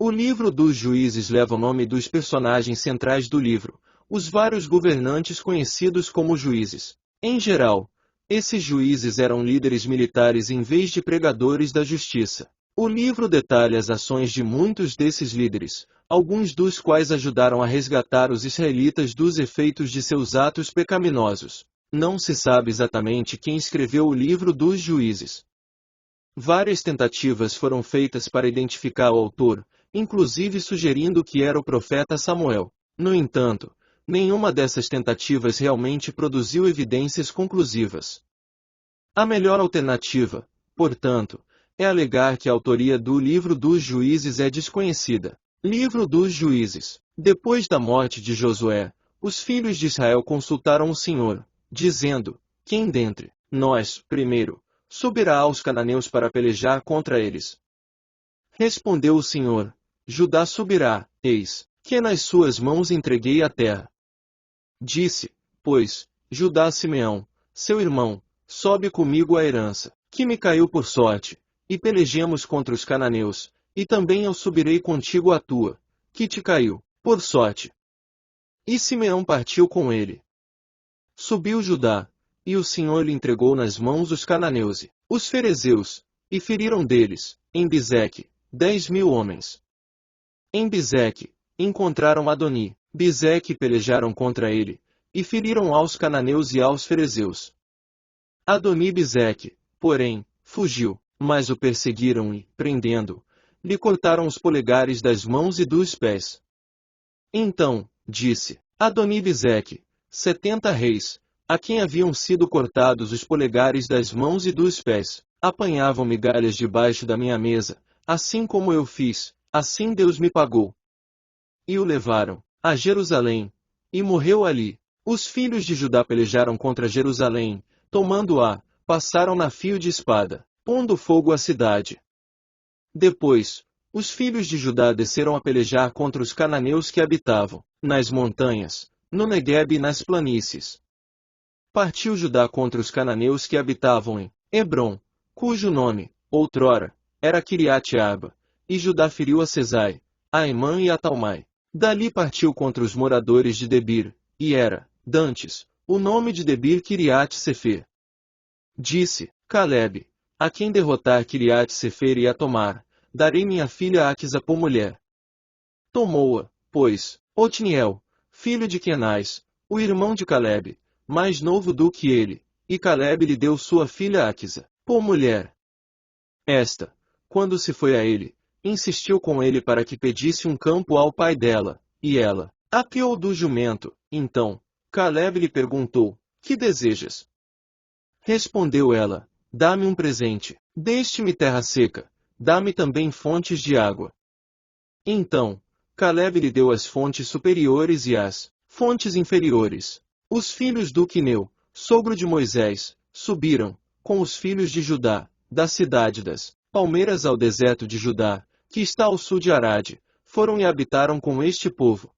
O livro dos Juízes leva o nome dos personagens centrais do livro, os vários governantes conhecidos como juízes. Em geral, esses juízes eram líderes militares em vez de pregadores da justiça. O livro detalha as ações de muitos desses líderes, alguns dos quais ajudaram a resgatar os israelitas dos efeitos de seus atos pecaminosos. Não se sabe exatamente quem escreveu o livro dos Juízes. Várias tentativas foram feitas para identificar o autor, inclusive sugerindo que era o profeta Samuel. No entanto, nenhuma dessas tentativas realmente produziu evidências conclusivas. A melhor alternativa, portanto, é alegar que a autoria do livro dos Juízes é desconhecida. Livro dos Juízes. Depois da morte de Josué, os filhos de Israel consultaram o Senhor, dizendo: quem dentre nós, primeiro, subirá aos cananeus para pelejar contra eles? Respondeu o Senhor: Judá subirá, eis que nas suas mãos entreguei a terra. Disse, pois, Judá a Simeão, seu irmão: sobe comigo a herança, que me caiu por sorte, e pelejemos contra os cananeus, e também eu subirei contigo a tua, que te caiu, por sorte. E Simeão partiu com ele. Subiu Judá, e o Senhor lhe entregou nas mãos os cananeus e os ferezeus, e feriram deles, em Bizeque, 10.000 homens. Em Bizeque, encontraram Adoni, Bizeque pelejaram contra ele, e feriram aos cananeus e aos ferezeus. Adoni Bizeque, porém, fugiu, mas o perseguiram e, prendendo, lhe cortaram os polegares das mãos e dos pés. Então, disse Adoni Bizeque, 70 reis, a quem haviam sido cortados os polegares das mãos e dos pés, apanhavam migalhas debaixo da minha mesa, assim como eu fiz, assim Deus me pagou. E o levaram a Jerusalém, e morreu ali. Os filhos de Judá pelejaram contra Jerusalém, tomando-a, passaram na fio de espada, pondo fogo à cidade. Depois, os filhos de Judá desceram a pelejar contra os cananeus que habitavam nas montanhas, no Neguebe e nas planícies. Partiu Judá contra os cananeus que habitavam em Hebrom, cujo nome, outrora, era Quiriate-Arba, e Judá feriu a Sesai, a Emã e a Talmai. Dali partiu contra os moradores de Debir, e era, dantes, o nome de Debir Quiriate-Sefer. Disse Calebe: a quem derrotar Quiriate-Sefer e a tomar, darei minha filha Aquisa por mulher. Tomou-a, pois, Otniel, filho de Quenais, o irmão de Calebe, mais novo do que ele, e Calebe lhe deu sua filha Aquisa por mulher. Esta, quando se foi a ele, insistiu com ele para que pedisse um campo ao pai dela, e ela apeou do jumento. Então, Calebe lhe perguntou: que desejas? Respondeu ela: dá-me um presente, deste-me terra seca, dá-me também fontes de água. Então, Calebe lhe deu as fontes superiores e as fontes inferiores. Os filhos do Quineu, sogro de Moisés, subiram, com os filhos de Judá, da cidade das palmeiras ao deserto de Judá, que está ao sul de Arade, foram e habitaram com este povo.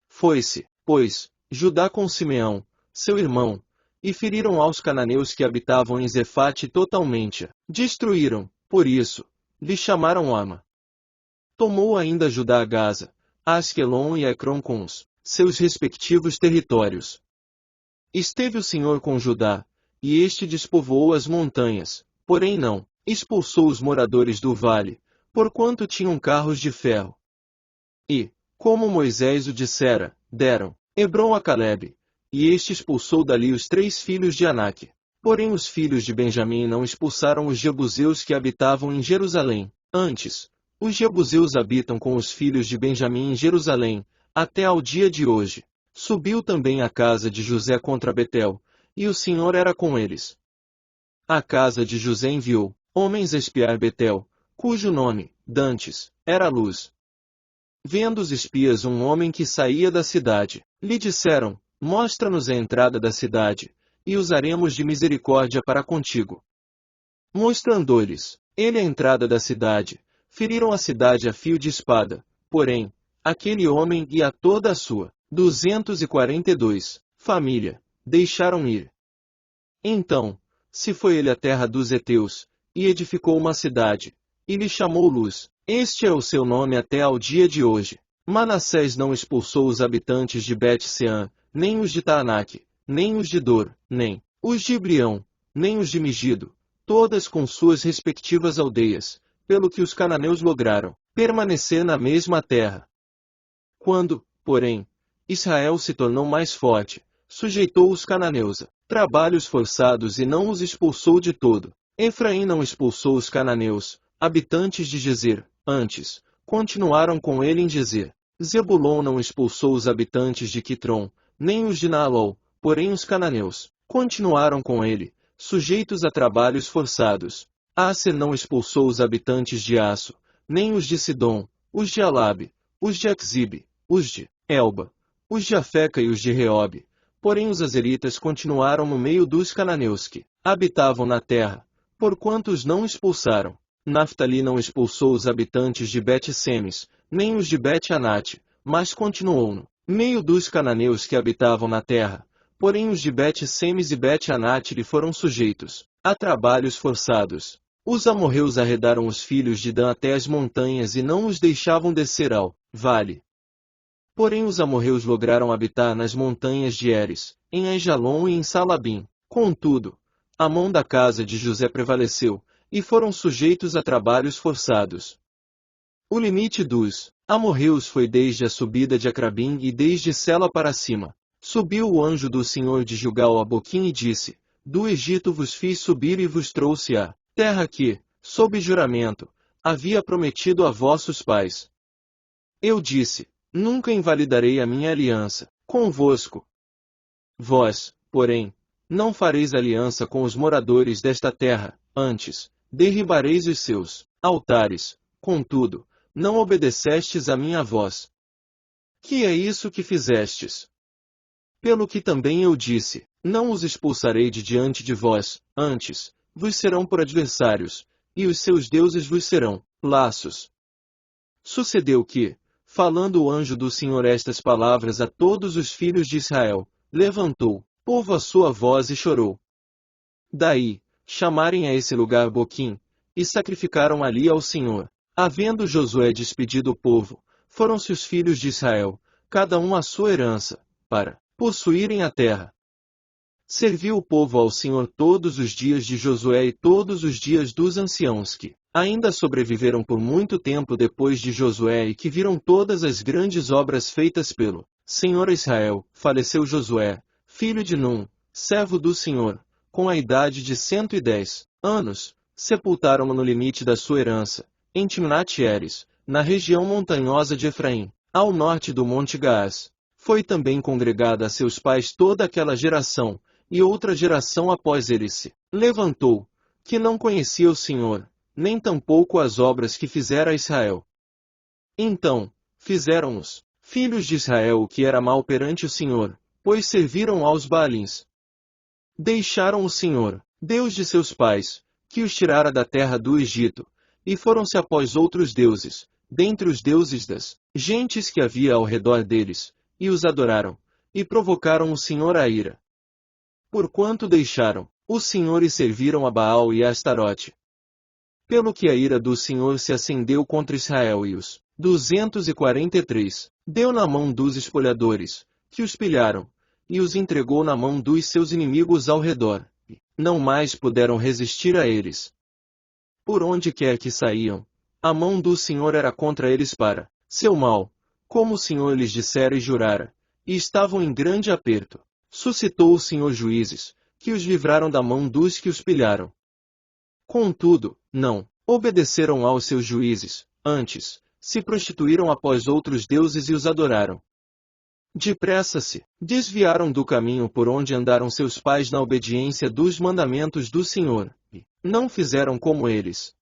Foi-se, pois, Judá com Simeão, seu irmão, e feriram aos cananeus que habitavam em Zefate totalmente a destruíram, por isso, lhe chamaram Ama. Tomou ainda Judá a Gaza, a Asquelon e a Ecrom com os seus respectivos territórios. Esteve o Senhor com Judá, e este despovoou as montanhas, porém não expulsou os moradores do vale, porquanto tinham carros de ferro. E, como Moisés o dissera, deram Hebrom a Calebe, e este expulsou dali os 3 filhos de Anak. Porém os filhos de Benjamim não expulsaram os jebuseus que habitavam em Jerusalém. Antes, os jebuseus habitam com os filhos de Benjamim em Jerusalém, até ao dia de hoje. Subiu também a casa de José contra Betel, e o Senhor era com eles. A casa de José enviou homens a espiar Betel, cujo nome, dantes, era Luz. Vendo os espias um homem que saía da cidade, lhe disseram: mostra-nos a entrada da cidade, e usaremos de misericórdia para contigo. Mostrando-lhes ele a entrada da cidade, feriram a cidade a fio de espada, porém, aquele homem e a toda a sua 242 família deixaram ir. Então, se foi ele à terra dos heteus, e edificou uma cidade, e lhe chamou Luz. Este é o seu nome até ao dia de hoje. Manassés não expulsou os habitantes de Bet-Sean, nem os de Taanaque, nem os de Dor, nem os de Ibrião, nem os de Megido, todas com suas respectivas aldeias, pelo que os cananeus lograram permanecer na mesma terra. Quando, porém, Israel se tornou mais forte, sujeitou os cananeus a trabalhos forçados e não os expulsou de todo. Efraim não expulsou os cananeus, habitantes de Gezer, antes, continuaram com ele em Gezer. Zebulon não expulsou os habitantes de Quitron, nem os de Naalol, porém os cananeus continuaram com ele, sujeitos a trabalhos forçados. Aser não expulsou os habitantes de Aço, nem os de Sidom, os de Alabe, os de Axibe, os de Elba, os de Afeca e os de Reobe. Porém os azeritas continuaram no meio dos cananeus que habitavam na terra, porquanto os não expulsaram. Naftali não expulsou os habitantes de Bet-Semes, nem os de Bet-Anate, mas continuou no meio dos cananeus que habitavam na terra. Porém os de Bet-Semes e Bet-Anate lhe foram sujeitos a trabalhos forçados. Os amorreus arredaram os filhos de Dan até as montanhas e não os deixavam descer ao vale. Porém os amorreus lograram habitar nas montanhas de Eres, em Aijalon e em Salabim. Contudo, a mão da casa de José prevaleceu, e foram sujeitos a trabalhos forçados. O limite dos amorreus foi desde a subida de Acrabim e desde Sela para cima. Subiu o anjo do Senhor de Gilgal a Boquim e disse: Do Egito vos fiz subir e vos trouxe a terra que, sob juramento, havia prometido a vossos pais. Eu disse: Nunca invalidarei a minha aliança convosco. Vós, porém, não fareis aliança com os moradores desta terra, antes, derribareis os seus altares. Contudo, não obedecestes a minha voz. Que é isso que fizestes? Pelo que também eu disse: Não os expulsarei de diante de vós, antes, vos serão por adversários, e os seus deuses vos serão laços. Sucedeu que, falando o anjo do Senhor estas palavras a todos os filhos de Israel, levantou, povo a sua voz e chorou. Daí, chamarem a esse lugar Boquim, e sacrificaram ali ao Senhor. Havendo Josué despedido o povo, foram-se os filhos de Israel, cada um à sua herança, para possuírem a terra. Serviu o povo ao Senhor todos os dias de Josué e todos os dias dos anciãos que ainda sobreviveram por muito tempo depois de Josué e que viram todas as grandes obras feitas pelo Senhor a Israel. Faleceu Josué, filho de Num, servo do Senhor, com a idade de 110 anos. Sepultaram-no no limite da sua herança, em Timnat-Heres, na região montanhosa de Efraim, ao norte do Monte Gaás. Foi também congregada a seus pais toda aquela geração, e outra geração após ele se levantou, que não conhecia o Senhor, nem tampouco as obras que fizera a Israel. Então, fizeram os filhos de Israel o que era mal perante o Senhor, pois serviram aos Baalins. Deixaram o Senhor, Deus de seus pais, que os tirara da terra do Egito, e foram-se após outros deuses, dentre os deuses das gentes que havia ao redor deles, e os adoraram, e provocaram o Senhor à ira. Porquanto deixaram o Senhor e serviram a Baal e a Astarote. Pelo que a ira do Senhor se acendeu contra Israel e os 243 deu na mão dos espolhadores, que os pilharam, e os entregou na mão dos seus inimigos ao redor, e não mais puderam resistir a eles. Por onde quer que saíam, a mão do Senhor era contra eles para seu mal, como o Senhor lhes dissera e jurara, e estavam em grande aperto. Suscitou o Senhor juízes, que os livraram da mão dos que os pilharam. Contudo, não obedeceram aos seus juízes, antes, se prostituíram após outros deuses e os adoraram. Depressa se desviaram do caminho por onde andaram seus pais na obediência dos mandamentos do Senhor, e não fizeram como eles.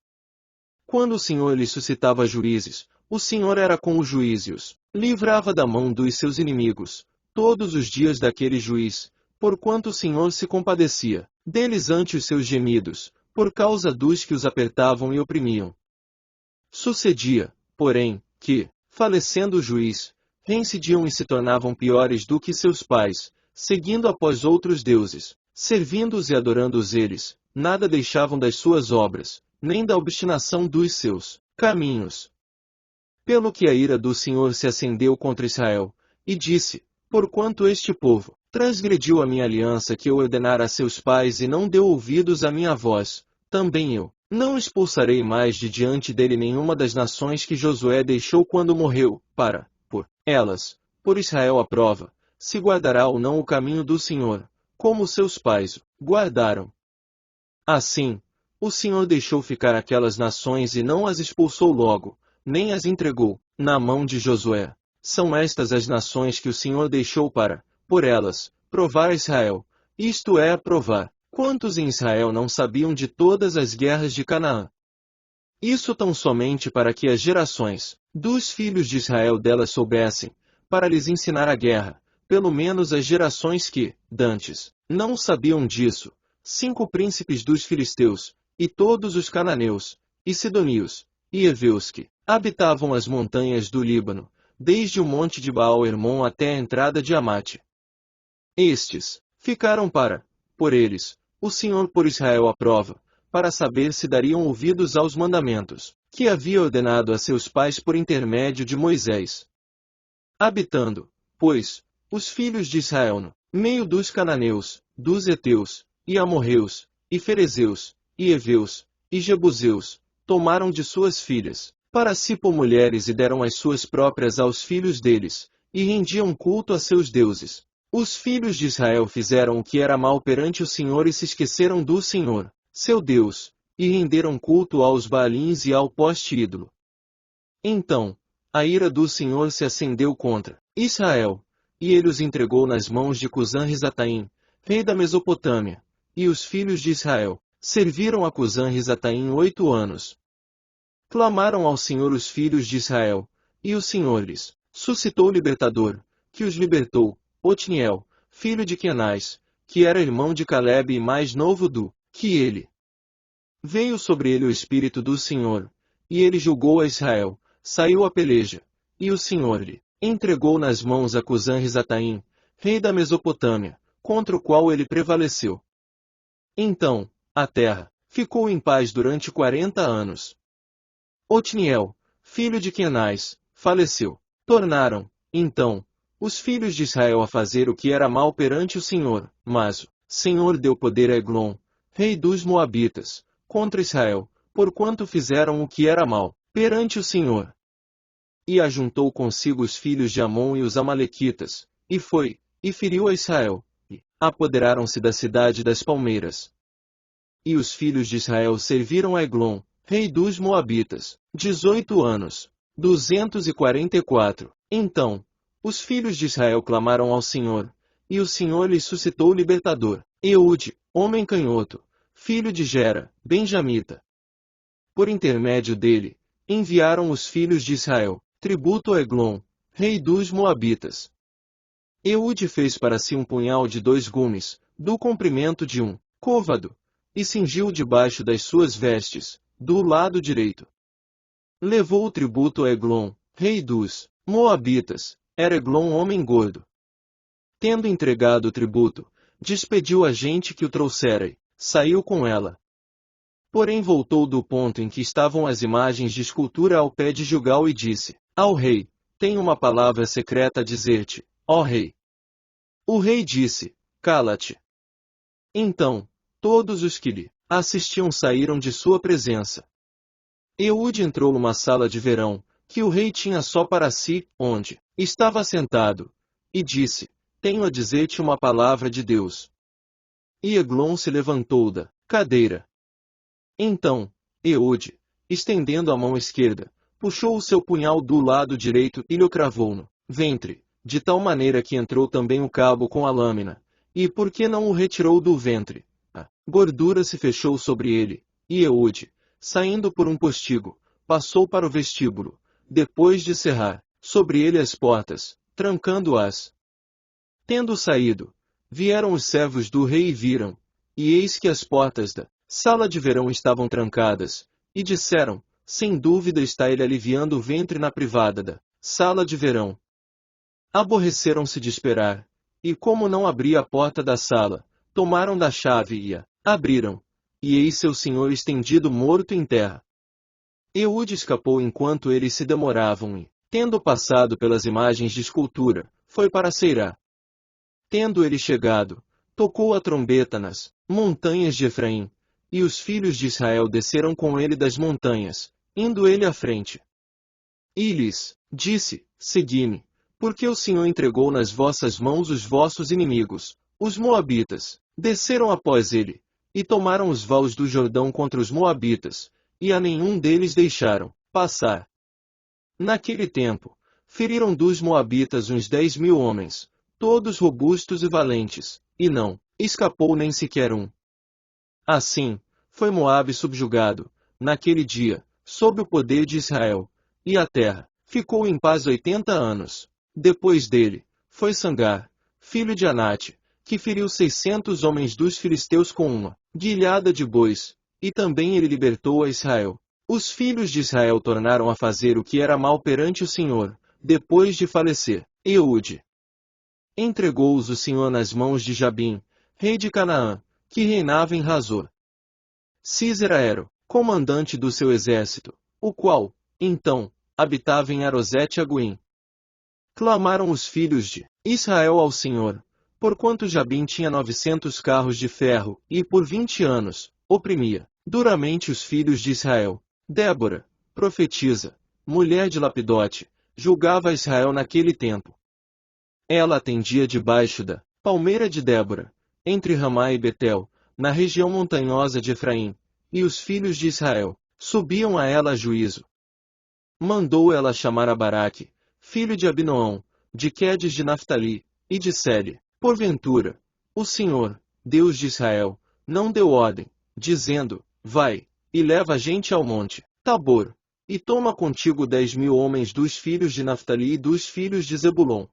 Quando o Senhor lhes suscitava juízes, o Senhor era com os juízes, livrava da mão dos seus inimigos, todos os dias daquele juiz, porquanto o Senhor se compadecia deles ante os seus gemidos, por causa dos que os apertavam e oprimiam. Sucedia, porém, que, falecendo o juiz, reincidiam e se tornavam piores do que seus pais, seguindo após outros deuses, servindo-os e adorando-os eles, nada deixavam das suas obras, nem da obstinação dos seus caminhos. Pelo que a ira do Senhor se acendeu contra Israel, e disse: porquanto este povo transgrediu a minha aliança que eu ordenara a seus pais e não deu ouvidos à minha voz, também eu não expulsarei mais de diante dele nenhuma das nações que Josué deixou quando morreu, para, por elas, por Israel à prova, se guardará ou não o caminho do Senhor, como seus pais o guardaram. Assim, o Senhor deixou ficar aquelas nações e não as expulsou logo, nem as entregou na mão de Josué. São estas as nações que o Senhor deixou para, por elas, provar a Israel, isto é, provar quantos em Israel não sabiam de todas as guerras de Canaã. Isso tão somente para que as gerações dos filhos de Israel delas soubessem, para lhes ensinar a guerra, pelo menos as gerações que, dantes, não sabiam disso, 5 príncipes dos filisteus, e todos os cananeus, e sidonios, e heveus que habitavam as montanhas do Líbano, desde o monte de Baal-Hermon até a entrada de Amate. Estes ficaram para, por eles, o Senhor por Israel à prova, para saber se dariam ouvidos aos mandamentos, que havia ordenado a seus pais por intermédio de Moisés. Habitando, pois, os filhos de Israel no meio dos cananeus, dos heteus, e amorreus, e ferezeus, e heveus, e jebuseus, tomaram de suas filhas, para si por mulheres e deram as suas próprias aos filhos deles, e rendiam culto a seus deuses. Os filhos de Israel fizeram o que era mal perante o Senhor e se esqueceram do Senhor, seu Deus, e renderam culto aos Baalins e ao poste ídolo. Então, a ira do Senhor se acendeu contra Israel, e ele os entregou nas mãos de Cusã-Risataim, rei da Mesopotâmia, e os filhos de Israel serviram a Cusã-Risataim 8 anos. Clamaram ao Senhor os filhos de Israel, e o Senhor lhes suscitou libertador, que os libertou, Otniel, filho de Quenaz, que era irmão de Calebe e mais novo do que ele. Veio sobre ele o Espírito do Senhor, e ele julgou a Israel, saiu a peleja, e o Senhor lhe entregou nas mãos a Cusã-Risataim, rei da Mesopotâmia, contra o qual ele prevaleceu. Então, a terra ficou em paz durante 40 anos. Otniel, filho de Quenaz, faleceu. Tornaram, então, os filhos de Israel a fazer o que era mal perante o Senhor, mas o Senhor deu poder a Eglon, rei dos Moabitas, contra Israel, porquanto fizeram o que era mal perante o Senhor. E ajuntou consigo os filhos de Amon e os Amalequitas, e foi, e feriu a Israel, e apoderaram-se da cidade das palmeiras. E os filhos de Israel serviram a Eglon, rei dos Moabitas, 18 anos, 244. Então, os filhos de Israel clamaram ao Senhor, e o Senhor lhes suscitou o libertador, Eude, homem canhoto, filho de Gera, benjamita. Por intermédio dele, enviaram os filhos de Israel tributo a Eglon, rei dos Moabitas. Eude fez para si um punhal de 2 gumes, do comprimento de um côvado, e cingiu debaixo das suas vestes, do lado direito. Levou o tributo a Eglon, rei dos Moabitas, era Eglon homem gordo. Tendo entregado o tributo, despediu a gente que o trouxera e saiu com ela. Porém voltou do ponto em que estavam as imagens de escultura ao pé de Gilgal e disse ao rei: tenho uma palavra secreta a dizer-te, ó rei. O rei disse: cala-te. Então, todos os que lhe assistiam saíram de sua presença. Eude entrou numa sala de verão, que o rei tinha só para si, onde estava sentado, e disse: tenho a dizer-te uma palavra de Deus. E Eglon se levantou da cadeira. Então, Eude, estendendo a mão esquerda, puxou o seu punhal do lado direito e lhe cravou no ventre, de tal maneira que entrou também o cabo com a lâmina, e por que não o retirou do ventre? A gordura se fechou sobre ele, e Eude, saindo por um postigo, passou para o vestíbulo, depois de cerrar sobre ele as portas, trancando-as. Tendo saído, vieram os servos do rei e viram, e eis que as portas da sala de verão estavam trancadas, e disseram: sem dúvida está ele aliviando o ventre na privada da sala de verão. Aborreceram-se de esperar, e como não abria a porta da sala, tomaram da chave e a abriram. e eis seu senhor estendido morto em terra. Eude escapou enquanto eles se demoravam e, tendo passado pelas imagens de escultura, foi para Seirá. Tendo ele chegado, tocou a trombeta nas montanhas de Efraim, e os filhos de Israel desceram com ele das montanhas, indo ele à frente. E lhes disse: Segui-me, porque o Senhor entregou nas vossas mãos os vossos inimigos, os Moabitas. Desceram após ele, e tomaram os vales do Jordão contra os Moabitas, e a nenhum deles deixaram passar. Naquele tempo, feriram dos Moabitas uns 10.000 homens, todos robustos e valentes, e não escapou nem sequer um. Assim, foi Moabe subjugado, naquele dia, sob o poder de Israel, e a terra ficou em paz 80 anos. Depois dele, foi Sangar, filho de Anate, que feriu 600 homens dos filisteus com uma guilhada de bois, e também ele libertou a Israel. Os filhos de Israel tornaram a fazer o que era mal perante o Senhor, depois de falecer Eude. Entregou-os o Senhor nas mãos de Jabim, rei de Canaã, que reinava em Razor. Císera era o comandante do seu exército, o qual, então, habitava em Arosete-Aguim. Clamaram os filhos de Israel ao Senhor, porquanto Jabim tinha 900 carros de ferro, e por 20 anos, oprimia duramente os filhos de Israel. Débora, profetisa, mulher de Lapidote, julgava Israel naquele tempo. Ela atendia debaixo da palmeira de Débora, entre Ramá e Betel, na região montanhosa de Efraim, e os filhos de Israel subiam a ela a juízo. Mandou ela chamar a Baraque, filho de Abinoão, de Quedes de Naftali, e disse-lhe: Porventura, o Senhor, Deus de Israel, não deu ordem, dizendo: Vai, e leva a gente ao monte Tabor, e toma contigo 10.000 homens dos filhos de Naftali e dos filhos de Zebulon.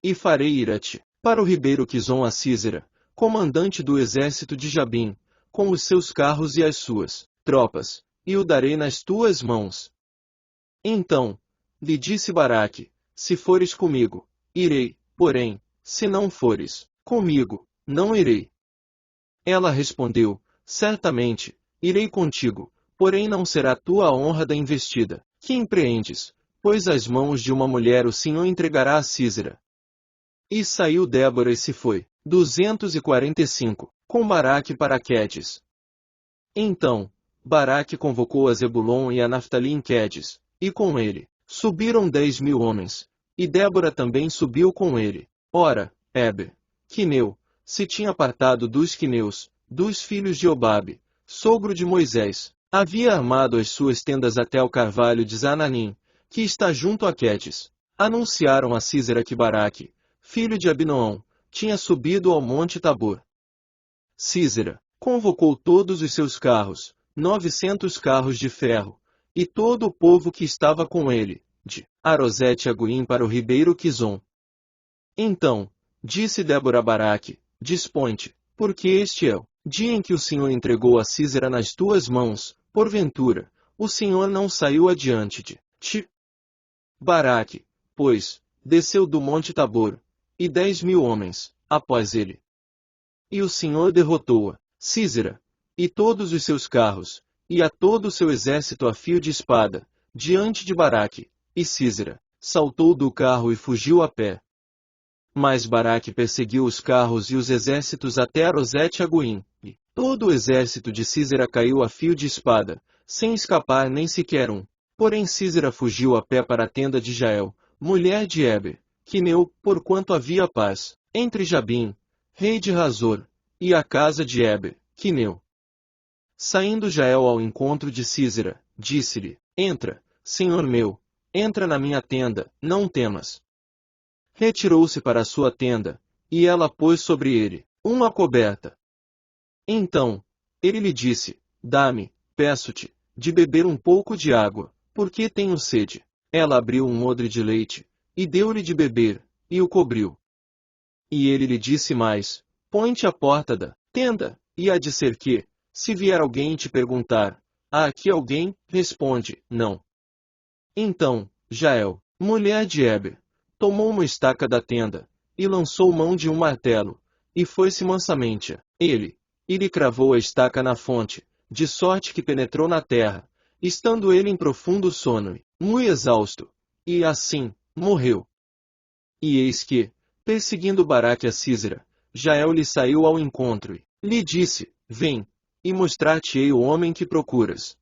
E farei ir-te para o ribeiro Quizon a Císera, comandante do exército de Jabim, com os seus carros e as suas tropas, e o darei nas tuas mãos. Então, lhe disse Baraque: Se fores comigo, irei, porém, se não fores comigo, não irei. Ela respondeu: Certamente, irei contigo, porém não será tua a honra da investida que empreendes, pois às mãos de uma mulher o Senhor entregará a Císera. E saiu Débora e se foi, 245, com Baraque para Quedes. Então, Baraque convocou a Zebulon e a Naftali em Quedes, e com ele subiram 10.000 homens, e Débora também subiu com ele. Ora, Heber, quineu, se tinha apartado dos quineus, dos filhos de Obabe, sogro de Moisés, havia armado as suas tendas até ao carvalho de Zananim, que está junto a Quedes. Anunciaram a Císera que Baraque, filho de Abinoão, tinha subido ao monte Tabor. Císera convocou todos os seus carros, 900 carros de ferro, e todo o povo que estava com ele, de Arosete-Aguim para o ribeiro Quizon. Então, disse Débora a Baraque: Dispõe-te, porque este é o dia em que o Senhor entregou a Císera nas tuas mãos, porventura, o Senhor não saiu adiante de ti. Baraque, pois, desceu do monte Tabor, e 10.000 homens, após ele. E o Senhor derrotou-a, Císera, e todos os seus carros, e a todo o seu exército a fio de espada, diante de Baraque, e Císera saltou do carro e fugiu a pé. Mas Baraque perseguiu os carros e os exércitos até Arosete-Aguim, e todo o exército de Císera caiu a fio de espada, sem escapar nem sequer um. Porém Císera fugiu a pé para a tenda de Jael, mulher de Heber, quineu, porquanto havia paz entre Jabim, rei de Razor, e a casa de Heber, quineu. Saindo Jael ao encontro de Císera, disse-lhe: Entra, senhor meu, entra na minha tenda, não temas. Retirou-se para a sua tenda, e ela pôs sobre ele uma coberta. Então, ele lhe disse: Dá-me, peço-te, de beber um pouco de água, porque tenho sede. Ela abriu um odre de leite, e deu-lhe de beber, e o cobriu. E ele lhe disse mais: Põe-te à porta da tenda, e há de ser que, se vier alguém te perguntar: Há aqui alguém? Responde: Não. Então, Jael, mulher de Heber, tomou uma estaca da tenda, e lançou mão de um martelo, e foi-se mansamente a ele, e lhe cravou a estaca na fonte, de sorte que penetrou na terra, estando ele em profundo sono, muito exausto, e, assim, morreu. E eis que, perseguindo Baraque a Sísera, Jael lhe saiu ao encontro e lhe disse, vem, e mostrar-te-ei o homem que procuras.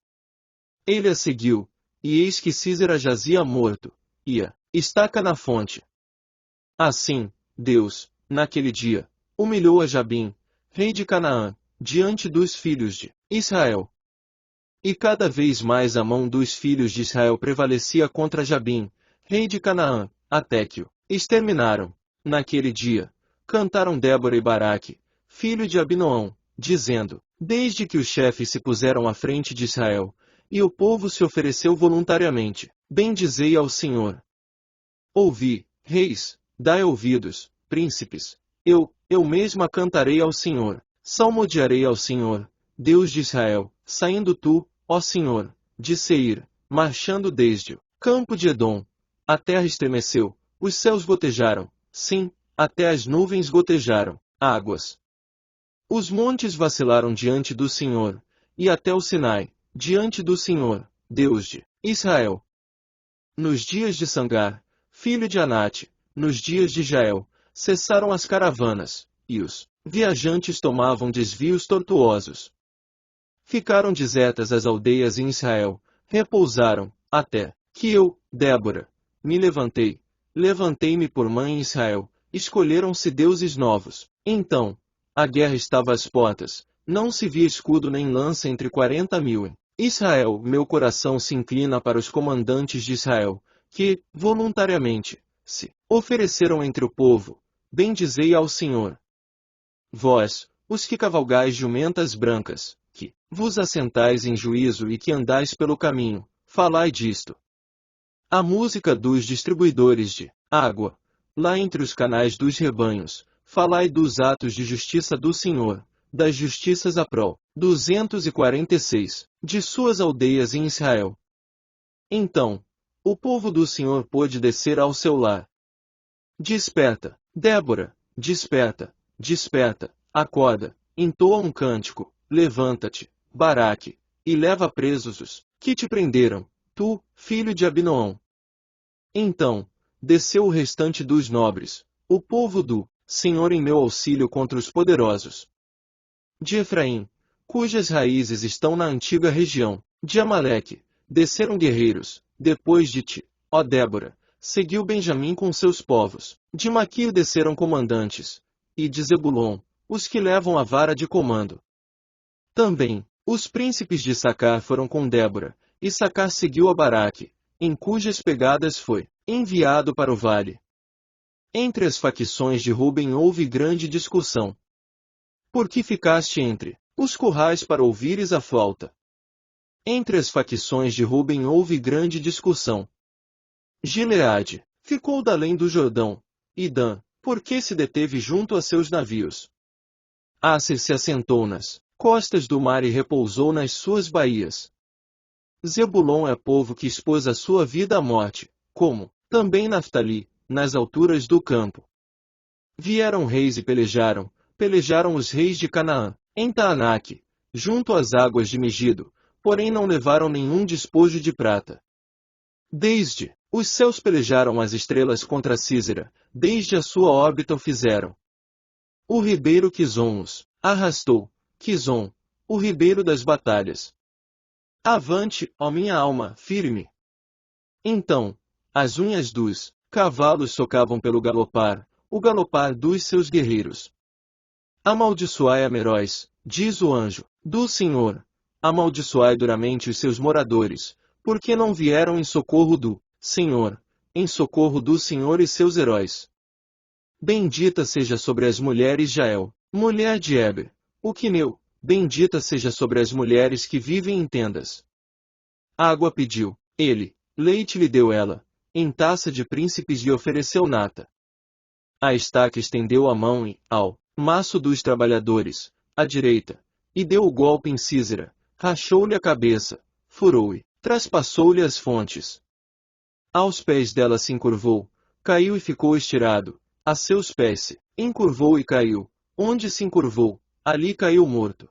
Ele a seguiu, e eis que Sísera jazia morto, e a estaca na fonte. Assim, Deus, naquele dia, humilhou a Jabim, rei de Canaã, diante dos filhos de Israel. E cada vez mais a mão dos filhos de Israel prevalecia contra Jabim, rei de Canaã, até que o exterminaram. Naquele dia, cantaram Débora e Baraque, filho de Abinoão, dizendo, desde que os chefes se puseram à frente de Israel, e o povo se ofereceu voluntariamente, bendizei ao Senhor. Ouvi, reis, dai ouvidos, príncipes, eu mesma cantarei ao Senhor, salmodiarei ao Senhor, Deus de Israel, saindo tu, ó Senhor, de Seir, marchando desde o campo de Edom. A terra estremeceu, os céus gotejaram, sim, até as nuvens gotejaram, águas. Os montes vacilaram diante do Senhor, e até o Sinai, diante do Senhor, Deus de Israel. Nos dias de Sangar, filho de Anate, nos dias de Jael, cessaram as caravanas, e os viajantes tomavam desvios tortuosos. Ficaram desertas as aldeias em Israel, repousaram, até que eu, Débora, me levantei-me por mãe em Israel, escolheram-se deuses novos. Então, a guerra estava às portas, não se via escudo nem lança entre 40.000 em Israel. Meu coração se inclina para os comandantes de Israel, que, voluntariamente, se ofereceram entre o povo. Bendizei ao Senhor. Vós, os que cavalgais jumentas brancas, que vos assentais em juízo e que andais pelo caminho, falai disto. A música dos distribuidores de água, lá entre os canais dos rebanhos, falai dos atos de justiça do Senhor, das justiças a prol. 246, de suas aldeias em Israel. Então, o povo do Senhor pôde descer ao seu lar. Desperta, Débora, desperta, desperta, acorda, entoa um cântico, levanta-te, Baraque, e leva presos os que te prenderam, tu, filho de Abinoão. Então, desceu o restante dos nobres, o povo do Senhor em meu auxílio contra os poderosos. De Efraim, cujas raízes estão na antiga região, de Amaleque, desceram guerreiros, depois de ti, ó Débora, seguiu Benjamim com seus povos, de Maquir desceram comandantes, e de Zebulon, os que levam a vara de comando. Também, os príncipes de Sacar foram com Débora, e Sacar seguiu a Baraque, em cujas pegadas foi enviado para o vale. Entre as facções de Ruben houve grande discussão. Por que ficaste entre os currais para ouvires a flauta? Entre as facções de Ruben houve grande discussão. Gileade ficou da além do Jordão, e Dan, porque se deteve junto a seus navios. Asser se assentou nas costas do mar e repousou nas suas baías. Zebulon é povo que expôs a sua vida à morte, como, também Naftali, nas alturas do campo. Vieram reis e pelejaram os reis de Canaã, em Taanaque, junto às águas de Megido, porém não levaram nenhum despojo de prata. Desde os céus pelejaram as estrelas contra Sísera, desde a sua órbita o fizeram. O ribeiro Quizon os arrastou, Quizon, o ribeiro das batalhas. Avante, ó minha alma, firme! Então, as unhas dos cavalos socavam pelo galopar, o galopar dos seus guerreiros. Amaldiçoai a Meróis, diz o anjo do Senhor, amaldiçoai duramente os seus moradores, porque não vieram em socorro do Senhor, em socorro do Senhor e seus heróis. Bendita seja sobre as mulheres Jael, mulher de Eber, o quineu, bendita seja sobre as mulheres que vivem em tendas. Água pediu, ele, leite lhe deu ela, em taça de príncipes lhe ofereceu nata. A estaca estendeu a mão e, ao maço dos trabalhadores, à direita, e deu o golpe em Sísera, rachou-lhe a cabeça, furou-e, traspassou-lhe as fontes. Aos pés dela se encurvou, caiu e ficou estirado, a seus pés se encurvou e caiu, onde se encurvou, ali caiu morto.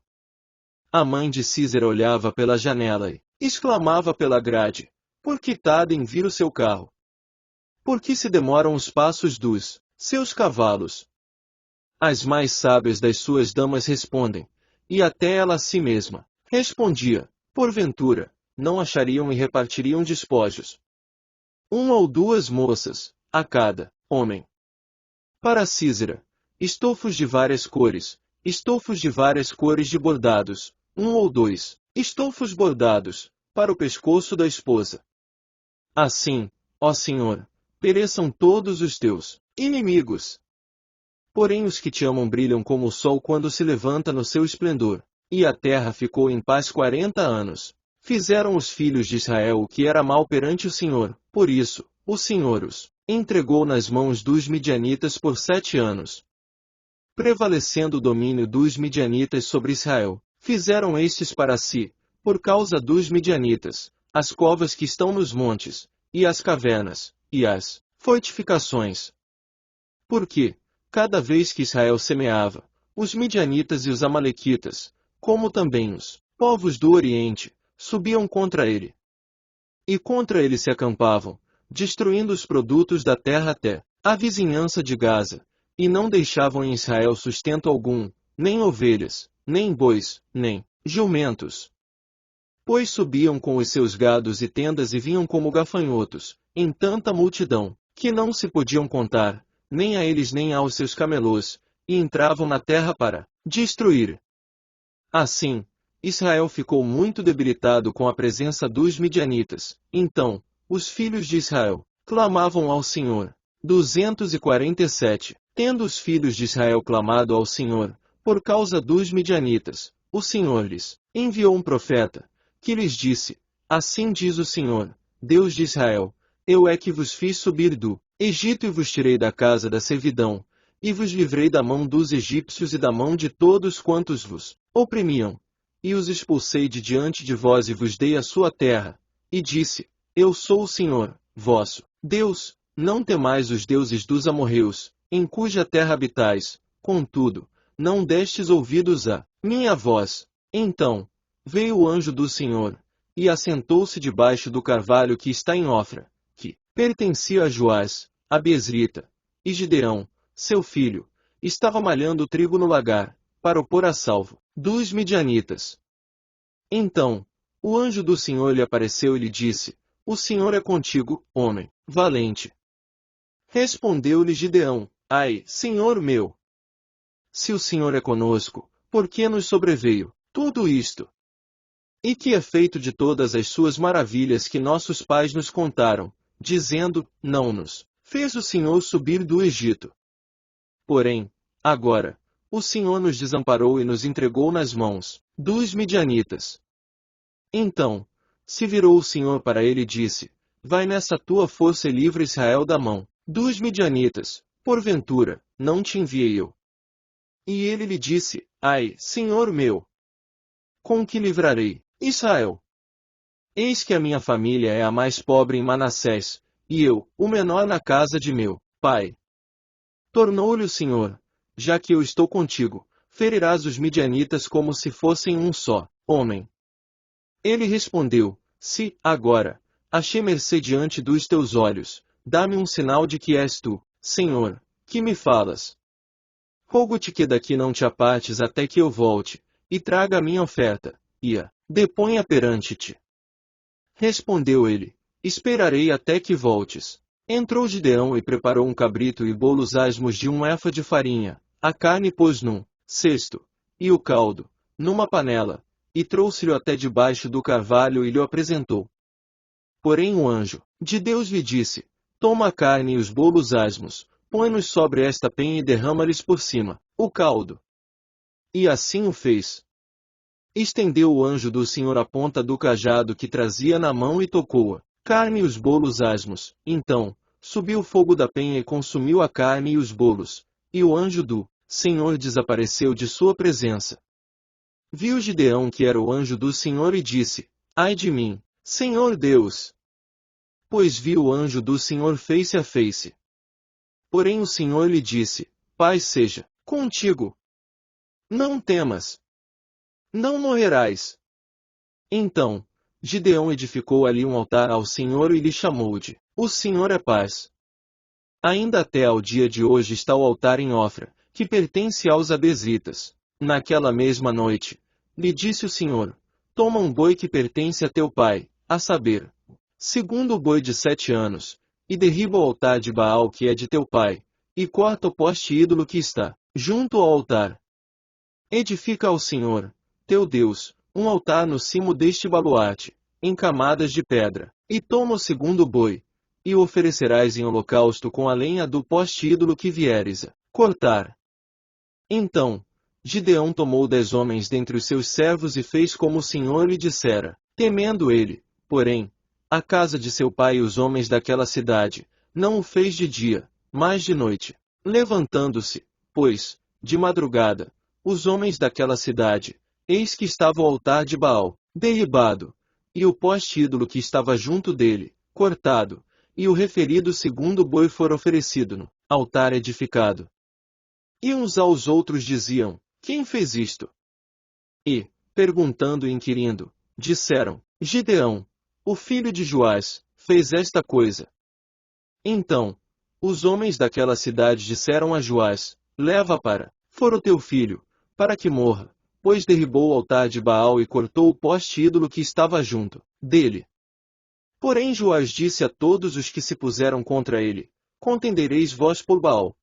A mãe de Císera olhava pela janela e exclamava pela grade: por que tarda em vir o seu carro? Por que se demoram os passos dos seus cavalos? As mais sábias das suas damas respondem, e até ela a si mesma respondia: porventura, não achariam e repartiriam despojos. Uma ou duas moças, a cada homem. Para Císera, estofos de várias cores de bordados, um ou dois, estofos bordados, para o pescoço da esposa. Assim, ó Senhor, pereçam todos os teus inimigos. Porém os que te amam brilham como o sol quando se levanta no seu esplendor, e a terra ficou em paz 40 anos. Fizeram os filhos de Israel o que era mal perante o Senhor, por isso, o Senhor os entregou nas mãos dos midianitas por 7 anos. Prevalecendo o domínio dos midianitas sobre Israel, fizeram estes para si, por causa dos midianitas, as covas que estão nos montes, e as cavernas, e as fortificações. Porque, cada vez que Israel semeava, os midianitas e os amalequitas, como também os povos do Oriente, subiam contra ele. E contra ele se acampavam, destruindo os produtos da terra até a vizinhança de Gaza, e não deixavam em Israel sustento algum, nem ovelhas, nem bois, nem jumentos. Pois subiam com os seus gados e tendas e vinham como gafanhotos, em tanta multidão, que não se podiam contar, nem a eles nem aos seus camelôs, e entravam na terra para destruir. Assim, Israel ficou muito debilitado com a presença dos midianitas. Então, os filhos de Israel clamavam ao Senhor. 247. Tendo os filhos de Israel clamado ao Senhor, por causa dos midianitas, o Senhor lhes enviou um profeta, que lhes disse: assim diz o Senhor, Deus de Israel, eu é que vos fiz subir do Egito e vos tirei da casa da servidão, e vos livrei da mão dos egípcios e da mão de todos quantos vos oprimiam, e os expulsei de diante de vós e vos dei a sua terra, e disse: eu sou o Senhor, vosso Deus, não temais os deuses dos amorreus, em cuja terra habitais, contudo, não destes ouvidos a minha voz. Então, veio o anjo do Senhor, e assentou-se debaixo do carvalho que está em Ofra, que pertencia a Joás, a Besrita, e Gideão, seu filho, estava malhando trigo no lagar, para o pôr a salvo dos midianitas. Então, o anjo do Senhor lhe apareceu e lhe disse: o Senhor é contigo, homem valente. Respondeu-lhe Gideão: ai, Senhor meu! Se o Senhor é conosco, por que nos sobreveio tudo isto? E que é feito de todas as suas maravilhas que nossos pais nos contaram, dizendo: não nos fez o Senhor subir do Egito. Porém, agora, o Senhor nos desamparou e nos entregou nas mãos dos midianitas. Então, se virou o Senhor para ele e disse: vai nessa tua força e livra Israel da mão dos midianitas, porventura, não te enviei eu. E ele lhe disse: ai, Senhor meu! Com que livrarei Israel? Eis que a minha família é a mais pobre em Manassés, e eu, o menor na casa de meu pai. Tornou-lhe o Senhor: já que eu estou contigo, ferirás os midianitas como se fossem um só homem. Ele respondeu: se, agora, achei mercê diante dos teus olhos, dá-me um sinal de que és tu, Senhor, que me falas. Rogo-te que daqui não te apartes até que eu volte, e traga a minha oferta, e a deponha perante-te. Respondeu ele: esperarei até que voltes. Entrou Gideão e preparou um cabrito e bolos asmos de um efa de farinha, a carne pôs num cesto, e o caldo, numa panela, e trouxe-lhe até debaixo do carvalho e lhe apresentou. Porém o anjo de Deus lhe disse: toma a carne e os bolos asmos, põe-nos sobre esta penha e derrama-lhes por cima o caldo. E assim o fez. Estendeu o anjo do Senhor a ponta do cajado que trazia na mão e tocou-a carne e os bolos asmos. Então, subiu o fogo da penha e consumiu a carne e os bolos, e o anjo do Senhor desapareceu de sua presença. Viu Gideão que era o anjo do Senhor e disse: ai de mim, Senhor Deus! Pois viu o anjo do Senhor face a face. Porém o Senhor lhe disse: paz seja contigo. Não temas. Não morrerás. Então, Gideão edificou ali um altar ao Senhor e lhe chamou de O Senhor é Paz. Ainda até ao dia de hoje está o altar em Ofra, que pertence aos abezitas. Naquela mesma noite, lhe disse o Senhor, toma um boi que pertence a teu pai, a saber, segundo o boi de 7 anos, e derriba o altar de Baal que é de teu pai, e corta o poste ídolo que está junto ao altar. Edifica ao Senhor, teu Deus, um altar no cimo deste baluarte, em camadas de pedra, e toma o segundo boi, e o oferecerás em holocausto com a lenha do poste ídolo que vieres a cortar. Então, Gideão tomou 10 homens dentre os seus servos e fez como o Senhor lhe dissera, temendo ele, porém, a casa de seu pai e os homens daquela cidade, não o fez de dia, mas de noite. Levantando-se, pois, de madrugada, os homens daquela cidade, eis que estava o altar de Baal, derribado, e o poste ídolo que estava junto dele, cortado, e o referido segundo boi for oferecido no altar edificado. E uns aos outros diziam, quem fez isto? E, perguntando e inquirindo, disseram, Gideão, o filho de Joás, fez esta coisa. Então, os homens daquela cidade disseram a Joás, leva para fora o teu filho, para que morra, pois derribou o altar de Baal e cortou o poste ídolo que estava junto dele. Porém Joás disse a todos os que se puseram contra ele, contendereis vós por Baal.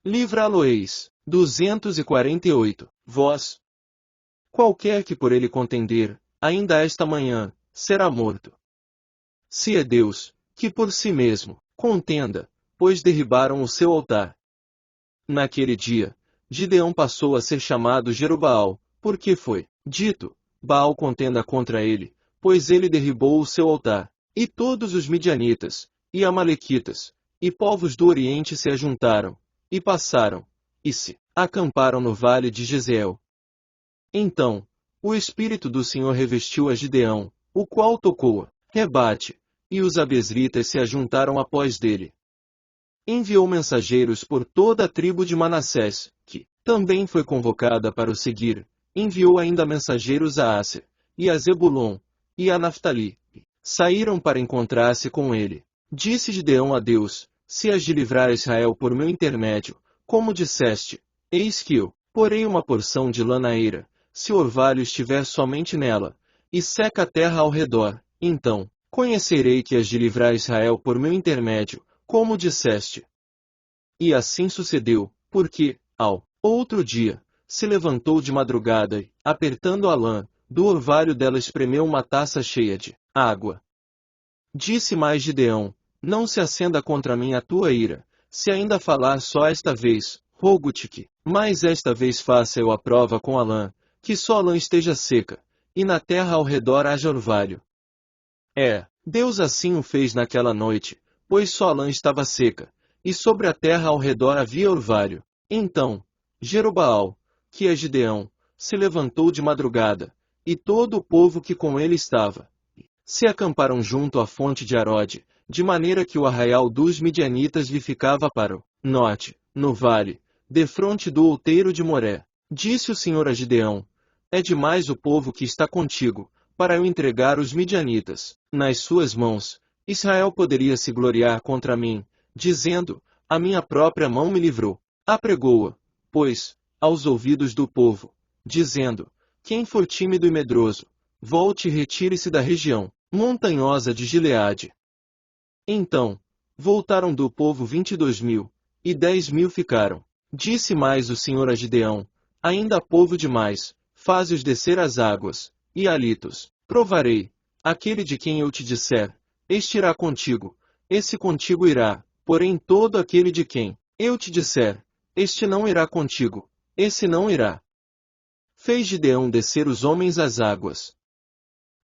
Livrá-lo-eis. 248. Vós. Qualquer que por ele contender, ainda esta manhã, será morto. Se é Deus, que por si mesmo, contenda, pois derribaram o seu altar. Naquele dia, Gideão passou a ser chamado Jerubaal, porque foi dito, Baal contenda contra ele, pois ele derribou o seu altar. E todos os midianitas, e amalequitas, e povos do Oriente se ajuntaram, e passaram, e se acamparam no vale de Jezeel. Então, o Espírito do Senhor revestiu a Gideão, o qual tocou-a, rebate, e os abesritas se ajuntaram após dele. Enviou mensageiros por toda a tribo de Manassés, que também foi convocada para o seguir, enviou ainda mensageiros a Asser, e a Zebulon, e a Naftali, e saíram para encontrar-se com ele. Disse Gideão a Deus, se has de livrar Israel por meu intermédio, como disseste, eis que eu porei uma porção de lã na eira, se o orvalho estiver somente nela, e seca a terra ao redor, então, conhecerei que has de livrar Israel por meu intermédio, como disseste. E assim sucedeu, porque, ao outro dia, se levantou de madrugada e, apertando a lã, do orvalho dela espremeu uma taça cheia de água. Disse mais Gideão, não se acenda contra mim a tua ira, se ainda falar só esta vez, rogo-te que, mais esta vez faça eu a prova com a lã, que só a lã esteja seca, e na terra ao redor haja orvalho. Deus assim o fez naquela noite, pois só a lã estava seca, e sobre a terra ao redor havia orvalho. Então, Jerubaal, que é Gideão, se levantou de madrugada, e todo o povo que com ele estava, se acamparam junto à fonte de Arode, de maneira que o arraial dos midianitas lhe ficava para o norte, no vale, defronte do outeiro de Moré. Disse o Senhor a Gideão, é demais o povo que está contigo, para eu entregar os midianitas nas suas mãos. Israel poderia se gloriar contra mim, dizendo, a minha própria mão me livrou. Apregou-a, pois, aos ouvidos do povo, dizendo, quem for tímido e medroso, volte e retire-se da região montanhosa de Gileade. Então, voltaram do povo 22.000, e 10.000 ficaram. Disse mais o Senhor a Gideão, ainda há povo demais, faze-os descer as águas, e alitos, provarei, aquele de quem eu te disser, este irá contigo, esse contigo irá, porém todo aquele de quem eu te disser, este não irá contigo, esse não irá. Fez Gideão descer os homens às águas.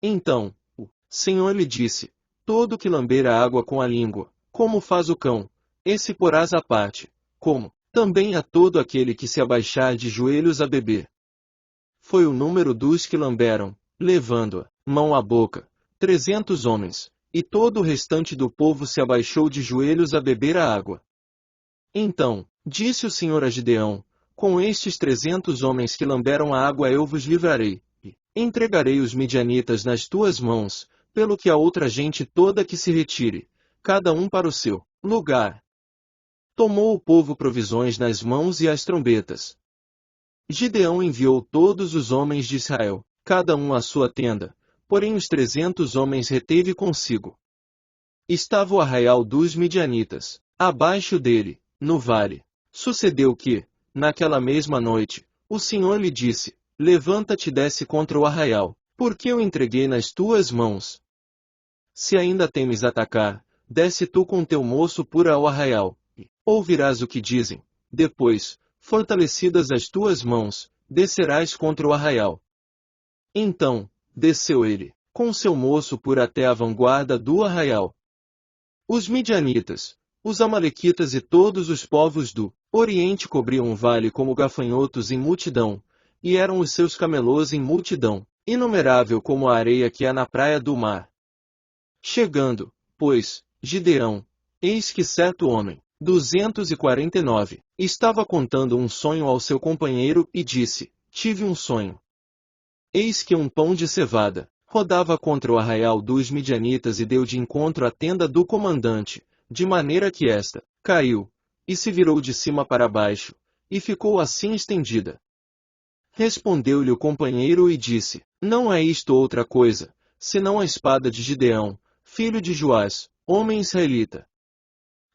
Então, o Senhor lhe disse, todo que lamber a água com a língua, como faz o cão, esse porás à parte, como também a todo aquele que se abaixar de joelhos a beber. Foi o número dos que lamberam, levando a mão à boca, 300 homens, e todo o restante do povo se abaixou de joelhos a beber a água. Então, disse o Senhor a Gideão, Com estes 300 homens que lamberam a água eu vos livrarei, e entregarei os midianitas nas tuas mãos, pelo que a outra gente toda que se retire, cada um para o seu lugar. Tomou o povo provisões nas mãos e as trombetas. Gideão enviou todos os homens de Israel, cada um à sua tenda, porém os 300 homens reteve consigo. Estava o arraial dos midianitas, abaixo dele, no vale. Sucedeu que, naquela mesma noite, o Senhor lhe disse: levanta-te e desce contra o arraial, porque eu entreguei nas tuas mãos. Se ainda temes atacar, desce tu com teu moço pura ao arraial, e ouvirás o que dizem. Depois, fortalecidas as tuas mãos, descerás contra o arraial. Então, desceu ele, com seu moço por até a vanguarda do arraial. Os midianitas, os amalequitas e todos os povos do Oriente cobriam o vale como gafanhotos em multidão, e eram os seus camelôs em multidão, inumerável como a areia que há na praia do mar. Chegando, pois, Gideão, eis que certo homem, 249, estava contando um sonho ao seu companheiro e disse: tive um sonho. Eis que um pão de cevada rodava contra o arraial dos midianitas e deu de encontro à tenda do comandante, de maneira que esta caiu, e se virou de cima para baixo, e ficou assim estendida. Respondeu-lhe o companheiro e disse: não é isto outra coisa, senão a espada de Gideão, filho de Joás, homem israelita.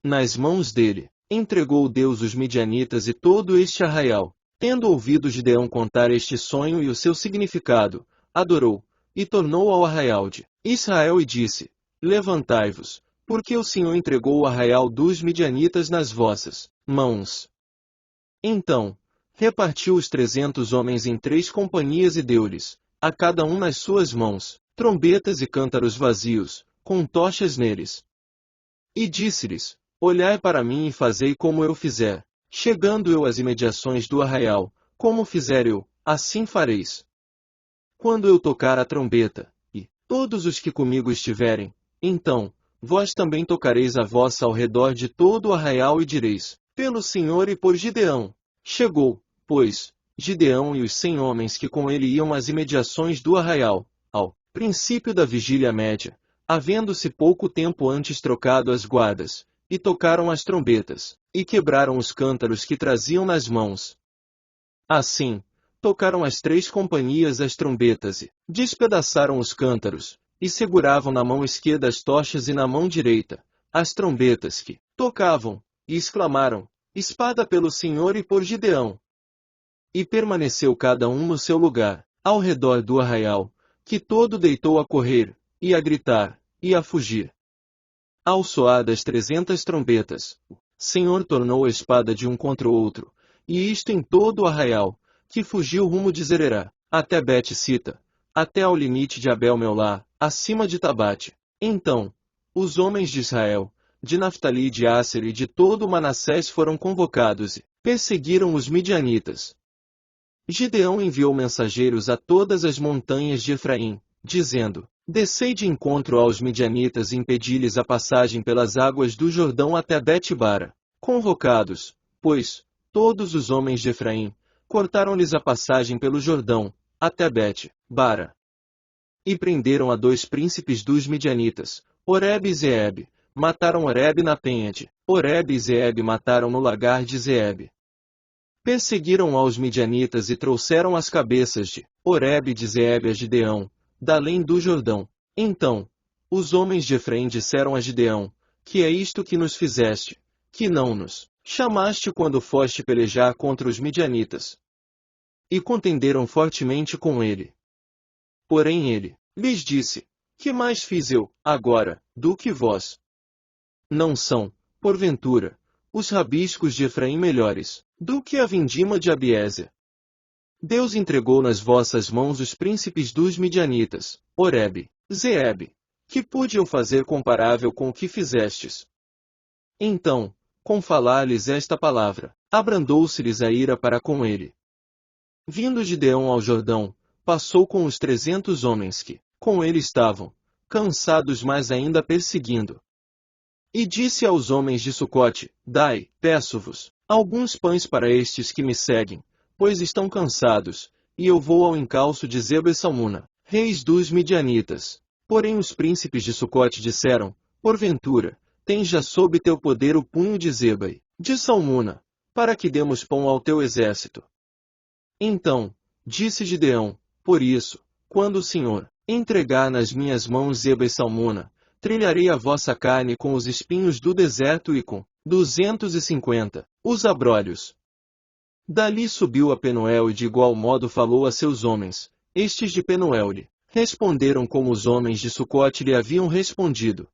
Nas mãos dele, entregou Deus os midianitas e todo este arraial. Tendo ouvido Gideão contar este sonho e o seu significado, adorou, e tornou ao arraial de Israel e disse: levantai-vos, porque o Senhor entregou o arraial dos midianitas nas vossas mãos. Então, repartiu os 300 homens em 3 companhias e deu-lhes, a cada um nas suas mãos, trombetas e cântaros vazios, com tochas neles. E disse-lhes: olhai para mim e fazei como eu fizer. Chegando eu às imediações do arraial, como fizer eu, assim fareis. Quando eu tocar a trombeta, e todos os que comigo estiverem, então, vós também tocareis a vossa ao redor de todo o arraial e direis: pelo Senhor e por Gideão. Chegou, pois, Gideão e os 100 homens que com ele iam às imediações do arraial, ao princípio da vigília média, havendo-se pouco tempo antes trocado as guardas, e tocaram as trombetas, e quebraram os cântaros que traziam nas mãos. Assim, tocaram as 3 companhias as trombetas e despedaçaram os cântaros, e seguravam na mão esquerda as tochas e na mão direita as trombetas que tocavam, e exclamaram: espada pelo Senhor e por Gideão. E permaneceu cada um no seu lugar, ao redor do arraial, que todo deitou a correr, e a gritar, e a fugir. Ao soar das 300 trombetas, o Senhor tornou a espada de um contra o outro, e isto em todo o arraial, que fugiu rumo de Zererá, até Bet-Sita, até ao limite de Abel-Meolá, acima de Tabate. Então, os homens de Israel, de Naftali e de Asser e de todo o Manassés foram convocados e perseguiram os midianitas. Gideão enviou mensageiros a todas as montanhas de Efraim, dizendo: descei de encontro aos midianitas e impedi-lhes a passagem pelas águas do Jordão até Bet-Bara. Convocados, pois, todos os homens de Efraim, cortaram-lhes a passagem pelo Jordão, até Bet-Bara. E prenderam a 2 príncipes dos midianitas, Oreb e Zeeb. Mataram Oreb na penha de Oreb e Zeeb mataram no lagar de Zeeb. Perseguiram aos midianitas e trouxeram as cabeças de Oreb e de Zeeb a Gideão, da além do Jordão. Então, os homens de Efraim disseram a Gideão: que é isto que nos fizeste, que não nos chamaste quando foste pelejar contra os midianitas? E contenderam fortemente com ele. Porém ele lhes disse: que mais fiz eu, agora, do que vós? Não são, porventura, os rabiscos de Efraim melhores do que a vindima de Abiezer? Deus entregou nas vossas mãos os príncipes dos midianitas, Oreb, Zeeb. Que pude eu fazer comparável com o que fizestes? Então, com falar-lhes esta palavra, abrandou-se-lhes a ira para com ele. Vindo Gideão ao Jordão, passou com os 300 homens que, com ele estavam, cansados mas ainda perseguindo. E disse aos homens de Sucote: dai, peço-vos, alguns pães para estes que me seguem, pois estão cansados, e eu vou ao encalço de Zeba e Salmuna, reis dos Midianitas. Porém os príncipes de Sucote disseram, porventura, tens já sob teu poder o punho de Zeba e de Salmuna, para que demos pão ao teu exército. Então, disse Gideão, por isso, quando o Senhor entregar nas minhas mãos Zeba e Salmuna, trilharei a vossa carne com os espinhos do deserto e com 250 os abrolhos. Dali subiu a Penuel e de igual modo falou a seus homens. Estes de Penuel lhe responderam como os homens de Sucote lhe haviam respondido.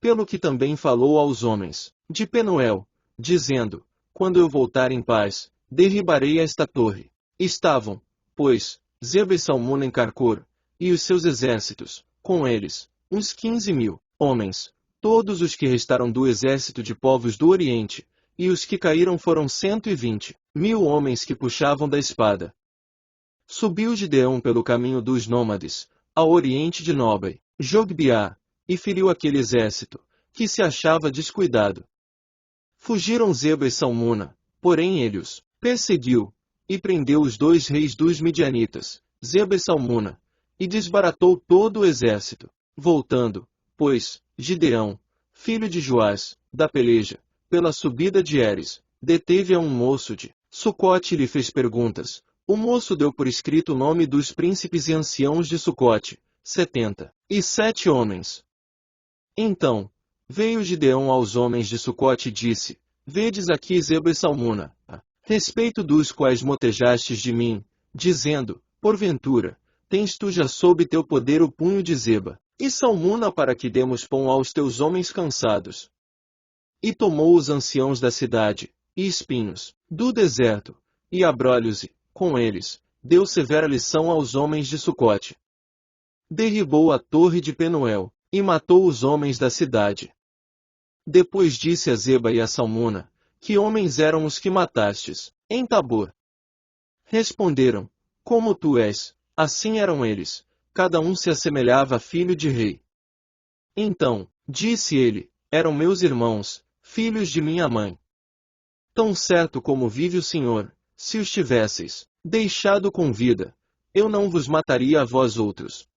Pelo que também falou aos homens de Penuel, dizendo, quando eu voltar em paz, derribarei esta torre. Estavam, pois, Zeba e Salmuna em Carcor, e os seus exércitos, com eles, uns 15.000 homens, todos os que restaram do exército de povos do Oriente, e os que caíram foram 120.000 homens que puxavam da espada. Subiu Gideão pelo caminho dos nômades, ao oriente de Noba, Jogbeá, e feriu aquele exército, que se achava descuidado. Fugiram Zeba e Salmuna, porém ele os perseguiu, e prendeu os dois reis dos Midianitas, Zeba e Salmuna, e desbaratou todo o exército. Voltando, pois, Gideão, filho de Joás, da peleja, pela subida de Eres, deteve a um moço de Sucote e lhe fez perguntas. O moço deu por escrito o nome dos príncipes e anciãos de Sucote, 77 homens. Então, veio Gideão aos homens de Sucote e disse, vedes aqui Zeba e Salmuna, a respeito dos quais motejastes de mim, dizendo, porventura, tens tu já sob teu poder o punho de Zeba e Salmuna para que demos pão aos teus homens cansados. E tomou os anciãos da cidade, e espinhos, do deserto, e abrolhos e, com eles, deu severa lição aos homens de Sucote. Derribou a torre de Penuel, e matou os homens da cidade. Depois disse a Zeba e a Salmuna, que homens eram os que matastes, em Tabor? Responderam, como tu és, assim eram eles, cada um se assemelhava a filho de rei. Então, disse ele, eram meus irmãos, filhos de minha mãe. Tão certo como vive o Senhor, se os tivesseis deixado com vida, eu não vos mataria a vós outros.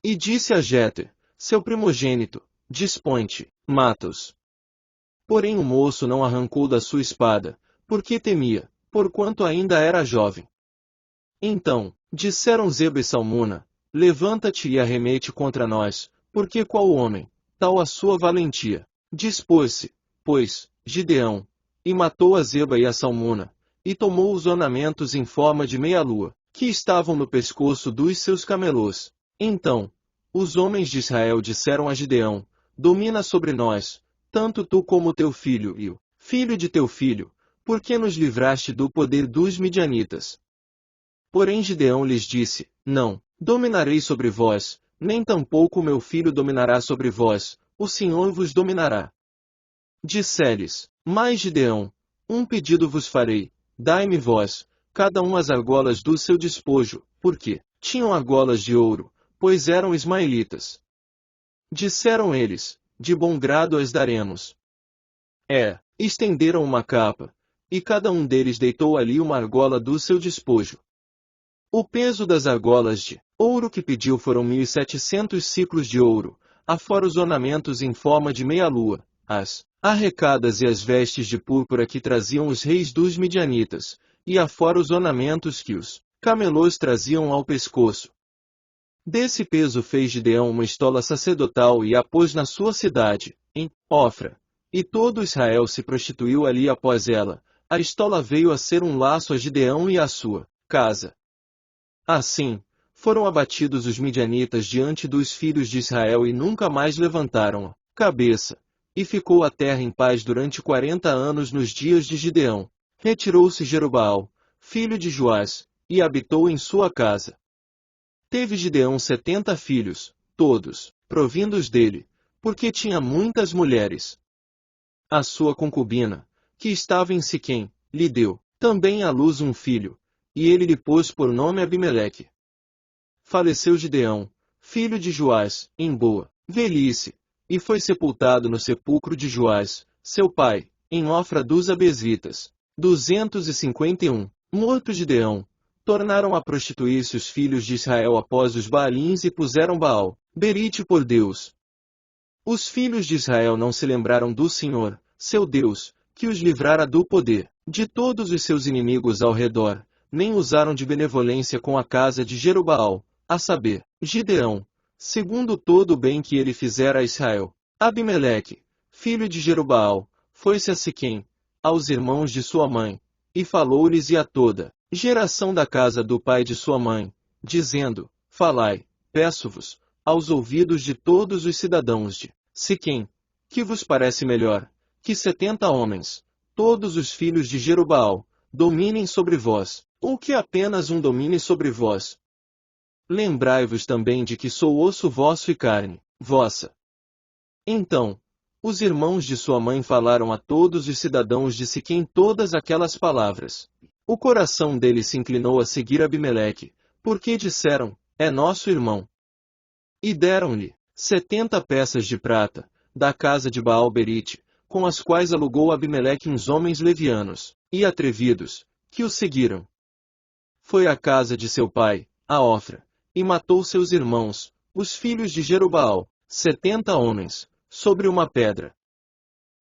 E disse a Jéter, seu primogênito, dispõe-te, mata-os. Porém o moço não arrancou da sua espada, porque temia, porquanto ainda era jovem. Então, disseram Zeba e Salmuna, levanta-te e arremete contra nós, porque qual homem, tal a sua valentia. Dispôs-se, pois, Gideão, e matou a Zeba e a Salmuna, e tomou os ornamentos em forma de meia-lua, que estavam no pescoço dos seus camelôs. Então, os homens de Israel disseram a Gideão, domina sobre nós, tanto tu como teu filho e o filho de teu filho, porque nos livraste do poder dos midianitas. Porém Gideão lhes disse, não, dominarei sobre vós, nem tampouco meu filho dominará sobre vós, o Senhor vos dominará. Disse-lhes, mais Gideão, um pedido vos farei, dai-me vós, cada um as argolas do seu despojo, porque tinham argolas de ouro, pois eram ismaelitas. Disseram eles, de bom grado as daremos. Estenderam uma capa, e cada um deles deitou ali uma argola do seu despojo. O peso das argolas de ouro que pediu foram 1.700 siclos de ouro, afora os ornamentos em forma de meia-lua, as arrecadas e as vestes de púrpura que traziam os reis dos midianitas, e afora os ornamentos que os camelôs traziam ao pescoço. Desse peso fez Gideão uma estola sacerdotal e a pôs na sua cidade, em Ofra. E todo Israel se prostituiu ali após ela. A estola veio a ser um laço a Gideão e à sua casa. Assim, foram abatidos os midianitas diante dos filhos de Israel e nunca mais levantaram a cabeça. E ficou a terra em paz durante 40 anos nos dias de Gideão. Retirou-se Jerobaal, filho de Joás, e habitou em sua casa. Teve Gideão 70 filhos, todos, provindos dele, porque tinha muitas mulheres. A sua concubina, que estava em Siquém, lhe deu também à luz um filho, e ele lhe pôs por nome Abimeleque. Faleceu Gideão, filho de Joás, em boa velhice, e foi sepultado no sepulcro de Joás, seu pai, em Ofra dos Abezitas. 251. Morto Gideão, tornaram a prostituir-se os filhos de Israel após os Baalins e puseram Baal, Berite por Deus. Os filhos de Israel não se lembraram do Senhor, seu Deus, que os livrara do poder de todos os seus inimigos ao redor, nem usaram de benevolência com a casa de Jerubaal, a saber, Gideão, segundo todo o bem que ele fizera a Israel. Abimeleque, filho de Jerubaal, foi-se a Siquém, aos irmãos de sua mãe, e falou-lhes e a toda geração da casa do pai de sua mãe, dizendo: Falai, peço-vos, aos ouvidos de todos os cidadãos de Siquém, que vos parece melhor, que 70 homens, todos os filhos de Jerubaal, dominem sobre vós, ou que apenas um domine sobre vós. Lembrai-vos também de que sou osso vosso e carne, vossa. Então, os irmãos de sua mãe falaram a todos os cidadãos de Siquém todas aquelas palavras. O coração deles se inclinou a seguir Abimeleque, porque disseram: É nosso irmão. E deram-lhe 70 peças de prata, da casa de Baal-Berite, com as quais alugou Abimeleque uns homens levianos, e atrevidos, que o seguiram. Foi à casa de seu pai, a Ofra, e matou seus irmãos, os filhos de Jerubaal, 70 homens, sobre uma pedra.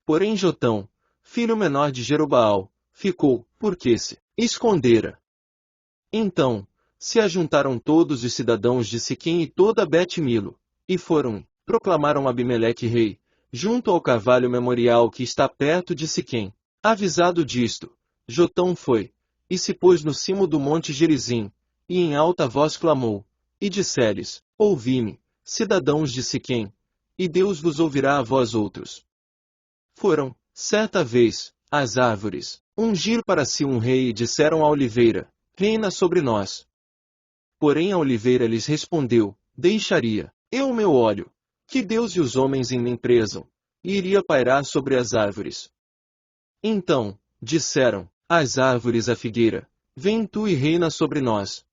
Porém Jotão, filho menor de Jerubaal, ficou, porque se escondera. Então, se ajuntaram todos os cidadãos de Siquém e toda Bet-Milo, e foram, e proclamaram Abimeleque rei, junto ao carvalho memorial que está perto de Siquém. Avisado disto, Jotão foi, e se pôs no cimo do monte Gerizim, e em alta voz clamou, e disse-lhes: Ouvi-me, cidadãos de Siquém, e Deus vos ouvirá a vós outros. Foram, certa vez, às árvores, ungir para si um rei e disseram à oliveira: Reina sobre nós. Porém a oliveira lhes respondeu: Deixaria eu o meu óleo, que Deus e os homens em mim prezam, e iria pairar sobre as árvores. Então, disseram as árvores à figueira: Vem tu e reina sobre nós.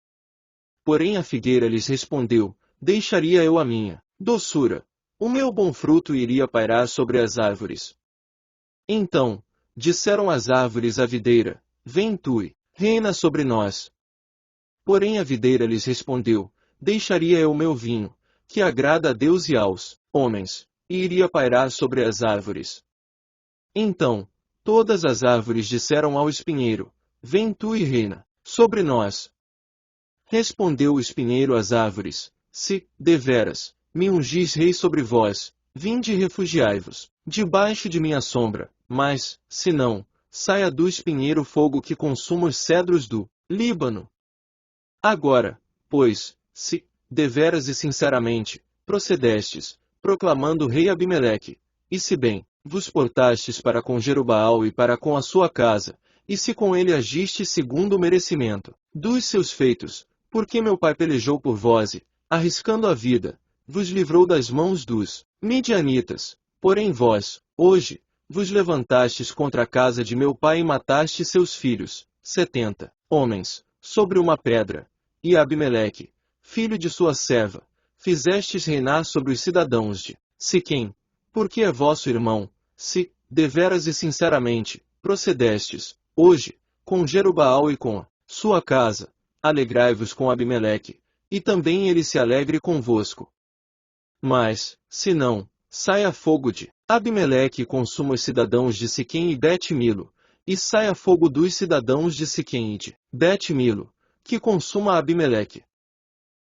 Porém a figueira lhes respondeu: Deixaria eu a minha doçura, o meu bom fruto e iria pairar sobre as árvores. Então, disseram as árvores à videira: Vem tu e reina sobre nós. Porém a videira lhes respondeu: Deixaria eu o meu vinho, que agrada a Deus e aos homens, e iria pairar sobre as árvores. Então, todas as árvores disseram ao espinheiro: Vem tu e reina sobre nós. Respondeu o espinheiro às árvores: Se, deveras, me ungis rei sobre vós, vinde e refugiai-vos debaixo de minha sombra, mas, se não, saia do espinheiro fogo que consuma os cedros do Líbano. Agora, pois, se, deveras e sinceramente, procedestes, proclamando o rei Abimeleque, e se bem vos portastes para com Jerubaal e para com a sua casa, e se com ele agistes segundo o merecimento dos seus feitos, porque meu pai pelejou por vós e, arriscando a vida, vos livrou das mãos dos midianitas, porém vós, hoje, vos levantastes contra a casa de meu pai e matastes seus filhos, 70 homens, sobre uma pedra, e Abimeleque, filho de sua serva, fizestes reinar sobre os cidadãos de Siquém, porque é vosso irmão, se, deveras e sinceramente, procedestes, hoje, com Jerubaal e com a sua casa, alegrai-vos com Abimeleque, e também ele se alegre convosco. Mas, se não, saia fogo de Abimeleque e consuma os cidadãos de Siquém e Bet-Milo, e saia fogo dos cidadãos de Siquém e de Bet-Milo, que consuma Abimeleque.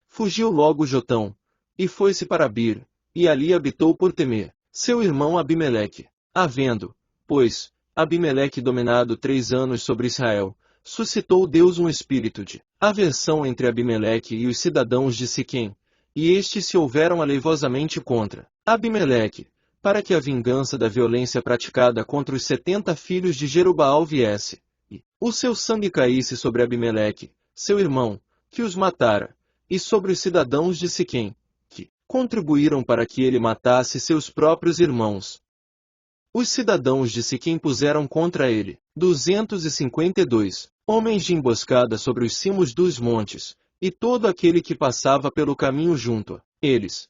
Fugiu logo Jotão, e foi-se para Bir, e ali habitou por temer seu irmão Abimeleque. Havendo, pois, Abimeleque dominado 3 anos sobre Israel, suscitou Deus um espírito de aversão entre Abimeleque e os cidadãos de Siquém, e estes se houveram aleivosamente contra Abimeleque, para que a vingança da violência praticada contra os 70 filhos de Jerubaal viesse, e o seu sangue caísse sobre Abimeleque, seu irmão, que os matara, e sobre os cidadãos de Siquém, que contribuíram para que ele matasse seus próprios irmãos. Os cidadãos de Siquém puseram contra ele 252 homens de emboscada sobre os cimos dos montes, e todo aquele que passava pelo caminho junto a eles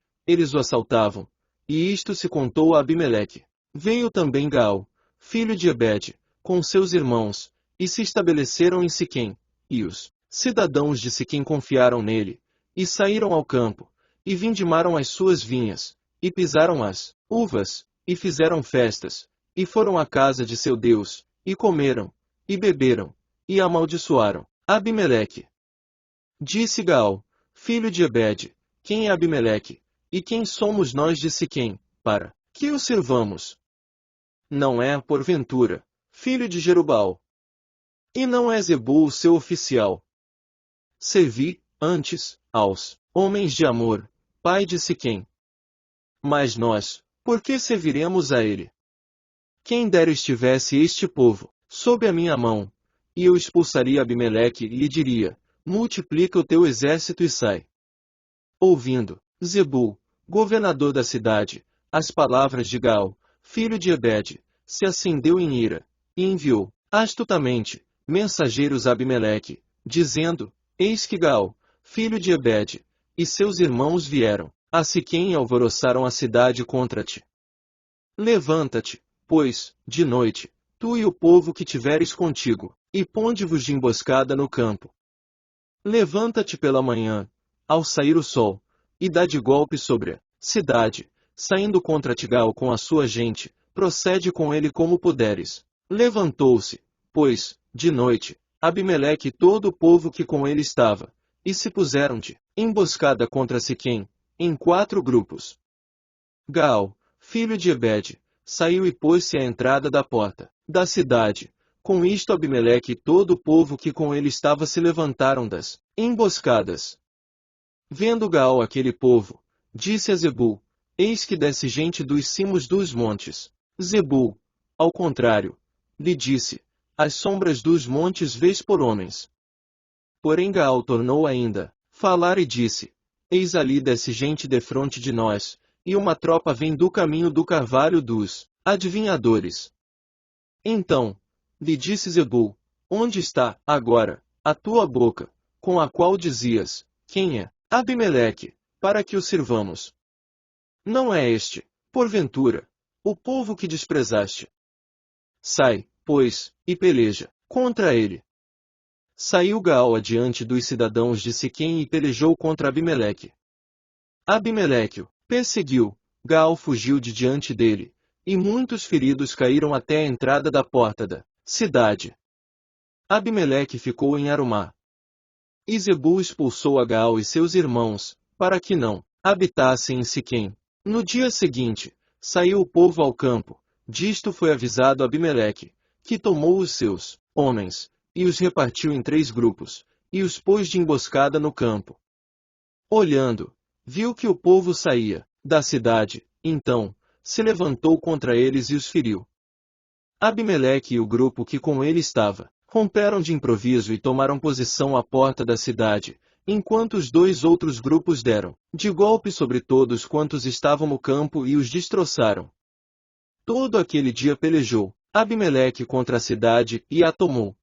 o assaltavam. E isto se contou a Abimeleque. Veio também Gaal, filho de Ebed, com seus irmãos, e se estabeleceram em Siquém, e os cidadãos de Siquém confiaram nele, e saíram ao campo, e vindimaram as suas vinhas, e pisaram as uvas, e fizeram festas, e foram à casa de seu Deus, e comeram, e beberam, e amaldiçoaram Abimeleque. Disse Gaal, filho de Ebed, quem é Abimeleque, e quem somos nós de Siquém, para que o sirvamos? Não é, porventura, filho de Jerubbaal? E não é Zebul o seu oficial? Servi, antes, aos homens de Amor, pai de Siquém. Mas nós, por que serviremos a ele? Quem dera estivesse este povo sob a minha mão, e eu expulsaria Abimeleque e lhe diria, multiplica o teu exército e sai. Ouvindo, Zebul, governador da cidade, as palavras de Gaal, filho de Ebed, se acendeu em ira, e enviou, astutamente, mensageiros a Abimeleque, dizendo, eis que Gaal, filho de Ebed, e seus irmãos vieram a Siquém e alvoroçaram a cidade contra ti. Levanta-te, pois, de noite, tu e o povo que tiveres contigo, e ponde-vos de emboscada no campo. Levanta-te pela manhã, ao sair o sol, e dá de golpe sobre a cidade, saindo contra Tigal com a sua gente, procede com ele como puderes. Levantou-se, pois, de noite, Abimeleque e todo o povo que com ele estava, e se puseram de emboscada contra Siquém, em 4 grupos. Gaal, filho de Ebed, saiu e pôs-se à entrada da porta da cidade. Com isto Abimeleque e todo o povo que com ele estava se levantaram das emboscadas. Vendo Gaal aquele povo, disse a Zebul, eis que desce gente dos cimos dos montes. Zebul, ao contrário, lhe disse, as sombras dos montes vês por homens. Porém Gaal tornou ainda falar e disse, eis ali desce gente defronte de nós, e uma tropa vem do caminho do carvalho dos adivinhadores. Então, lhe disse Zebul, onde está, agora, a tua boca, com a qual dizias, quem é Abimeleque, para que o sirvamos? Não é este, porventura, o povo que desprezaste? Sai, pois, e peleja contra ele. Saiu Gaal adiante dos cidadãos de Siquém e pelejou contra Abimeleque. Abimeleque o perseguiu, Gaal fugiu de diante dele, e muitos feridos caíram até a entrada da porta da cidade. Abimeleque ficou em Arumá. E Zebul expulsou a Gaal e seus irmãos, para que não habitassem em Siquém. No dia seguinte, saiu o povo ao campo, disto foi avisado Abimeleque, que tomou os seus homens, e os repartiu em 3 grupos, e os pôs de emboscada no campo. Olhando, viu que o povo saía da cidade, então, se levantou contra eles e os feriu. Abimeleque e o grupo que com ele estava, romperam de improviso e tomaram posição à porta da cidade, enquanto os 2 outros grupos deram de golpe sobre todos quantos estavam no campo e os destroçaram. Todo aquele dia pelejou Abimeleque contra a cidade e a tomou.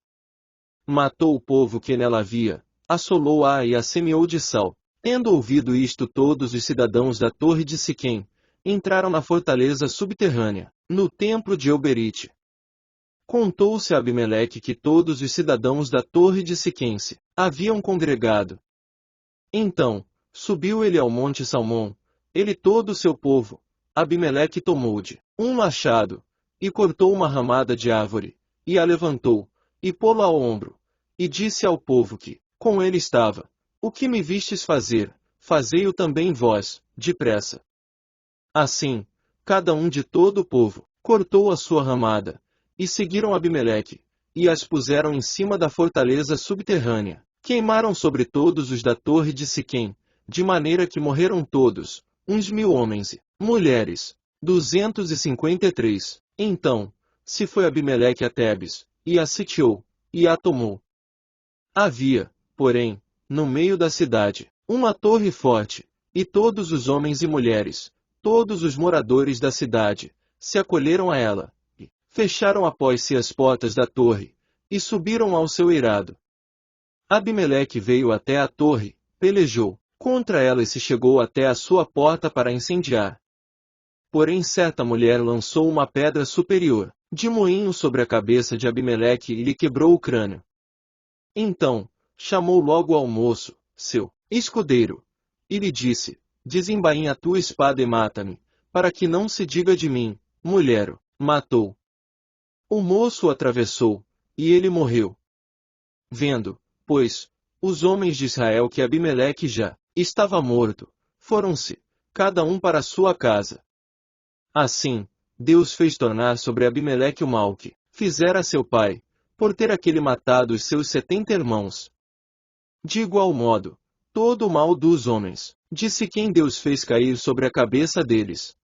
Matou o povo que nela havia, assolou-a e a semeou de sal. Tendo ouvido isto todos os cidadãos da torre de Siquém, entraram na fortaleza subterrânea, no templo de Euberite. Contou-se a Abimeleque que todos os cidadãos da torre de Siquém se haviam congregado. Então, subiu ele ao monte Salmão, ele e todo o seu povo. Abimeleque tomou-de um machado, e cortou uma ramada de árvore, e a levantou, e pô-la ao ombro, e disse ao povo que, com ele estava, o que me vistes fazer, fazei-o também vós, depressa. Assim, cada um de todo o povo, cortou a sua ramada, e seguiram Abimeleque, e as puseram em cima da fortaleza subterrânea, queimaram sobre todos os da torre de Siquém, de maneira que morreram todos, uns 1000 homens e mulheres, 253. Então, se foi Abimeleque a Tebes, e a sitiou, e a tomou. Havia, porém, no meio da cidade, uma torre forte, e todos os homens e mulheres, todos os moradores da cidade, se acolheram a ela, e fecharam após si as portas da torre, e subiram ao seu eirado. Abimeleque veio até a torre, pelejou contra ela e se chegou até a sua porta para incendiar. Porém certa mulher lançou uma pedra superior, de moinho sobre a cabeça de Abimeleque e lhe quebrou o crânio. Então, chamou logo ao moço, seu escudeiro, e lhe disse, desembainha a tua espada e mata-me, para que não se diga de mim, mulher, matou. O moço o atravessou, e ele morreu. Vendo, pois, os homens de Israel que Abimeleque já estava morto, foram-se, cada um para a sua casa. Assim, Deus fez tornar sobre Abimeleque o mal que fizera a seu pai, por ter aquele matado os seus 70 irmãos. De igual modo, todo o mal dos homens, disse quem Deus fez cair sobre a cabeça deles.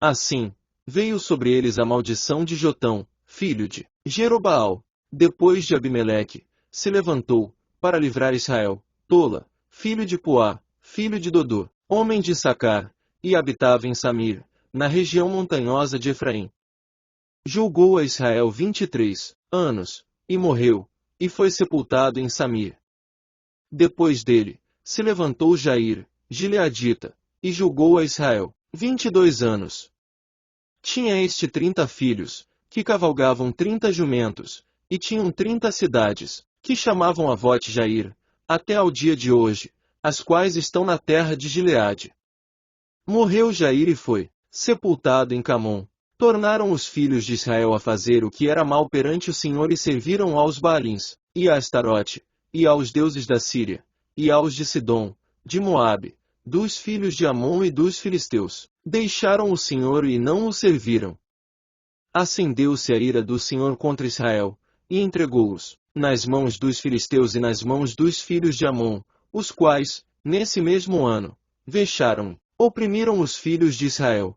Assim, veio sobre eles a maldição de Jotão, filho de Jerobaal, depois de Abimeleque, se levantou, para livrar Israel, Tola, filho de Puá, filho de Dodô, homem de Sacar, e habitava em Samir, na região montanhosa de Efraim. Julgou a Israel 23 anos, e morreu, e foi sepultado em Samir. Depois dele, se levantou Jair, gileadita, e julgou a Israel 22 anos. Tinha este 30 filhos, que cavalgavam 30 jumentos, e tinham 30 cidades, que chamavam Avote Jair, até ao dia de hoje, as quais estão na terra de Gileade. Morreu Jair e foi sepultado em Camon. Tornaram os filhos de Israel a fazer o que era mal perante o Senhor e serviram aos Baalins, e a Astarote, e aos deuses da Síria, e aos de Sidom, de Moabe, dos filhos de Amon e dos filisteus. Deixaram o Senhor e não o serviram. Acendeu-se a ira do Senhor contra Israel, e entregou-os nas mãos dos filisteus e nas mãos dos filhos de Amon, os quais, nesse mesmo ano, vexaram e oprimiram os filhos de Israel.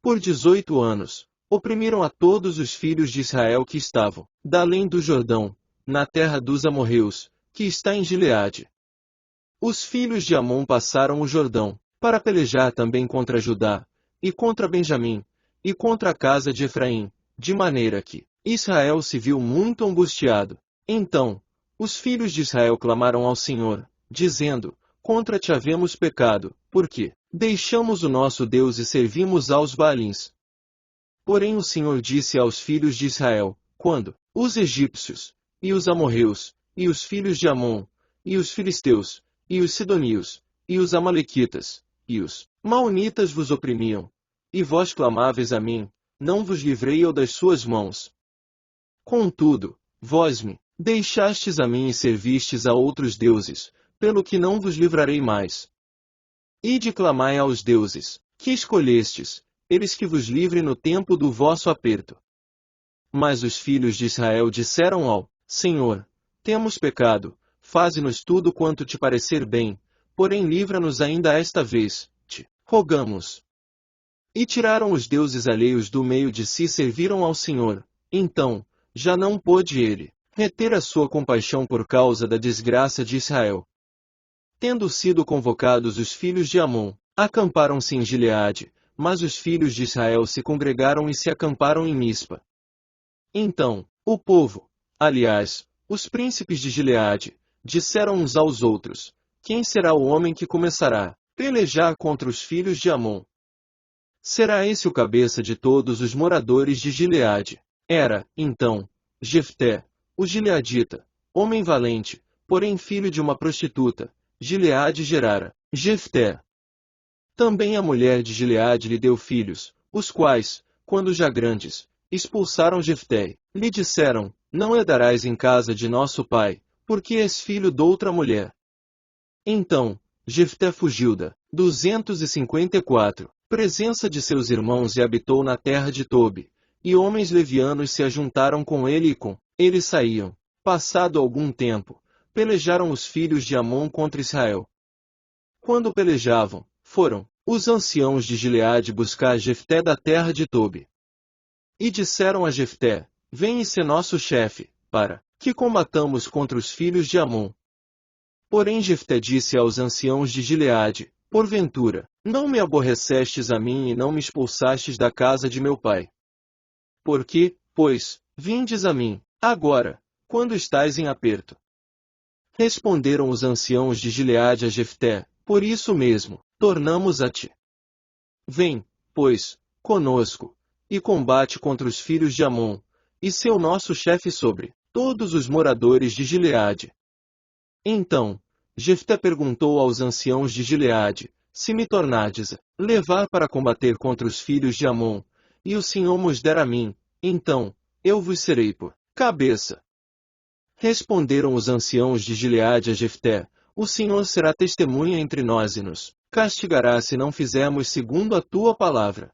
Por 18 anos, oprimiram a todos os filhos de Israel que estavam, da além do Jordão, na terra dos amorreus, que está em Gileade. Os filhos de Amon passaram o Jordão, para pelejar também contra Judá, e contra Benjamim, e contra a casa de Efraim, de maneira que Israel se viu muito angustiado. Então, os filhos de Israel clamaram ao Senhor, dizendo, contra ti havemos pecado, porque deixamos o nosso Deus e servimos aos Baalins. Porém o Senhor disse aos filhos de Israel, quando os egípcios, e os amorreus, e os filhos de Amon, e os filisteus, e os sidonios, e os amalequitas, e os maonitas vos oprimiam, e vós clamáveis a mim, não vos livrei eu das suas mãos. Contudo, vós me deixastes a mim e servistes a outros deuses, pelo que não vos livrarei mais. Ide clamai aos deuses, que escolhestes, eles que vos livrem no tempo do vosso aperto. Mas os filhos de Israel disseram ao Senhor, temos pecado, faze-nos tudo quanto te parecer bem, porém livra-nos ainda esta vez, te rogamos. E tiraram os deuses alheios do meio de si e serviram ao Senhor. Então, já não pôde ele reter a sua compaixão por causa da desgraça de Israel. Tendo sido convocados os filhos de Amon, acamparam-se em Gileade, mas os filhos de Israel se congregaram e se acamparam em Mispa. Então, o povo, aliás, os príncipes de Gileade, disseram uns aos outros, quem será o homem que começará a pelejar contra os filhos de Amon? Será esse o cabeça de todos os moradores de Gileade? Era, então, Jefté, o gileadita, homem valente, porém filho de uma prostituta. Gileade gerara Jefté. Também a mulher de Gileade lhe deu filhos, os quais, quando já grandes, expulsaram Jefté. Lhe disseram, não herdarás em casa de nosso pai, porque és filho de outra mulher. Então, Jefté fugiu da 254 presença de seus irmãos e habitou na terra de Tobi, e homens levianos se ajuntaram com ele e com ele saíam. Passado algum tempo, pelejaram os filhos de Amon contra Israel. Quando pelejavam, foram os anciãos de Gileade buscar Jefté da terra de Tobi. E disseram a Jefté, vem e sê nosso chefe, para que combatamos contra os filhos de Amon. Porém Jefté disse aos anciãos de Gileade, porventura, não me aborrecestes a mim e não me expulsastes da casa de meu pai? Por que, pois, vindes a mim, agora, quando estais em aperto? Responderam os anciãos de Gileade a Jefté, por isso mesmo, tornamos a ti. Vem, pois, conosco, e combate contra os filhos de Amon, e ser o nosso chefe sobre todos os moradores de Gileade. Então, Jefté perguntou aos anciãos de Gileade, se me tornardes a levar para combater contra os filhos de Amon, e o Senhor vos der a mim, então, eu vos serei por cabeça. Responderam os anciãos de Gileade a Jefté, o Senhor será testemunha entre nós e nos castigará se não fizermos segundo a tua palavra.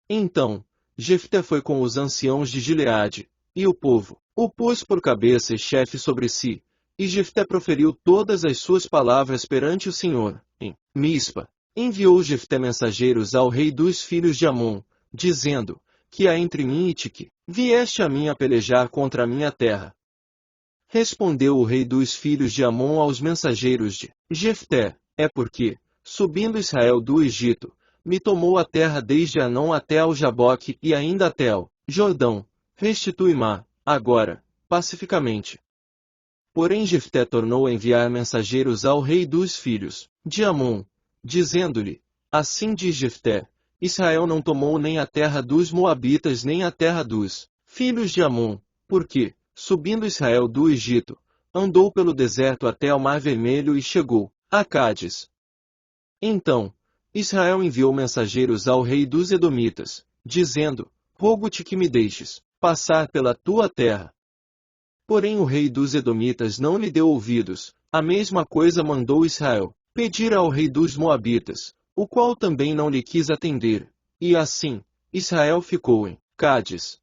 Então, Jefté foi com os anciãos de Gileade, e o povo o pôs por cabeça e chefe sobre si, e Jefté proferiu todas as suas palavras perante o Senhor. Em Mispa, enviou Jefté mensageiros ao rei dos filhos de Amon, dizendo, que há entre mim e ti que vieste a mim a pelejar contra a minha terra. Respondeu o rei dos filhos de Amon aos mensageiros de Jefté, é porque, subindo Israel do Egito, me tomou a terra desde Arnon até ao Jaboque e ainda até ao Jordão, restitui-ma, agora, pacificamente. Porém Jefté tornou a enviar mensageiros ao rei dos filhos de Amon, dizendo-lhe, assim diz Jefté, Israel não tomou nem a terra dos Moabitas nem a terra dos filhos de Amon, porque, subindo Israel do Egito, andou pelo deserto até ao Mar Vermelho e chegou a Cádiz. Então, Israel enviou mensageiros ao rei dos Edomitas, dizendo, rogo-te que me deixes passar pela tua terra. Porém o rei dos Edomitas não lhe deu ouvidos, a mesma coisa mandou Israel pedir ao rei dos Moabitas, o qual também não lhe quis atender, e assim, Israel ficou em Cádiz.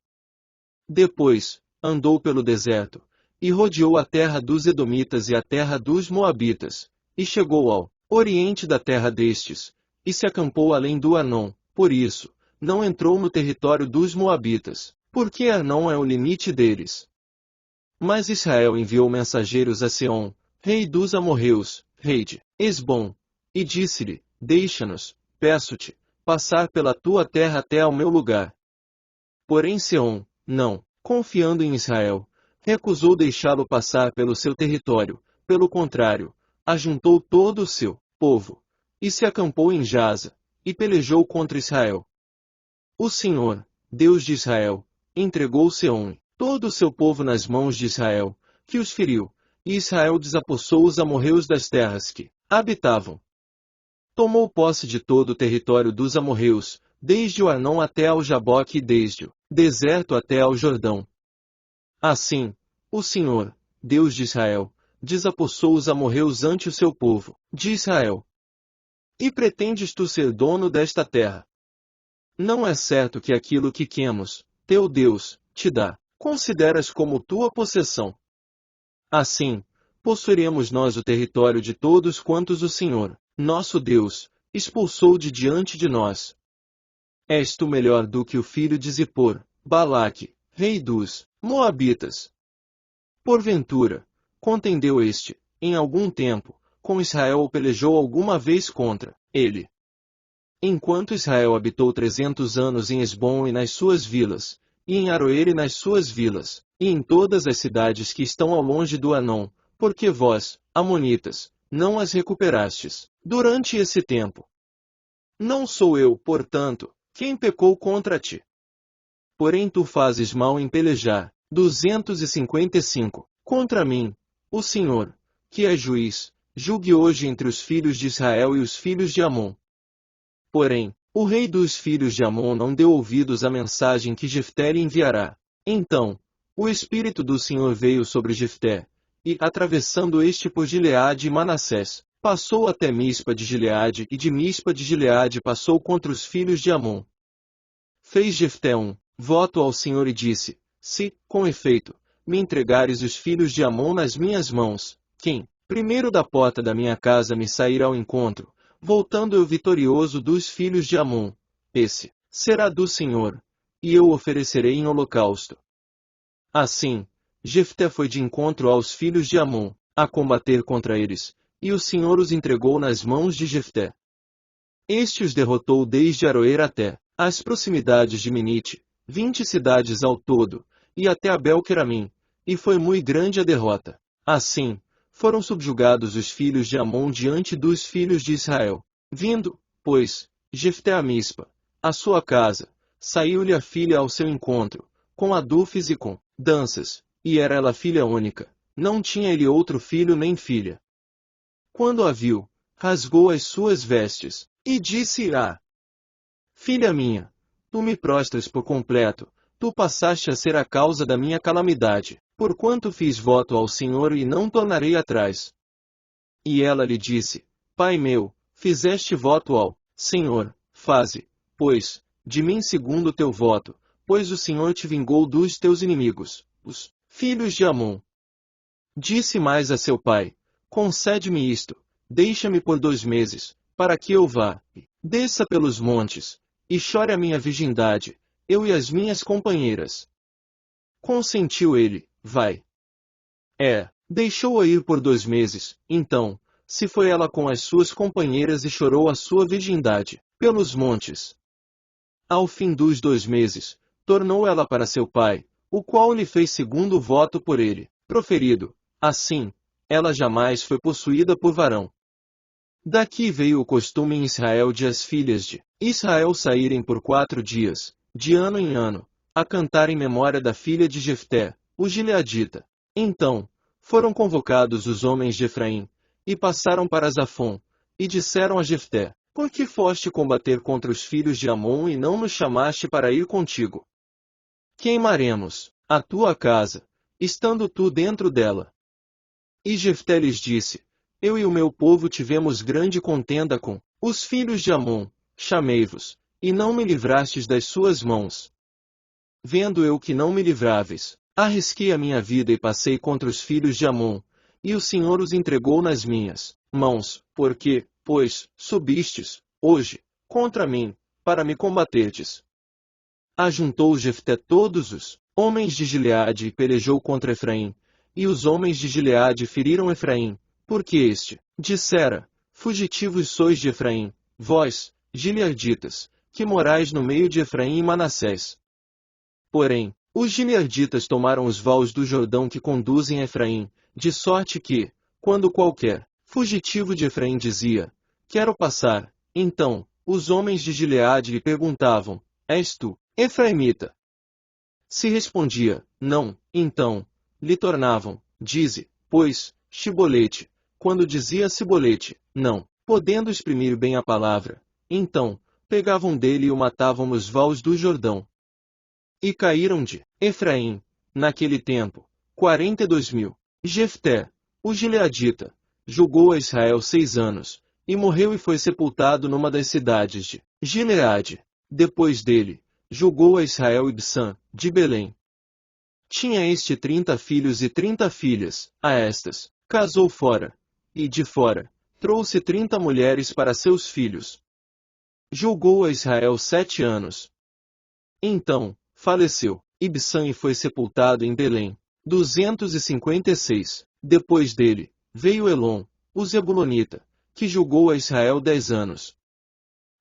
Depois, andou pelo deserto, e rodeou a terra dos Edomitas e a terra dos Moabitas, e chegou ao oriente da terra destes, e se acampou além do Arnon, por isso, não entrou no território dos Moabitas, porque Arnon é o limite deles. Mas Israel enviou mensageiros a Seom, rei dos amorreus, rei de Esbom, e disse-lhe, deixa-nos, peço-te, passar pela tua terra até ao meu lugar. Porém Seom, não, confiando em Israel, recusou deixá-lo passar pelo seu território, pelo contrário, ajuntou todo o seu povo, e se acampou em Jaza, e pelejou contra Israel. O Senhor, Deus de Israel, entregou Seom, todo o seu povo nas mãos de Israel, que os feriu, e Israel desapossou os amorreus das terras que habitavam. Tomou posse de todo o território dos amorreus, desde o Arnon até ao Jaboque e desde o deserto até ao Jordão. Assim, o Senhor, Deus de Israel, desapossou os amorreus ante o seu povo, de Israel. E pretendes tu ser dono desta terra? Não é certo que aquilo que Quemos, teu Deus, te dá, consideras como tua possessão. Assim, possuiremos nós o território de todos quantos o Senhor, nosso Deus, expulsou de diante de nós. És tu melhor do que o filho de Zippor, Balaque, rei dos Moabitas. Porventura, contendeu este, em algum tempo, com Israel ou pelejou alguma vez contra ele? Enquanto Israel habitou 300 anos em Esbom e nas suas vilas, e em Aroer e nas suas vilas, e em todas as cidades que estão ao longe do Arnon, porque vós, amonitas, não as recuperastes, durante esse tempo. Não sou eu, portanto, quem pecou contra ti. Porém tu fazes mal em pelejar, 255, contra mim, o Senhor, que é juiz, julgue hoje entre os filhos de Israel e os filhos de Amon. Porém, o rei dos filhos de Amon não deu ouvidos à mensagem que Jefté lhe enviará. Então, o Espírito do Senhor veio sobre Jefté, e, atravessando este por Gileade e Manassés, passou até Mispa de Gileade e de Mispa de Gileade passou contra os filhos de Amon. Fez Jefté voto ao Senhor e disse, se, com efeito, me entregares os filhos de Amon nas minhas mãos, quem, primeiro da porta da minha casa me sair ao encontro, voltando eu vitorioso dos filhos de Amon, esse será do Senhor, e eu o oferecerei em holocausto. Assim, Jefté foi de encontro aos filhos de Amon, a combater contra eles, e o Senhor os entregou nas mãos de Jefté. Este os derrotou desde Aroer até as proximidades de Minite, 20 cidades ao todo, e até Abel-Queramim, e foi muito grande a derrota. Assim, foram subjugados os filhos de Amon diante dos filhos de Israel. Vindo, pois, Jefté a Mispa, a sua casa, saiu-lhe a filha ao seu encontro, com adufes e com danças, e era ela filha única, não tinha ele outro filho nem filha. Quando a viu, rasgou as suas vestes, e disse: Ah, filha minha, tu me prostras por completo, tu passaste a ser a causa da minha calamidade, porquanto fiz voto ao Senhor e não tornarei atrás. E ela lhe disse: Pai meu, fizeste voto ao Senhor, faze, pois, de mim segundo o teu voto, pois o Senhor te vingou dos teus inimigos, os filhos de Amon. Disse mais a seu pai: Concede-me isto, deixa-me por 2 meses, para que eu vá, e desça pelos montes, e chore a minha virgindade, eu e as minhas companheiras. Consentiu ele: Vai. Deixou-a ir por 2 meses, então, se foi ela com as suas companheiras e chorou a sua virgindade, pelos montes. Ao fim dos 2 meses, tornou ela para seu pai, o qual lhe fez segundo o voto por ele, proferido. Assim, ela jamais foi possuída por varão. Daqui veio o costume em Israel de as filhas de Israel saírem por 4 dias, de ano em ano, a cantar em memória da filha de Jefté, o gileadita. Então, foram convocados os homens de Efraim, e passaram para Zafon, e disseram a Jefté: Por que foste combater contra os filhos de Amon e não nos chamaste para ir contigo? Queimaremos a tua casa, estando tu dentro dela. E Jefté lhes disse: Eu e o meu povo tivemos grande contenda com os filhos de Amon, chamei-vos, e não me livrastes das suas mãos. Vendo eu que não me livráveis, arrisquei a minha vida e passei contra os filhos de Amon, e o Senhor os entregou nas minhas mãos, porque, pois, subistes, hoje, contra mim, para me combaterdes. Ajuntou Jefté todos os homens de Gileade e pelejou contra Efraim, e os homens de Gileade feriram Efraim, porque este dissera: Fugitivos sois de Efraim, vós, gileaditas, que morais no meio de Efraim e Manassés. Porém, os gileaditas tomaram os vales do Jordão que conduzem a Efraim, de sorte que, quando qualquer fugitivo de Efraim dizia: Quero passar, então, os homens de Gileade lhe perguntavam: És tu, Efraimita? Se respondia: Não, então, lhe tornavam: Dize, pois, Shibolete. Quando dizia Sibolete, não, podendo exprimir bem a palavra, então, pegavam dele e o matavam nos vales do Jordão. E caíram de Efraim, naquele tempo, 42.000. Jefté, o gileadita, julgou a Israel 6 anos, e morreu e foi sepultado numa das cidades de Gileade. Depois dele, julgou a Israel Ibsã, de Belém. Tinha este 30 filhos e 30 filhas, a estas, casou fora, e de fora, trouxe 30 mulheres para seus filhos. Julgou a Israel 7 anos. Então, faleceu Ibsã e foi sepultado em Belém. 256. Depois dele, veio Elon, o Zebulonita, que julgou a Israel 10 anos.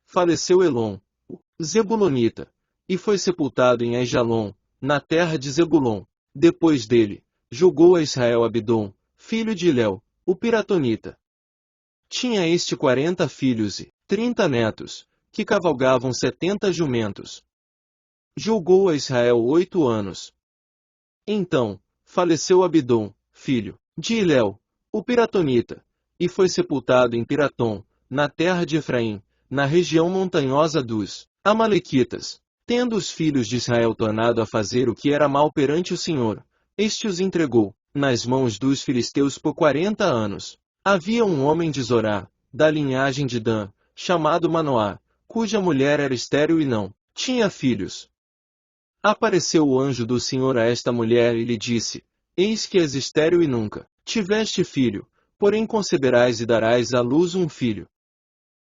Faleceu Elon, o Zebulonita, e foi sepultado em Aijalon, na terra de Zebulon. Depois dele, julgou a Israel Abidom, filho de Léu, o Piratonita. Tinha este 40 filhos e 30 netos, que cavalgavam 70 jumentos. Julgou a Israel 8 anos. Então, faleceu Abidom, filho de Iléu, o Piratonita, e foi sepultado em Piratom, na terra de Efraim, na região montanhosa dos Amalequitas. Tendo os filhos de Israel tornado a fazer o que era mal perante o Senhor, este os entregou nas mãos dos filisteus por 40 anos. Havia um homem de Zorá, da linhagem de Dan, chamado Manoá, cuja mulher era estéril e não tinha filhos. Apareceu o anjo do Senhor a esta mulher e lhe disse: Eis que és estéril e nunca tiveste filho, porém conceberás e darás à luz um filho.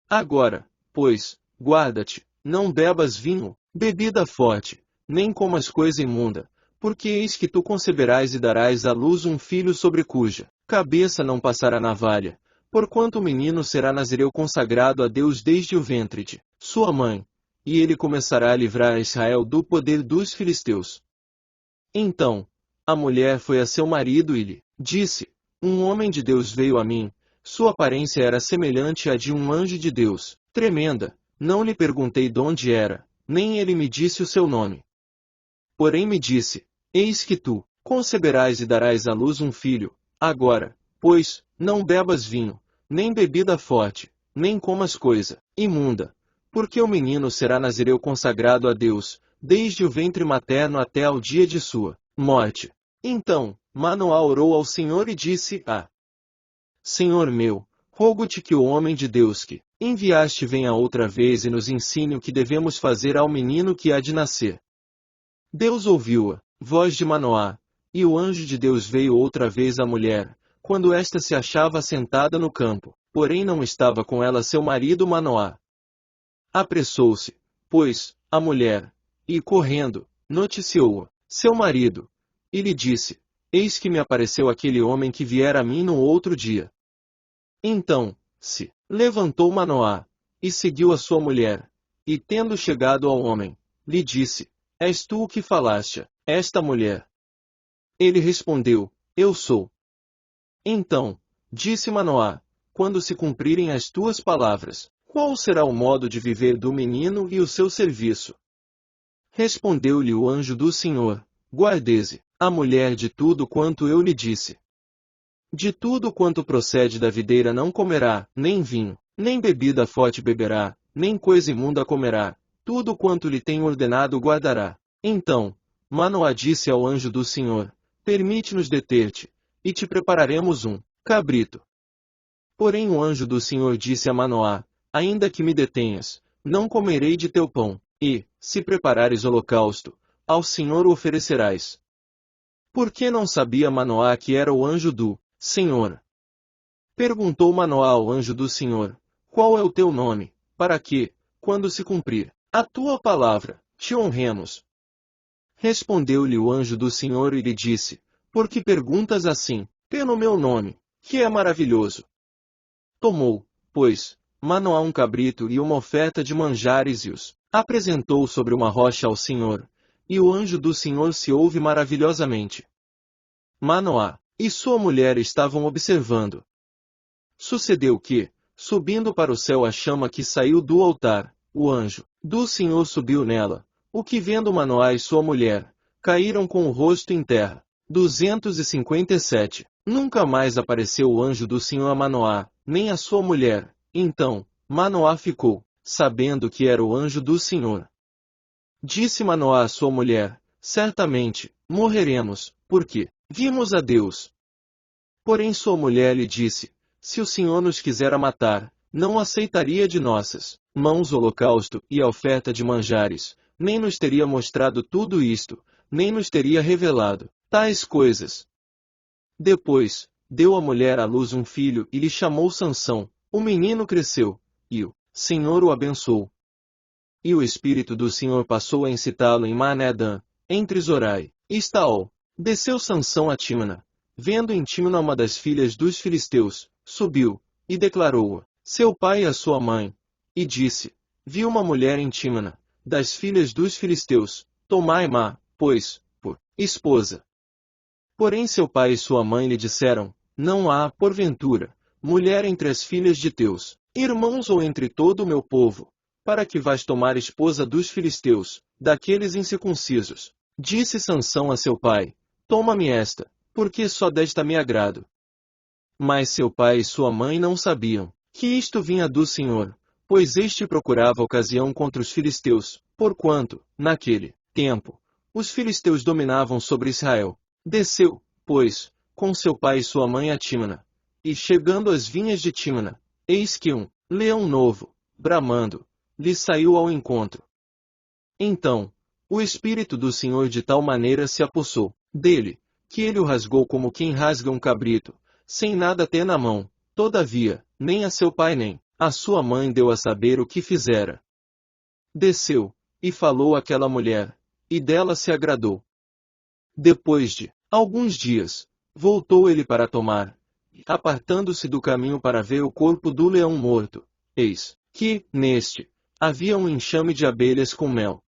Agora, pois, guarda-te, não bebas vinho, bebida forte, nem comas coisa imunda, porque eis que tu conceberás e darás à luz um filho sobre cuja cabeça não passará navalha, porquanto o menino será nazireu consagrado a Deus desde o ventre de sua mãe, e ele começará a livrar a Israel do poder dos filisteus. Então, a mulher foi a seu marido e lhe disse: Um homem de Deus veio a mim, sua aparência era semelhante à de um anjo de Deus, tremenda, não lhe perguntei de onde era, nem ele me disse o seu nome. Porém me disse, eis que tu conceberás e darás à luz um filho. Agora, pois, não bebas vinho, nem bebida forte, nem comas coisa imunda, porque o menino será nazireu consagrado a Deus, desde o ventre materno até ao dia de sua morte. Então, Manoá orou ao Senhor e disse: Senhor meu, rogo-te que o homem de Deus que enviaste venha outra vez e nos ensine o que devemos fazer ao menino que há de nascer. Deus ouviu a voz de Manoá, e o anjo de Deus veio outra vez à mulher, quando esta se achava sentada no campo, porém não estava com ela seu marido Manoá. Apressou-se, pois, a mulher, e correndo, noticiou-a seu marido, e lhe disse: Eis que me apareceu aquele homem que viera a mim no outro dia. Então, se levantou Manoá, e seguiu a sua mulher, e tendo chegado ao homem, lhe disse: És tu o que falaste, esta mulher? Ele respondeu: Eu sou. Então, disse Manoá: Quando se cumprirem as tuas palavras, qual será o modo de viver do menino e o seu serviço? Respondeu-lhe o anjo do Senhor: Guardese a mulher de tudo quanto eu lhe disse. De tudo quanto procede da videira não comerá, nem vinho, nem bebida forte beberá, nem coisa imunda comerá, tudo quanto lhe tenho ordenado guardará. Então, Manoá disse ao anjo do Senhor: Permite-nos deter-te, e te prepararemos um cabrito. Porém o anjo do Senhor disse a Manoá: Ainda que me detenhas, não comerei de teu pão, e, se preparares holocausto, ao Senhor o oferecerás. Porque não sabia Manoá que era o anjo do Senhor? Perguntou Manoá ao anjo do Senhor: Qual é o teu nome, para que, quando se cumprir a tua palavra, te honremos? Respondeu-lhe o anjo do Senhor e lhe disse: Por que perguntas assim, pelo meu nome, que é maravilhoso? Tomou, pois, Manoá um cabrito e uma oferta de manjares e os apresentou sobre uma rocha ao Senhor, e o anjo do Senhor se ouve maravilhosamente. Manoá e sua mulher estavam observando. Sucedeu que, subindo para o céu a chama que saiu do altar, o anjo do Senhor subiu nela, o que vendo Manoá e sua mulher, caíram com o rosto em terra. 257. Nunca mais apareceu o anjo do Senhor a Manoá, nem a sua mulher. Então, Manoá ficou, sabendo que era o anjo do Senhor. Disse Manoá à sua mulher: Certamente, morreremos, porque vimos a Deus. Porém sua mulher lhe disse: Se o Senhor nos quisera matar, não aceitaria de nossas mãos o holocausto e a oferta de manjares, nem nos teria mostrado tudo isto, nem nos teria revelado tais coisas. Depois, deu a mulher à luz um filho e lhe chamou Sansão. O menino cresceu, e o Senhor o abençoou. E o Espírito do Senhor passou a incitá-lo em Maanedã, entre Zorai e Estaol. Desceu Sansão a Tímna, vendo em Tímna uma das filhas dos filisteus, subiu, e declarou-a, seu pai e a sua mãe, e disse: Vi uma mulher em Tímna, das filhas dos filisteus, tomai-ma, pois, por esposa. Porém seu pai e sua mãe lhe disseram: Não há, porventura, mulher entre as filhas de teus irmãos ou entre todo o meu povo, para que vás tomar esposa dos filisteus, daqueles incircuncisos. Disse Sansão a seu pai: Toma-me esta, porque só desta me agrado. Mas seu pai e sua mãe não sabiam que isto vinha do Senhor, pois este procurava ocasião contra os filisteus, porquanto, naquele tempo, os filisteus dominavam sobre Israel. Desceu, pois, com seu pai e sua mãe a Tímna, e chegando às vinhas de Tímna, eis que um leão novo, bramando, lhe saiu ao encontro. Então, o Espírito do Senhor de tal maneira se apossou dele, que ele o rasgou como quem rasga um cabrito, sem nada ter na mão. Todavia, nem a seu pai nem a sua mãe deu a saber o que fizera. Desceu, e falou àquela mulher, e dela se agradou. Depois de alguns dias, voltou ele para tomar, e apartando-se do caminho para ver o corpo do leão morto, eis que, neste, havia um enxame de abelhas com mel.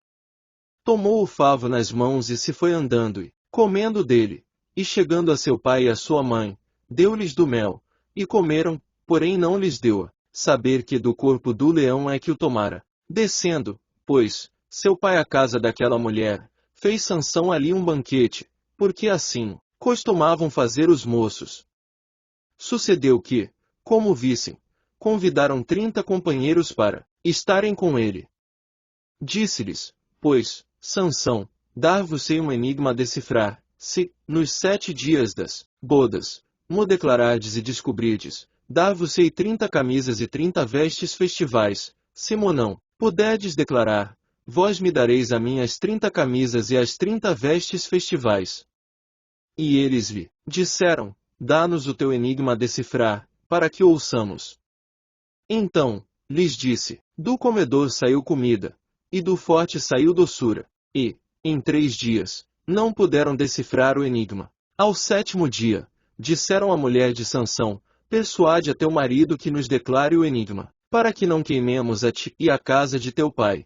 Tomou o favo nas mãos e se foi andando e, comendo dele, e chegando a seu pai e a sua mãe, deu-lhes do mel, e comeram, porém não lhes deu a saber que do corpo do leão é que o tomara. Descendo, pois, seu pai à casa daquela mulher, fez Sansão ali um banquete, porque assim costumavam fazer os moços. Sucedeu que, como vissem, convidaram 30 companheiros para estarem com ele. Disse-lhes, pois, Sansão, dar-vos-ei um enigma a decifrar, se, nos 7 dias das bodas, mo declarardes e descobrirdes, dar-vos-ei 30 camisas e 30 vestes festivais, se mo não puderdes declarar, vós me dareis a mim as 30 camisas e as 30 vestes festivais. E eles lhe disseram, dá-nos o teu enigma a decifrar, para que ouçamos. Então, lhes disse, do comedor saiu comida, e do forte saiu doçura, e, em 3 dias, não puderam decifrar o enigma. Ao 7º dia, disseram à mulher de Sansão, persuade a teu marido que nos declare o enigma, para que não queimemos a ti e a casa de teu pai.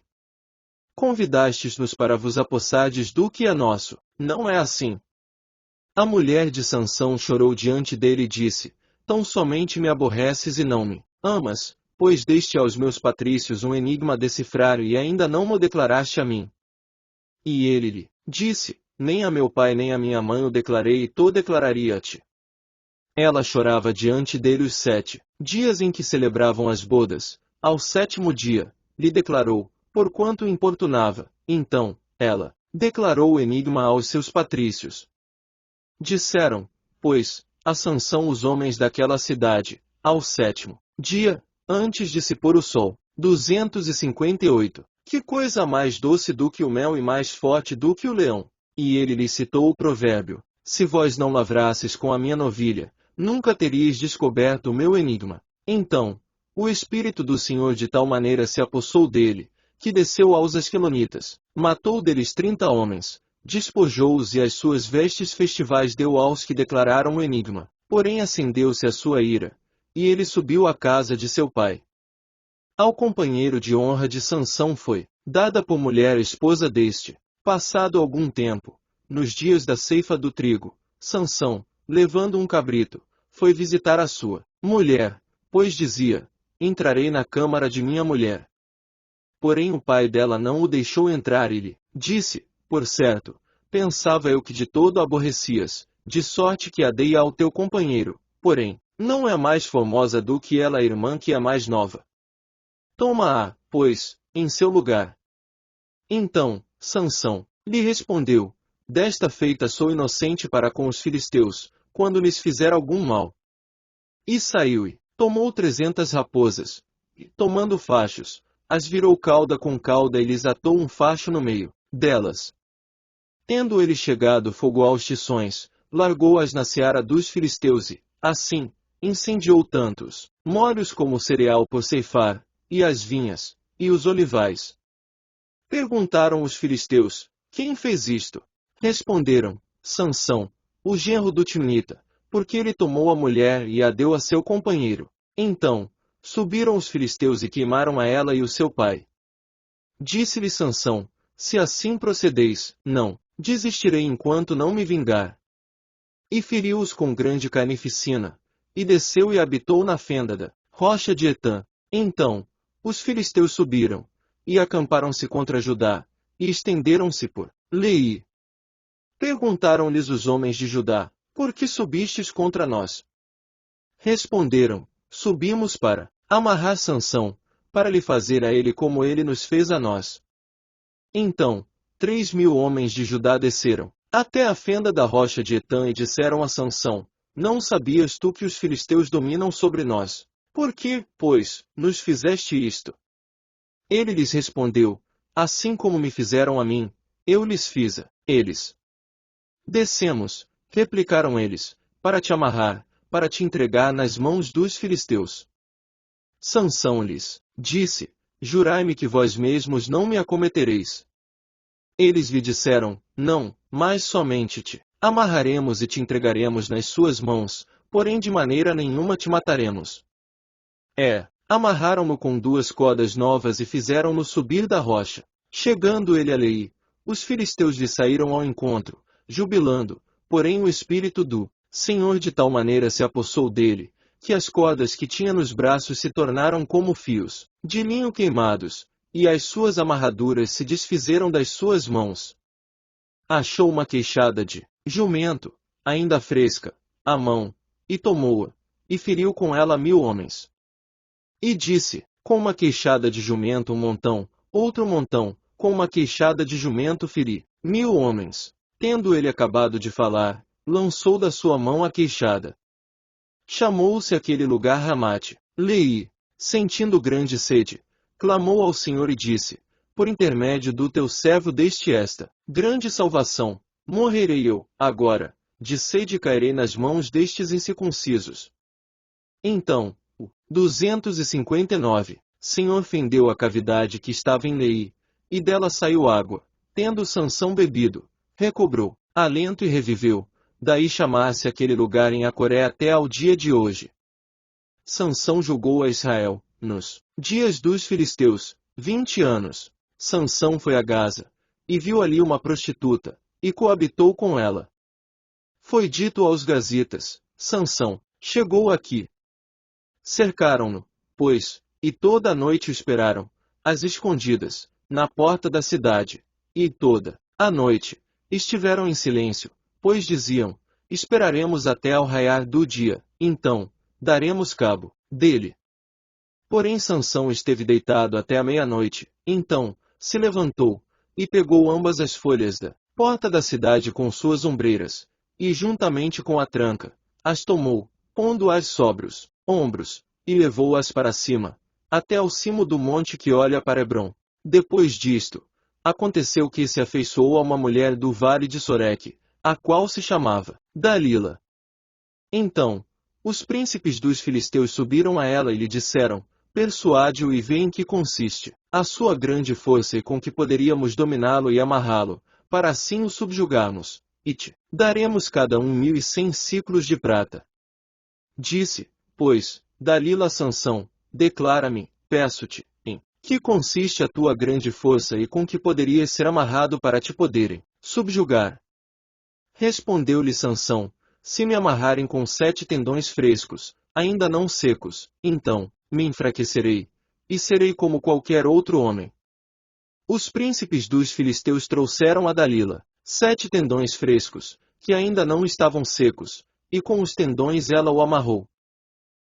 Convidastes-nos para vos apossardes do que é nosso, não é assim. A mulher de Sansão chorou diante dele e disse, tão somente me aborreces e não me amas, pois deste aos meus patrícios um enigma a decifrar e ainda não mo declaraste a mim. E ele lhe disse, nem a meu pai nem a minha mãe o declarei e to declararia a ti. Ela chorava diante dele os 7 dias em que celebravam as bodas. Ao 7º dia, lhe declarou, porquanto importunava. Então, ela declarou o enigma aos seus patrícios. Disseram, pois, a Sansão os homens daquela cidade, ao 7º dia, antes de se pôr o sol, 258. Que coisa mais doce do que o mel e mais forte do que o leão? E ele lhe citou o provérbio, se vós não lavrasses com a minha novilha, nunca teríeis descoberto o meu enigma. Então, o Espírito do Senhor de tal maneira se apossou dele, que desceu aos Asquelonitas, matou deles 30 homens, despojou-os e as suas vestes festivais deu aos que declararam o enigma. Porém acendeu-se a sua ira, e ele subiu à casa de seu pai. Ao companheiro de honra de Sansão foi dada por mulher esposa deste. Passado algum tempo, nos dias da ceifa do trigo, Sansão, levando um cabrito, foi visitar a sua mulher, pois dizia, entrarei na câmara de minha mulher. Porém o pai dela não o deixou entrar e lhe disse, por certo, pensava eu que de todo a aborrecias, de sorte que a dei ao teu companheiro, porém, não é mais formosa do que ela a irmã que é mais nova. Toma-a, pois, em seu lugar. Então, Sansão lhe respondeu, desta feita sou inocente para com os filisteus, quando lhes fizer algum mal. E saiu e tomou 300 raposas, e, tomando fachos, as virou cauda com cauda e lhes atou um facho no meio delas. Tendo ele chegado fogo aos tições, largou-as na seara dos filisteus e, assim, incendiou tantos molhos como o cereal por ceifar, e as vinhas, e os olivais. Perguntaram os filisteus, quem fez isto? Responderam, Sansão, o genro do Timnita, porque ele tomou a mulher e a deu a seu companheiro. Então, subiram os filisteus e queimaram a ela e o seu pai. Disse-lhe Sansão, se assim procedeis, não desistirei enquanto não me vingar. E feriu-os com grande carnificina, e desceu e habitou na fenda da rocha de Etã. Então, os filisteus subiram, e acamparam-se contra Judá, e estenderam-se por Leí. Perguntaram-lhes os homens de Judá, por que subistes contra nós? Responderam, subimos para amarrar Sansão, para lhe fazer a ele como ele nos fez a nós. Então, 3.000 homens de Judá desceram até a fenda da rocha de Etã e disseram a Sansão, não sabias tu que os filisteus dominam sobre nós? Por que, pois, nos fizeste isto? Ele lhes respondeu, assim como me fizeram a mim, eu lhes fiz a eles. Descemos, replicaram eles, para te amarrar, para te entregar nas mãos dos filisteus. Sansão lhes disse, jurai-me que vós mesmos não me acometereis. Eles lhe disseram, não, mas somente te amarraremos e te entregaremos nas suas mãos, porém de maneira nenhuma te mataremos. Amarraram-no com 2 cordas novas e fizeram-no subir da rocha. Chegando ele a Leí, os filisteus lhe saíram ao encontro, jubilando, porém o Espírito do Senhor de tal maneira se apossou dele, que as cordas que tinha nos braços se tornaram como fios de linho queimados, e as suas amarraduras se desfizeram das suas mãos. Achou uma queixada de jumento, ainda fresca, à mão, e tomou-a, e feriu com ela 1000 homens. E disse, com uma queixada de jumento um montão, outro montão, com uma queixada de jumento feri 1000 homens. Tendo ele acabado de falar, lançou da sua mão a queixada. Chamou-se aquele lugar Ramate, Leí, sentindo grande sede, clamou ao Senhor e disse, por intermédio do teu servo deste esta grande salvação, morrerei eu, agora, de sede cairei nas mãos destes incircuncisos. Então, o 259, Senhor fendeu a cavidade que estava em Leí, e dela saiu água, tendo Sansão bebido, recobrou alento e reviveu, daí chamar-se aquele lugar em Acoré até ao dia de hoje. Sansão julgou a Israel, nos dias dos filisteus, 20 anos. Sansão foi a Gaza, e viu ali uma prostituta, e coabitou com ela. Foi dito aos gazitas, Sansão chegou aqui. Cercaram-no, pois, e toda a noite o esperaram, às escondidas, na porta da cidade, e toda a noite estiveram em silêncio, pois diziam, esperaremos até ao raiar do dia, então, daremos cabo dele. Porém Sansão esteve deitado até a meia-noite, então, se levantou, e pegou ambas as folhas da porta da cidade com suas ombreiras, e juntamente com a tranca, as tomou, pondo-as sobre os ombros, e levou-as para cima, até ao cimo do monte que olha para Hebrom. Depois disto, aconteceu que se afeiçoou a uma mulher do vale de Soreque, a qual se chamava Dalila. Então, os príncipes dos filisteus subiram a ela e lhe disseram, persuade-o e vê em que consiste a sua grande força e com que poderíamos dominá-lo e amarrá-lo, para assim o subjugarmos, e te daremos cada um 1100 siclos de prata. Disse, pois, Dalila a Sansão, declara-me, peço-te, em que consiste a tua grande força e com que poderias ser amarrado para te poderem subjugar. Respondeu-lhe Sansão, se me amarrarem com 7 tendões frescos, ainda não secos, então, me enfraquecerei, e serei como qualquer outro homem. Os príncipes dos filisteus trouxeram a Dalila 7 tendões frescos, que ainda não estavam secos, e com os tendões ela o amarrou.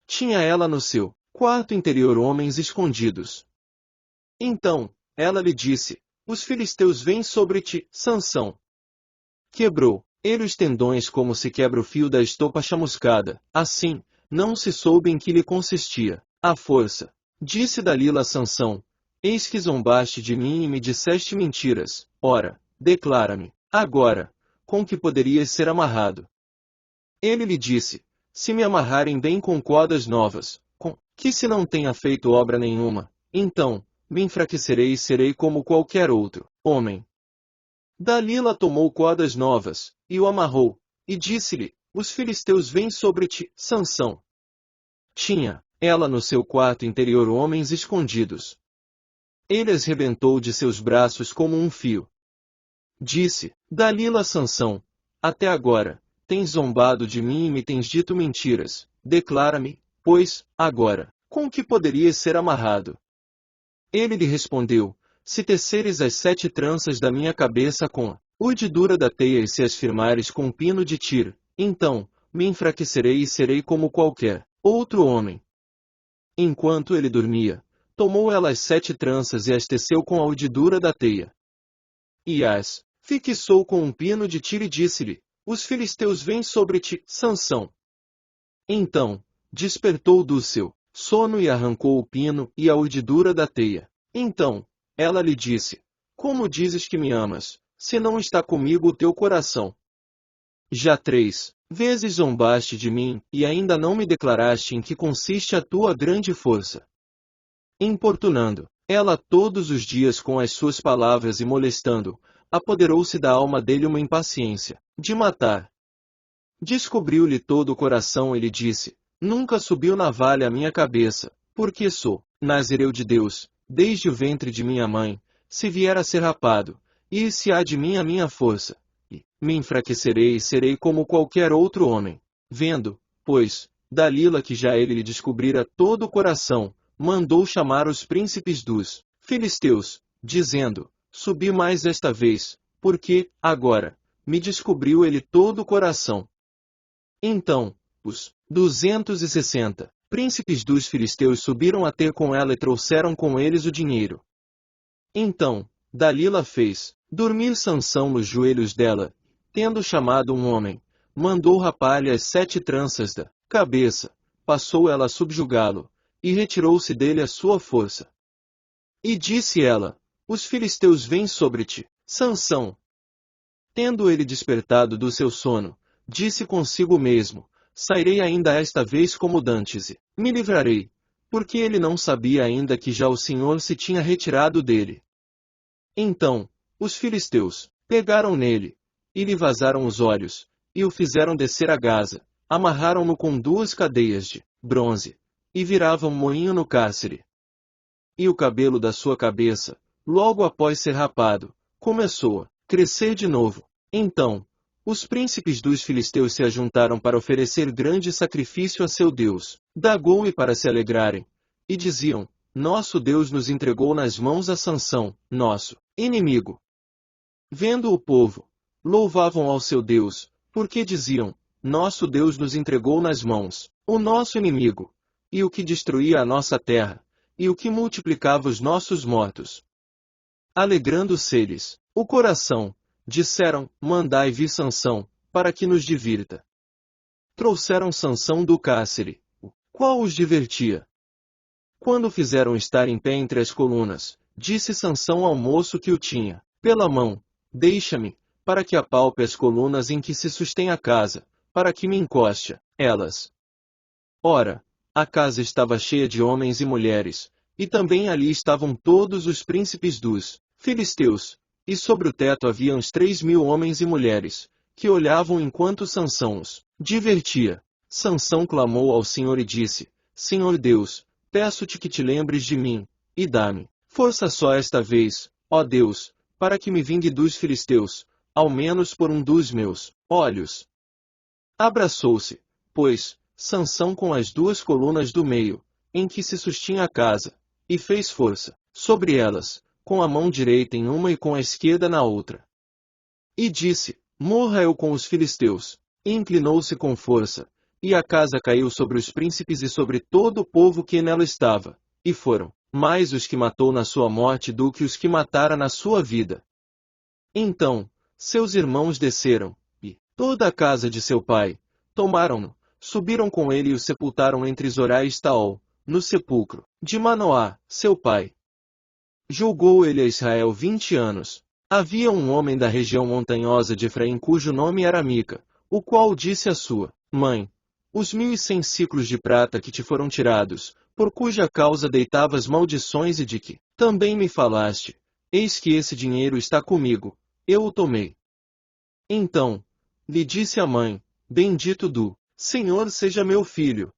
Tinha ela no seu quarto interior homens escondidos. Então, ela lhe disse, os filisteus vêm sobre ti, Sansão. Quebrou ele os tendões como se quebra o fio da estopa chamuscada, assim, não se soube em que lhe consistia a força. Disse Dalila a Sansão, eis que zombaste de mim e me disseste mentiras, ora, declara-me, agora, com que poderias ser amarrado. Ele lhe disse, se me amarrarem bem com cordas novas, com que se não tenha feito obra nenhuma, então, me enfraquecerei e serei como qualquer outro homem. Dalila tomou cordas novas, e o amarrou, e disse-lhe, os filisteus vêm sobre ti, Sansão. Tinha ela no seu quarto interior homens escondidos. Ele as rebentou de seus braços como um fio. Disse, Dalila a Sansão, até agora, tens zombado de mim e me tens dito mentiras, declara-me, pois, agora, com que poderias ser amarrado? Ele lhe respondeu, se teceres as 7 tranças da minha cabeça com a urdidura da teia e se as firmares com um pino de tiro, então, me enfraquecerei e serei como qualquer outro homem. Enquanto ele dormia, tomou ela as 7 tranças e as teceu com a urdidura da teia. E as fixou com um pino de tiro e disse-lhe, os filisteus vêm sobre ti, Sansão. Então, despertou do seu sono e arrancou o pino e a urdidura da teia. Então, ela lhe disse, como dizes que me amas, se não está comigo o teu coração? Já 3 vezes zombaste de mim, e ainda não me declaraste em que consiste a tua grande força. Importunando ela todos os dias com as suas palavras e molestando, apoderou-se da alma dele uma impaciência de matar. Descobriu-lhe todo o coração e lhe disse, nunca subiu navalha à minha cabeça, porque sou nazireu de Deus, desde o ventre de minha mãe, se vier a ser rapado, e se há de mim a minha força, e me enfraquecerei e serei como qualquer outro homem. Vendo, pois, Dalila que já ele lhe descobrira todo o coração, mandou chamar os príncipes dos filisteus, dizendo: Subi mais esta vez, porque, agora, me descobriu ele todo o coração. Então, os 260 príncipes dos filisteus subiram a ter com ela e trouxeram com eles o dinheiro. Então, Dalila fez dormir Sansão nos joelhos dela, tendo chamado um homem, mandou rapar-lhe as 7 tranças da cabeça, passou ela a subjugá-lo, e retirou-se dele a sua força. E disse ela: Os filisteus vêm sobre ti, Sansão. Tendo ele despertado do seu sono, disse consigo mesmo: Sairei ainda esta vez como dantes e me livrarei, porque ele não sabia ainda que já o Senhor se tinha retirado dele. Então, os filisteus pegaram nele, e lhe vazaram os olhos, e o fizeram descer a Gaza, amarraram-no com 2 cadeias de bronze, e viravam moinho no cárcere. E o cabelo da sua cabeça, logo após ser rapado, começou a crescer de novo. Então, os príncipes dos filisteus se ajuntaram para oferecer grande sacrifício a seu Deus, Dagom, e para se alegrarem, e diziam: Nosso Deus nos entregou nas mãos a Sansão, nosso inimigo. Vendo o povo, louvavam ao seu Deus, porque diziam: Nosso Deus nos entregou nas mãos, o nosso inimigo, e o que destruía a nossa terra, e o que multiplicava os nossos mortos. Alegrando-se-lhes o coração, disseram: Mandai vir Sansão, para que nos divirta. Trouxeram Sansão do cárcere, o qual os divertia. Quando o fizeram estar em pé entre as colunas, disse Sansão ao moço que o tinha pela mão: Deixa-me, para que apalpe as colunas em que se sustém a casa, para que me encoste a elas. Ora, a casa estava cheia de homens e mulheres, e também ali estavam todos os príncipes dos filisteus, e sobre o teto havia uns 3.000 homens e mulheres, que olhavam enquanto Sansão os divertia. Sansão clamou ao Senhor e disse: Senhor Deus, peço-te que te lembres de mim, e dá-me força só esta vez, ó Deus, para que me vingue dos filisteus, ao menos por um dos meus olhos. Abraçou-se, pois, Sansão com as 2 colunas do meio, em que se sustinha a casa, e fez força sobre elas, com a mão direita em uma e com a esquerda na outra. E disse: Morra eu com os filisteus. E inclinou-se com força, e a casa caiu sobre os príncipes e sobre todo o povo que nela estava, e foram mais os que matou na sua morte do que os que matara na sua vida. Então, seus irmãos desceram, e toda a casa de seu pai, tomaram-no, subiram com ele e o sepultaram entre Zorá e Estaol, no sepulcro de Manoá, seu pai. Julgou ele a Israel 20 anos. Havia um homem da região montanhosa de Efraim cujo nome era Mica, o qual disse à sua mãe: Os 1.100 siclos de prata que te foram tirados, por cuja causa deitavas maldições e de que também me falaste, eis que esse dinheiro está comigo, eu o tomei. Então, lhe disse a mãe: Bendito do Senhor seja meu filho.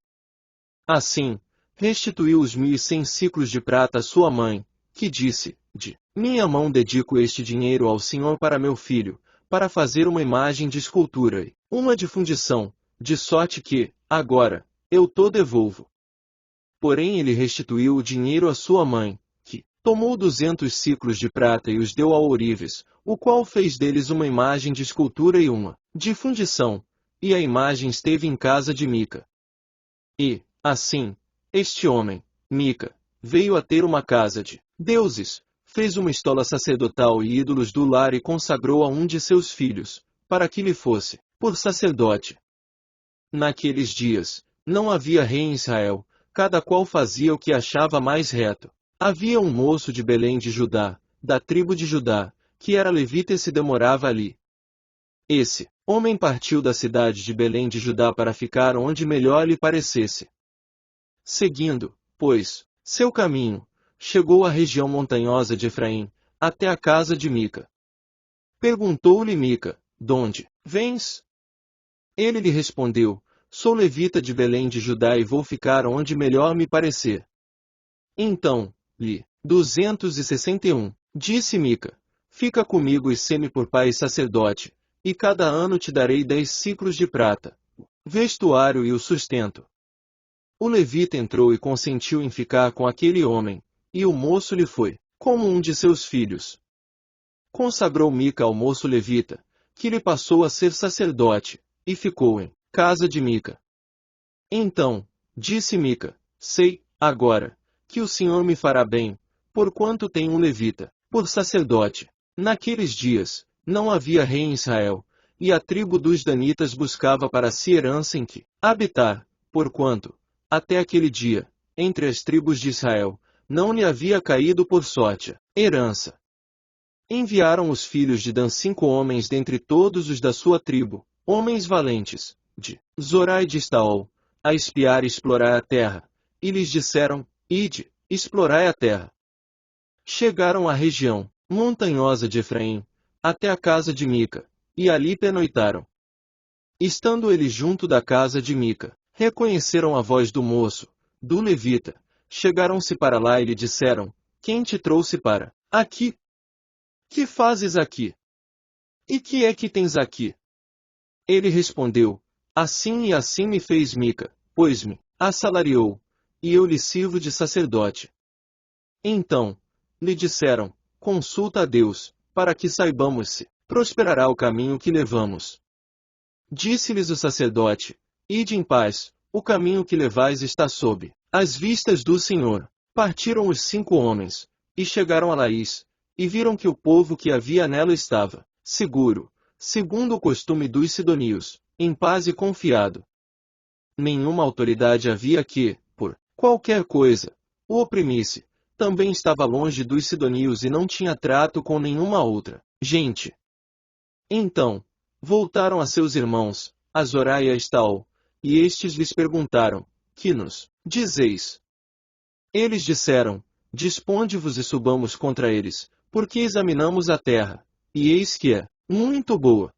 Assim, restituiu os 1.100 siclos de prata à sua mãe, que disse: De minha mão dedico este dinheiro ao Senhor para meu filho, para fazer uma imagem de escultura e uma de fundição, de sorte que, agora, eu to devolvo. Porém ele restituiu o dinheiro à sua mãe, que tomou 200 siclos de prata e os deu ao ourives, o qual fez deles uma imagem de escultura e uma de fundição, e a imagem esteve em casa de Mica. E, assim, este homem, Mica, veio a ter uma casa de deuses, fez uma estola sacerdotal e ídolos do lar e consagrou a um de seus filhos, para que lhe fosse por sacerdote. Naqueles dias, não havia rei em Israel, cada qual fazia o que achava mais reto. Havia um moço de Belém de Judá, da tribo de Judá, que era levita e se demorava ali. Esse homem partiu da cidade de Belém de Judá para ficar onde melhor lhe parecesse. Seguindo, pois, seu caminho, chegou à região montanhosa de Efraim, até a casa de Mica. Perguntou-lhe Mica: Donde vens? Ele lhe respondeu: Sou levita de Belém de Judá e vou ficar onde melhor me parecer. Então, lhe 261, disse Mica: Fica comigo e sê-me por pai e sacerdote, e cada ano te darei 10 siclos de prata, o vestuário e o sustento. O levita entrou e consentiu em ficar com aquele homem, e o moço lhe foi como um de seus filhos. Consagrou Mica ao moço levita, que lhe passou a ser sacerdote, e ficou em casa de Mica. Então, disse Mica, sei, agora, que o Senhor me fará bem, porquanto tem um levita, por sacerdote. Naqueles dias, não havia rei em Israel, e a tribo dos danitas buscava para si herança em que habitar, porquanto, até aquele dia, entre as tribos de Israel, não lhe havia caído por sorte herança. Enviaram os filhos de Dan 5 homens dentre todos os da sua tribo, homens valentes, de Zorá e de Estaol, a espiar e explorar a terra, e lhes disseram, ide, explorai a terra. Chegaram à região montanhosa de Efraim, até a casa de Mica, e ali pernoitaram. Estando eles junto da casa de Mica, reconheceram a voz do moço, do levita, chegaram-se para lá e lhe disseram, quem te trouxe para aqui? Que fazes aqui? E que é que tens aqui? Ele respondeu, assim e assim me fez Mica, pois me assalariou, e eu lhe sirvo de sacerdote. Então, lhe disseram, consulta a Deus, para que saibamos se prosperará o caminho que levamos. Disse-lhes o sacerdote, ide em paz, o caminho que levais está sob as vistas do Senhor. Partiram os 5 homens, e chegaram a Laís, e viram que o povo que havia nela estava seguro, segundo o costume dos sidonios, em paz e confiado. Nenhuma autoridade havia que, por qualquer coisa, o oprimisse. Também estava longe dos sidonios e não tinha trato com nenhuma outra gente. Então, voltaram a seus irmãos, a Zorá e a Estaol, e estes lhes perguntaram, que nos dizeis? Eles disseram, disponde-vos e subamos contra eles, porque examinamos a terra, e eis que é muito boa.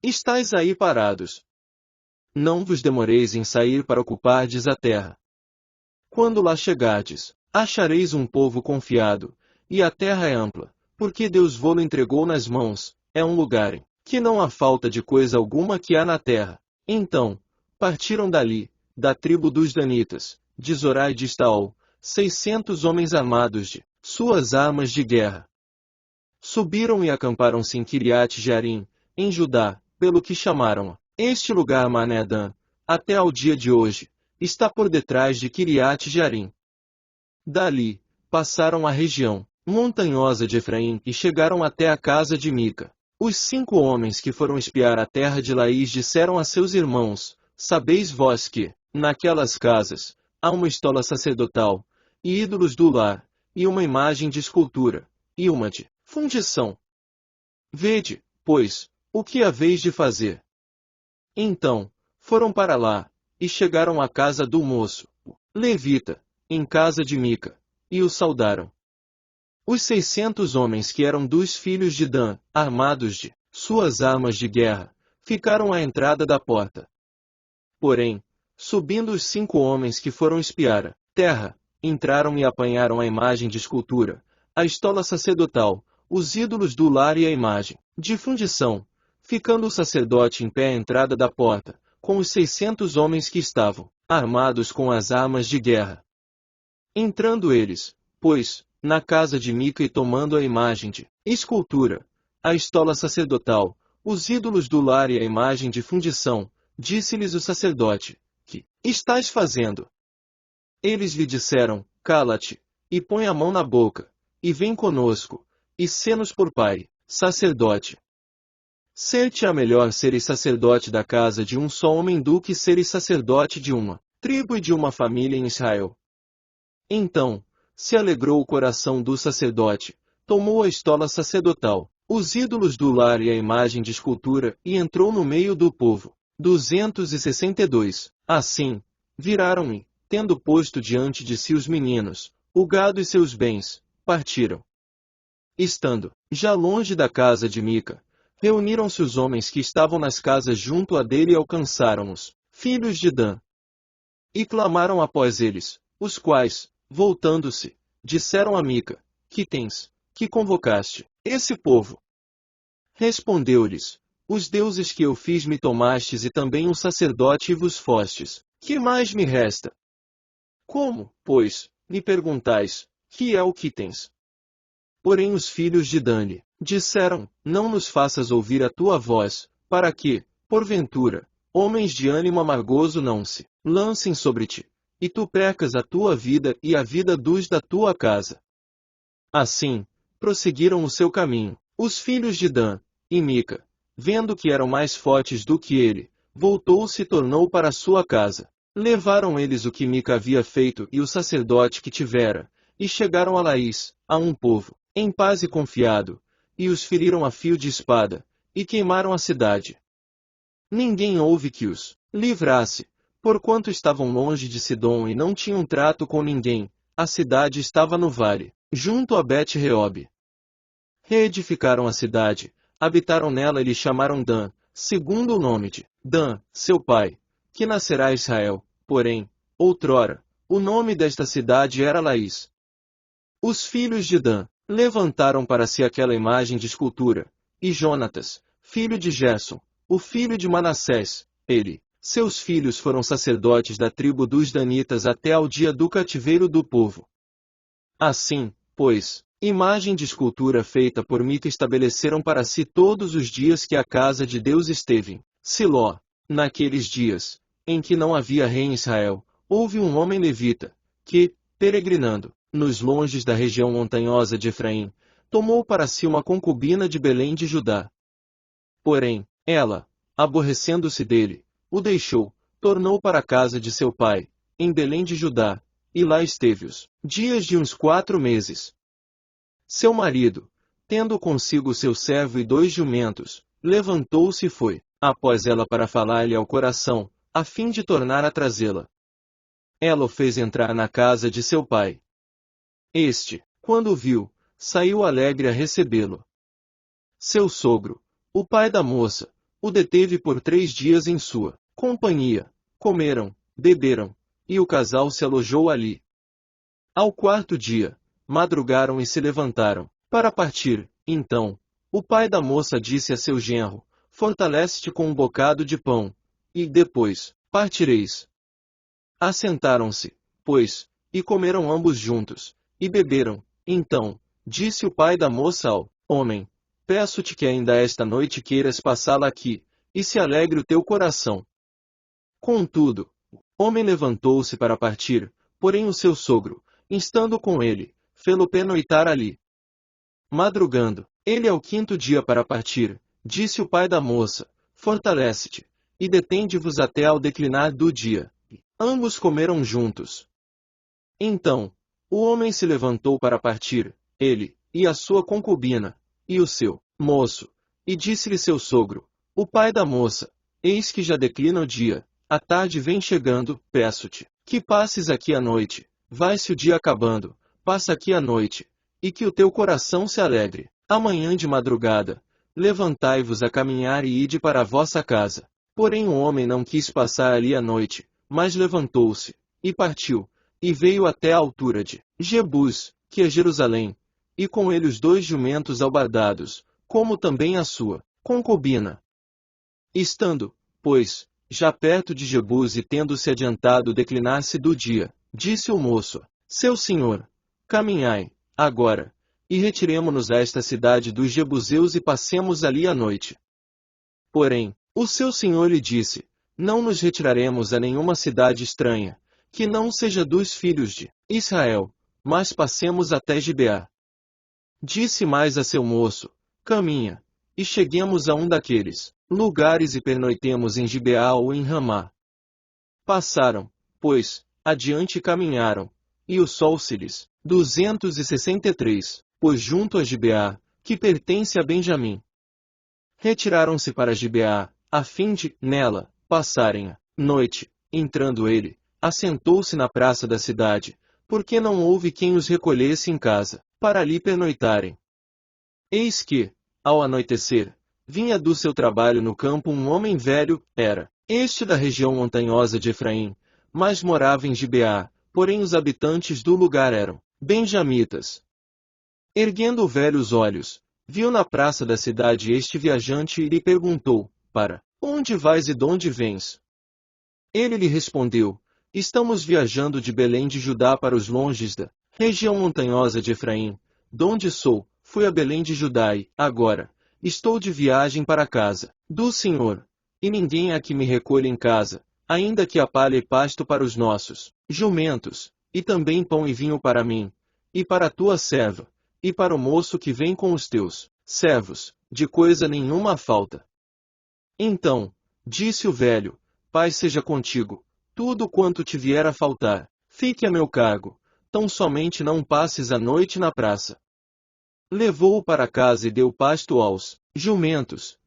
Estais aí parados. Não vos demoreis em sair para ocupardes a terra. Quando lá chegardes, achareis um povo confiado, e a terra é ampla, porque Deus vô-lo entregou nas mãos, é um lugar em que não há falta de coisa alguma que há na terra. Então, partiram dali, da tribo dos danitas, de Zorá e de Estaol, 600 homens armados de suas armas de guerra. Subiram e acamparam-se em Kiriat Jearim, em Judá, pelo que chamaram este lugar Mané-Dan, até ao dia de hoje, está por detrás de Kiriat Jearim. Dali, passaram a região montanhosa de Efraim e chegaram até a casa de Mica. Os 5 homens que foram espiar a terra de Laís disseram a seus irmãos, sabeis vós que, naquelas casas, há uma estola sacerdotal, e ídolos do lar, e uma imagem de escultura, e uma de fundição. Vede, pois, o que haveis de fazer. Então, foram para lá, e chegaram à casa do moço, o levita, em casa de Mica, e o saudaram. Os 600 homens que eram dos filhos de Dan, armados de suas armas de guerra, ficaram à entrada da porta. Porém, subindo os 5 homens que foram espiar a terra, entraram e apanharam a imagem de escultura, a estola sacerdotal, os ídolos do lar e a imagem de fundição, ficando o sacerdote em pé à entrada da porta, com os 600 homens que estavam armados com as armas de guerra. Entrando eles, pois, na casa de Mica e tomando a imagem de escultura, a estola sacerdotal, os ídolos do lar e a imagem de fundição, disse-lhes o sacerdote, que estás fazendo? Eles lhe disseram, cala-te, e põe a mão na boca, e vem conosco, e sê-nos por pai, sacerdote. Ser-te-á melhor seres sacerdote da casa de um só homem do que seres sacerdote de uma tribo e de uma família em Israel. Então, se alegrou o coração do sacerdote, tomou a estola sacerdotal, os ídolos do lar e a imagem de escultura, e entrou no meio do povo. 262. Assim, viraram e, tendo posto diante de si os meninos, o gado e seus bens, partiram. Estando já longe da casa de Mica, reuniram-se os homens que estavam nas casas junto a dele e alcançaram-os, filhos de Dan. E clamaram após eles, os quais, voltando-se, disseram a Mica, que tens, que convocaste, esse povo? Respondeu-lhes, os deuses que eu fiz me tomastes e também um sacerdote e vos fostes, que mais me resta? Como, pois, me perguntais, que é o que tens? Porém os filhos de Dan lhe disseram: Não nos faças ouvir a tua voz, para que, porventura, homens de ânimo amargoso não se lancem sobre ti, e tu percas a tua vida e a vida dos da tua casa. Assim, prosseguiram o seu caminho. Os filhos de Dan e Mica, vendo que eram mais fortes do que ele, voltou-se e tornou para sua casa. Levaram eles o que Mica havia feito e o sacerdote que tivera, e chegaram a Laís, a um povo, em paz e confiado, e os feriram a fio de espada, e queimaram a cidade. Ninguém houve que os livrasse, porquanto estavam longe de Sidom e não tinham trato com ninguém. A cidade estava no vale, junto a Bet-Reob. Reedificaram a cidade, habitaram nela e lhe chamaram Dan, segundo o nome de Dan, seu pai, que nascerá Israel. Porém, outrora, o nome desta cidade era Laís. Os filhos de Dan levantaram para si aquela imagem de escultura, e Jonatas, filho de Gerson, o filho de Manassés, seus filhos foram sacerdotes da tribo dos Danitas até ao dia do cativeiro do povo. Assim, pois, imagem de escultura feita por Mica estabeleceram para si todos os dias que a casa de Deus esteve em Siló. Naqueles dias, em que não havia rei em Israel, houve um homem levita, que, peregrinando, nos longes da região montanhosa de Efraim, tomou para si uma concubina de Belém de Judá. Porém, ela, aborrecendo-se dele, o deixou, tornou para a casa de seu pai, em Belém de Judá, e lá esteve os dias de uns 4 meses. Seu marido, tendo consigo seu servo e 2 jumentos, levantou-se e foi, após ela para falar-lhe ao coração, a fim de tornar a trazê-la. Ela o fez entrar na casa de seu pai. Este, quando o viu, saiu alegre a recebê-lo. Seu sogro, o pai da moça, o deteve por 3 dias em sua companhia, comeram, beberam, e o casal se alojou ali. Ao 4º dia, madrugaram e se levantaram, para partir. Então, o pai da moça disse a seu genro: Fortalece-te com um bocado de pão, e depois, partireis. Assentaram-se, pois, e comeram ambos juntos, e beberam. Então, disse o pai da moça ao homem: Peço-te que ainda esta noite queiras passá-la aqui, e se alegre o teu coração. Contudo, o homem levantou-se para partir, porém o seu sogro, instando com ele, fê-lo pernoitar ali. Madrugando, ele ao 5º dia para partir, disse o pai da moça: Fortalece-te, e detende-vos até ao declinar do dia. Ambos comeram juntos. Então, o homem se levantou para partir, ele, e a sua concubina, e o seu moço, e disse-lhe seu sogro, o pai da moça: Eis que já declina o dia, a tarde vem chegando, peço-te, que passes aqui a noite, vai-se o dia acabando, passa aqui a noite, e que o teu coração se alegre. Amanhã de madrugada, levantai-vos a caminhar e ide para a vossa casa. Porém o homem não quis passar ali a noite, mas levantou-se, e partiu, e veio até a altura de Jebus, que é Jerusalém, e com ele os 2 jumentos albardados, como também a sua concubina. Estando, pois, já perto de Jebus e tendo-se adiantado declinar-se do dia, disse o moço: Seu senhor, caminhai, agora, e retiremo-nos a esta cidade dos Jebuseus e passemos ali a noite. Porém, o seu senhor lhe disse: Não nos retiraremos a nenhuma cidade estranha, que não seja dos filhos de Israel, mas passemos até Gibeá. Disse mais a seu moço: Caminha, e cheguemos a um daqueles lugares e pernoitemos em Gibeá ou em Ramá. Passaram, pois, adiante e caminharam, e o sol se lhes 263, pois junto a Gibeá, que pertence a Benjamim. Retiraram-se para Gibeá, a fim de, nela, passarem a noite. Entrando ele, assentou-se na praça da cidade, porque não houve quem os recolhesse em casa, para ali pernoitarem. Eis que, ao anoitecer, vinha do seu trabalho no campo um homem velho, era este da região montanhosa de Efraim, mas morava em Gibeá, porém os habitantes do lugar eram benjamitas. Erguendo o velho os olhos, viu na praça da cidade este viajante e lhe perguntou: Para onde vais e donde vens? Ele lhe respondeu: Estamos viajando de Belém de Judá para os longes da região montanhosa de Efraim, donde sou fui a Belém de Judá e, agora, estou de viagem para a casa do Senhor, e ninguém há que me recolha em casa, ainda que há palha e pasto para os nossos jumentos, e também pão e vinho para mim, e para a tua serva, e para o moço que vem com os teus servos, de coisa nenhuma falta. Então, disse o velho, paz seja contigo, tudo quanto te vier a faltar, fique a meu cargo, tão somente não passes a noite na praça. Levou-o para casa e deu pasto aos jumentos.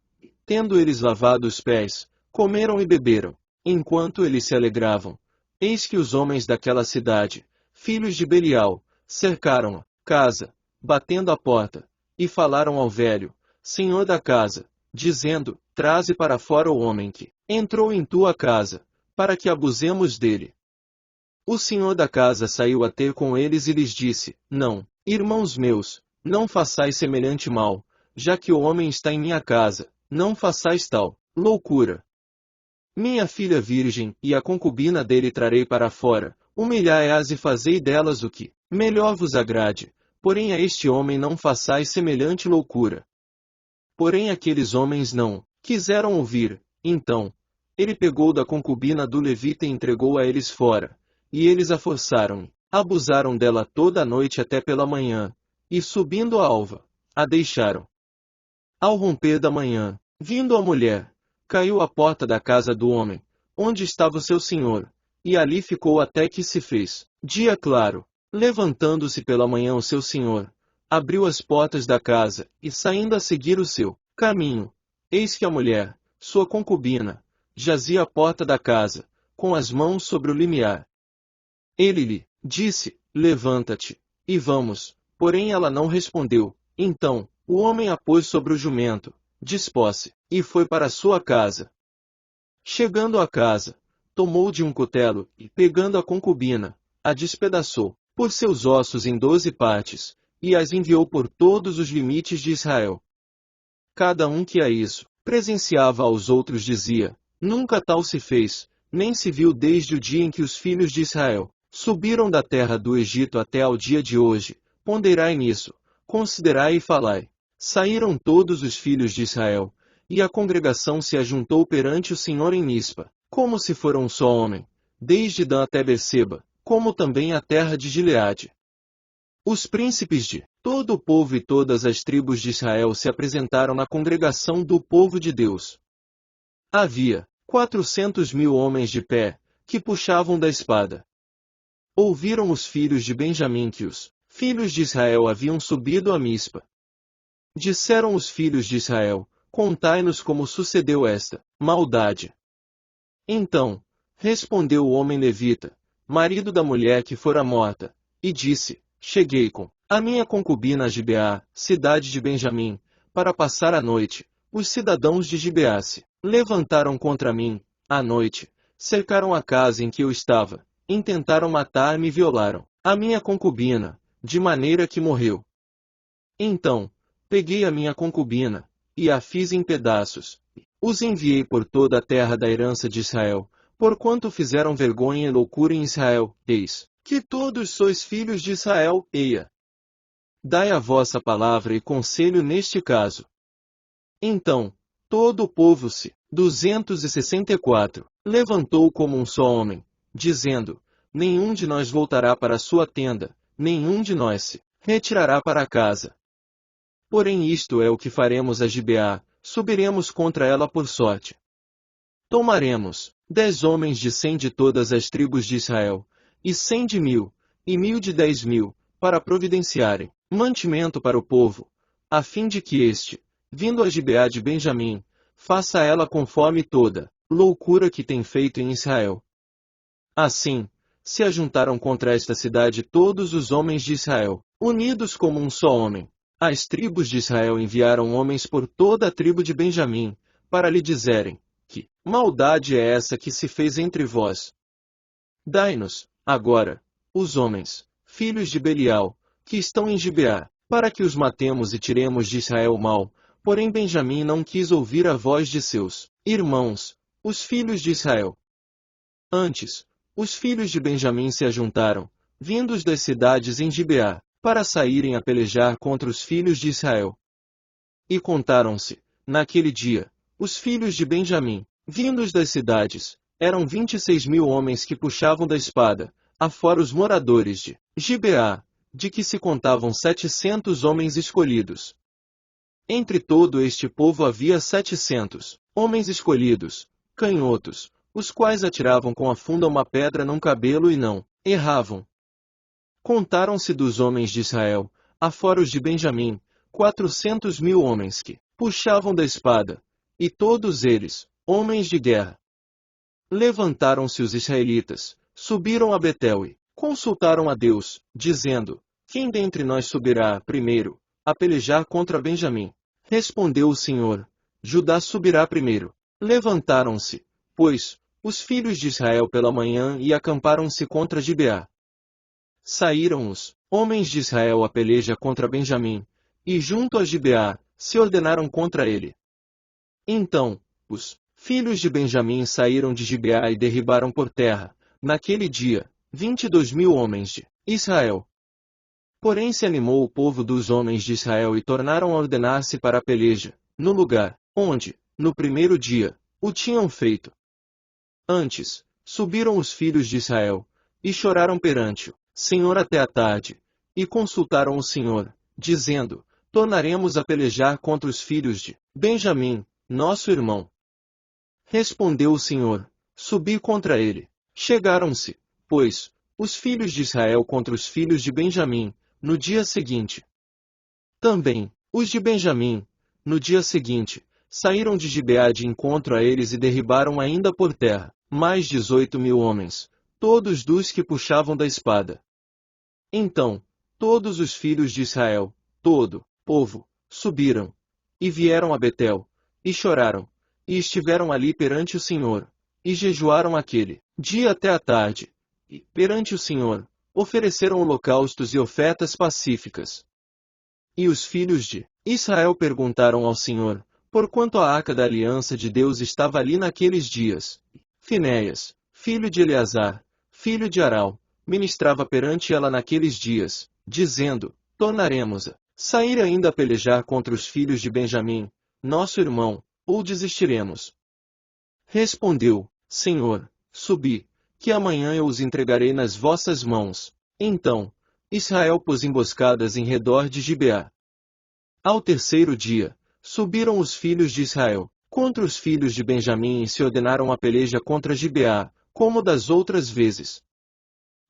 Tendo eles lavado os pés, comeram e beberam. Enquanto eles se alegravam, eis que os homens daquela cidade, filhos de Belial, cercaram a casa, batendo à porta, e falaram ao velho, senhor da casa, dizendo, traze para fora o homem que entrou em tua casa, para que abusemos dele. O senhor da casa saiu a ter com eles e lhes disse, não, irmãos meus, não façais semelhante mal, já que o homem está em minha casa, não façais tal loucura. Minha filha virgem e a concubina dele trarei para fora, humilhai-as e fazei delas o que melhor vos agrade, porém a este homem não façais semelhante loucura. Porém aqueles homens não quiseram ouvir, então, ele pegou da concubina do levita e entregou a eles fora, e eles a forçaram, abusaram dela toda a noite até pela manhã, e subindo a alva, a deixaram. Ao romper da manhã, vindo a mulher, caiu à porta da casa do homem, onde estava o seu senhor, e ali ficou até que se fez dia claro. Levantando-se pela manhã o seu senhor, abriu as portas da casa, e saindo a seguir o seu caminho, eis que a mulher, sua concubina, jazia à porta da casa, com as mãos sobre o limiar. Ele lhe disse, levanta-te, e vamos, porém ela não respondeu. Então, o homem a pôs sobre o jumento, dispôs-se, e foi para sua casa. Chegando à casa, tomou de um cutelo, e pegando a concubina, a despedaçou, por seus ossos em 12 partes, e as enviou por todos os limites de Israel. Cada um que a isso presenciava aos outros dizia, nunca tal se fez, nem se viu desde o dia em que os filhos de Israel subiram da terra do Egito até ao dia de hoje, ponderai nisso, considerai e falai. Saíram todos os filhos de Israel, e a congregação se ajuntou perante o Senhor em Mispa, como se fora um só homem, desde Dan até Berseba, como também a terra de Gileade. Os príncipes de todo o povo e todas as tribos de Israel se apresentaram na congregação do povo de Deus. Havia 400.000 homens de pé, que puxavam da espada. Ouviram os filhos de Benjamim que os filhos de Israel haviam subido a Mispa. Disseram os filhos de Israel, contai-nos como sucedeu esta maldade. Então, respondeu o homem levita, marido da mulher que fora morta, e disse, cheguei com a minha concubina a Gibeá, cidade de Benjamim, para passar a noite. Os cidadãos de Gibeá se levantaram contra mim, à noite, cercaram a casa em que eu estava, intentaram matar-me e violaram a minha concubina, de maneira que morreu. Então, peguei a minha concubina, e a fiz em pedaços, os enviei por toda a terra da herança de Israel, porquanto fizeram vergonha e loucura em Israel, eis, que todos sois filhos de Israel, eia. Dai a vossa palavra e conselho neste caso. Então, todo o povo se, 264, levantou como um só homem, dizendo, nenhum de nós voltará para sua tenda, nenhum de nós se retirará para casa. Porém isto é o que faremos a Gibeá, subiremos contra ela por sorte. Tomaremos 10 homens de 100 de todas as tribos de Israel, e 100 de 1000, e 1000 de 10.000, para providenciarem mantimento para o povo, a fim de que este, vindo a Gibeá de Benjamim, faça ela conforme toda loucura que tem feito em Israel. Assim, se ajuntaram contra esta cidade todos os homens de Israel, unidos como um só homem. As tribos de Israel enviaram homens por toda a tribo de Benjamim, para lhe dizerem, que maldade é essa que se fez entre vós? Dai-nos, agora, os homens, filhos de Belial, que estão em Gibeá, para que os matemos e tiremos de Israel o mal. Porém Benjamim não quis ouvir a voz de seus irmãos, os filhos de Israel. Antes, os filhos de Benjamim se ajuntaram, vindos das cidades em Gibeá, para saírem a pelejar contra os filhos de Israel. E contaram-se, naquele dia, os filhos de Benjamim, vindos das cidades, eram 26.000 homens que puxavam da espada, afora os moradores de Gibeá, de que se contavam 700 homens escolhidos. Entre todo este povo havia 700 homens escolhidos, canhotos, os quais atiravam com a funda uma pedra num cabelo e não erravam. Contaram-se dos homens de Israel, afora os de Benjamim, 400.000 homens que puxavam da espada, e todos eles, homens de guerra. Levantaram-se os israelitas, subiram a Betel e consultaram a Deus, dizendo: quem dentre nós subirá primeiro a pelejar contra Benjamim? Respondeu o Senhor: Judá subirá primeiro. Levantaram-se, pois, os filhos de Israel pela manhã e acamparam-se contra Gibeá. Saíram os homens de Israel a peleja contra Benjamim, e junto a Gibeá, se ordenaram contra ele. Então, os filhos de Benjamim saíram de Gibeá e derribaram por terra, naquele dia, 22.000 homens de Israel. Porém se animou o povo dos homens de Israel e tornaram a ordenar-se para a peleja, no lugar onde, no primeiro dia, o tinham feito. Antes, subiram os filhos de Israel, e choraram perante o Senhor até a tarde, e consultaram o Senhor, dizendo: tornaremos a pelejar contra os filhos de Benjamim, nosso irmão. Respondeu o Senhor: subi contra ele. Chegaram-se, pois, os filhos de Israel contra os filhos de Benjamim, no dia seguinte. Também, os de Benjamim, no dia seguinte, saíram de Gibeá de encontro a eles e derribaram ainda por terra, mais 18.000 homens, todos dos que puxavam da espada. Então, todos os filhos de Israel, todo povo, subiram, e vieram a Betel, e choraram, e estiveram ali perante o Senhor, e jejuaram aquele dia até a tarde, e, perante o Senhor, ofereceram holocaustos e ofertas pacíficas. E os filhos de Israel perguntaram ao Senhor, porquanto a arca da aliança de Deus estava ali naqueles dias. Finéias, filho de Eleazar, filho de Arau, ministrava perante ela naqueles dias, dizendo: tornaremos a sair ainda a pelejar contra os filhos de Benjamim, nosso irmão, ou desistiremos? Respondeu: Senhor, subi, que amanhã eu os entregarei nas vossas mãos. Então, Israel pôs emboscadas em redor de Gibeá. Ao terceiro dia, subiram os filhos de Israel contra os filhos de Benjamim e se ordenaram a peleja contra Gibeá, como das outras vezes.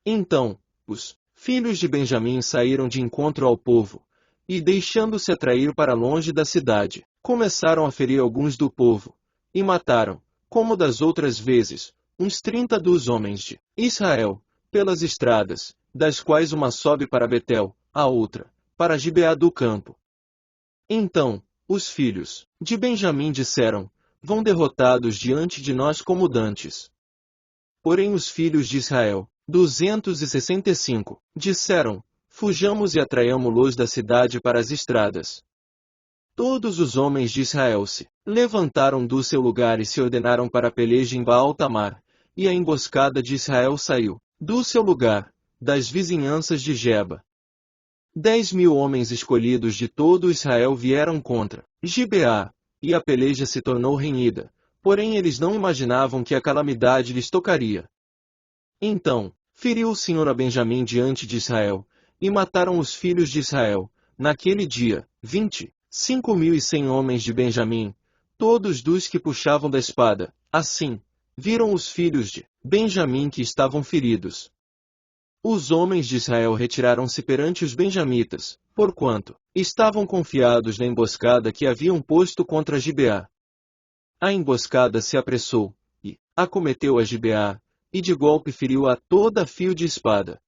Então, os filhos de Benjamim saíram de encontro ao povo, e deixando-se atrair para longe da cidade, começaram a ferir alguns do povo, e mataram, como das outras vezes, uns 30 dos homens de Israel, pelas estradas, das quais uma sobe para Betel, a outra, para Gibeá do campo. Então, os filhos de Benjamim disseram: vão derrotados diante de nós como dantes. Porém os filhos de Israel, 265, disseram: fujamos e atraiamo-los da cidade para as estradas. Todos os homens de Israel se levantaram do seu lugar e se ordenaram para a peleja em Baal-Tamar, e a emboscada de Israel saiu do seu lugar, das vizinhanças de Geba. 10.000 homens escolhidos de todo Israel vieram contra Gibeá, e a peleja se tornou renhida, porém eles não imaginavam que a calamidade lhes tocaria. Então, feriu o Senhor a Benjamim diante de Israel, e mataram os filhos de Israel, naquele dia, 25.100 homens de Benjamim, todos dos que puxavam da espada. Assim, viram os filhos de Benjamim que estavam feridos. Os homens de Israel retiraram-se perante os benjamitas, porquanto estavam confiados na emboscada que haviam posto contra Gibeá. A emboscada se apressou, e acometeu a Gibeá, e de golpe feriu-a toda a fio de espada.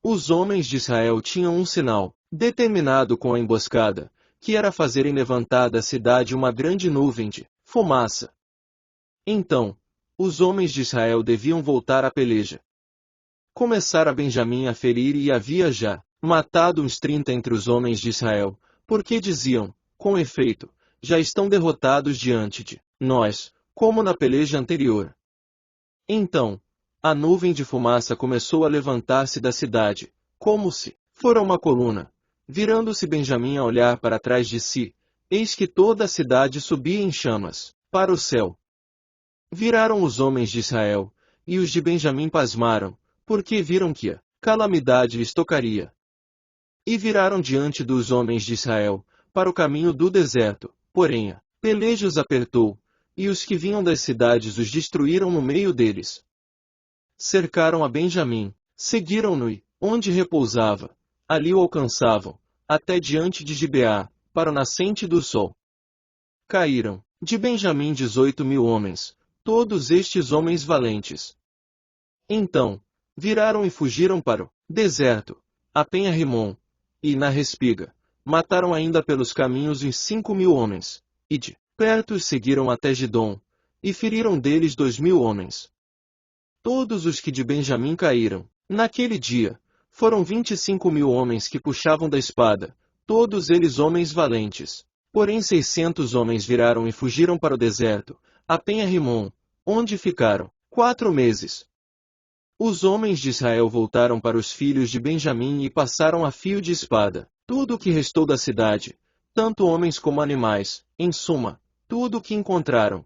Os homens de Israel tinham um sinal, determinado com a emboscada, que era fazerem levantar da cidade uma grande nuvem de fumaça. Então, os homens de Israel deviam voltar à peleja. Começara Benjamim a ferir e havia já matado uns 30 entre os homens de Israel, porque diziam: com efeito, já estão derrotados diante de nós, como na peleja anterior. Então, a nuvem de fumaça começou a levantar-se da cidade, como se fora uma coluna. Virando-se Benjamim a olhar para trás de si, eis que toda a cidade subia em chamas, para o céu. Viraram os homens de Israel, e os de Benjamim pasmaram, porque viram que a calamidade lhes tocaria. E viraram diante dos homens de Israel, para o caminho do deserto, porém a peleja os apertou, e os que vinham das cidades os destruíram no meio deles. Cercaram a Benjamim, seguiram-no e, onde repousava, ali o alcançavam, até diante de Gibeá, para o nascente do sol. Caíram, de Benjamim 18.000 homens, todos estes homens valentes. Então, viraram e fugiram para o deserto, a Penha-Rimom, e na Respiga, mataram ainda pelos caminhos uns 5.000 homens, e de perto os seguiram até Gidom, e feriram deles 2.000 homens. Todos os que de Benjamim caíram, naquele dia, foram 25.000 homens que puxavam da espada, todos eles homens valentes. Porém 600 homens viraram e fugiram para o deserto, a Penha-Rimom, onde ficaram 4 meses. Os homens de Israel voltaram para os filhos de Benjamim e passaram a fio de espada tudo o que restou da cidade, tanto homens como animais, em suma, tudo o que encontraram.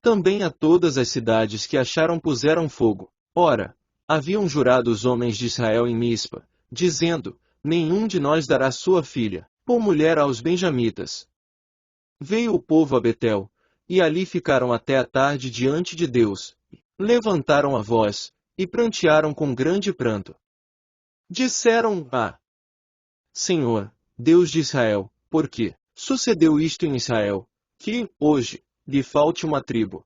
Também a todas as cidades que acharam puseram fogo. Ora, haviam jurado os homens de Israel em Mispa, dizendo, nenhum de nós dará sua filha, por mulher aos benjamitas. Veio o povo a Betel, e ali ficaram até a tarde diante de Deus. Levantaram a voz, e prantearam com grande pranto. Disseram, Senhor, Deus de Israel, por que sucedeu isto em Israel, que, hoje, lhe falte uma tribo?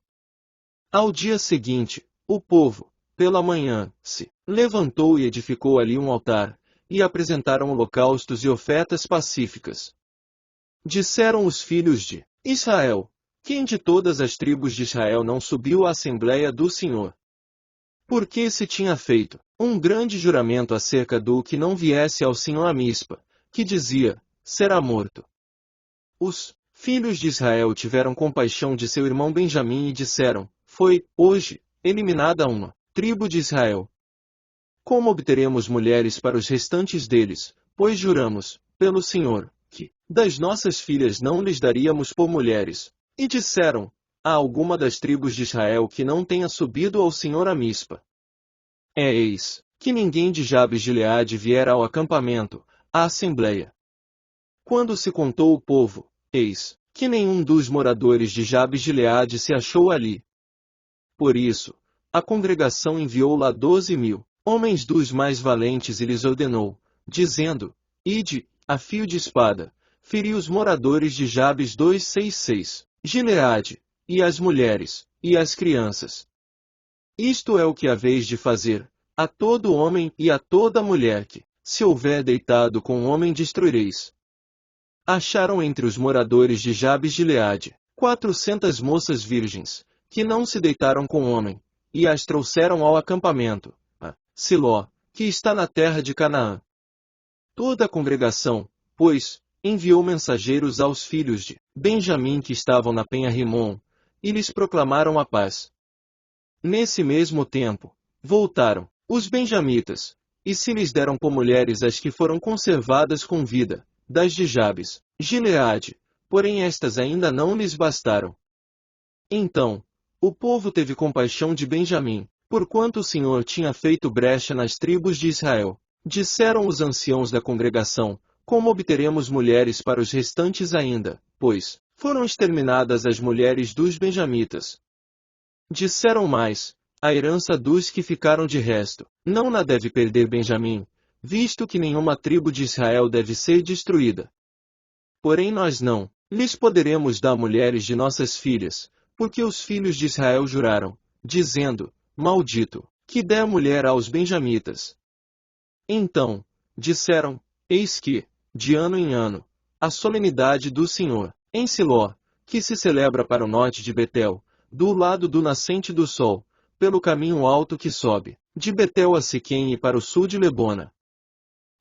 Ao dia seguinte, o povo, pela manhã, se levantou e edificou ali um altar, e apresentaram holocaustos e ofertas pacíficas. Disseram os filhos de Israel, quem de todas as tribos de Israel não subiu à Assembleia do Senhor? Porque se tinha feito um grande juramento acerca do que não viesse ao Senhor a Mispa, que dizia, será morto. Os filhos de Israel tiveram compaixão de seu irmão Benjamim e disseram, foi, hoje, eliminada uma tribo de Israel. Como obteremos mulheres para os restantes deles, pois juramos, pelo Senhor, que, das nossas filhas não lhes daríamos por mulheres. E disseram, há alguma das tribos de Israel que não tenha subido ao Senhor a Mispa? Eis, que ninguém de Jabes de Gileade viera ao acampamento, à assembleia. Quando se contou o povo, eis, que nenhum dos moradores de Jabes de Gileade se achou ali. Por isso, a congregação enviou lá 12.000 homens dos mais valentes e lhes ordenou, dizendo, ide, a fio de espada, feri os moradores de Jabes 266, Gileade, e as mulheres, e as crianças. Isto é o que haveis de fazer, a todo homem e a toda mulher que, se houver deitado com um homem destruireis. Acharam entre os moradores de Jabes de Gileade 400 moças virgens, que não se deitaram com homem, e as trouxeram ao acampamento, a Siló, que está na terra de Canaã. Toda a congregação, pois, enviou mensageiros aos filhos de Benjamim que estavam na Penha-Rimom, e lhes proclamaram a paz. Nesse mesmo tempo, voltaram os benjamitas, e se lhes deram por mulheres as que foram conservadas com vida, das de Jabes, Gileade, porém estas ainda não lhes bastaram. Então, o povo teve compaixão de Benjamim, porquanto o Senhor tinha feito brecha nas tribos de Israel. Disseram os anciãos da congregação, como obteremos mulheres para os restantes ainda, pois, foram exterminadas as mulheres dos benjamitas. Disseram mais, a herança dos que ficaram de resto, não na deve perder Benjamim, visto que nenhuma tribo de Israel deve ser destruída. Porém nós não lhes poderemos dar mulheres de nossas filhas, porque os filhos de Israel juraram, dizendo, maldito, que dê a mulher aos benjamitas. Então, disseram, eis que, de ano em ano, a solenidade do Senhor, em Siló, que se celebra para o norte de Betel, do lado do nascente do sol, pelo caminho alto que sobe, de Betel a Siquém e para o sul de Lebona.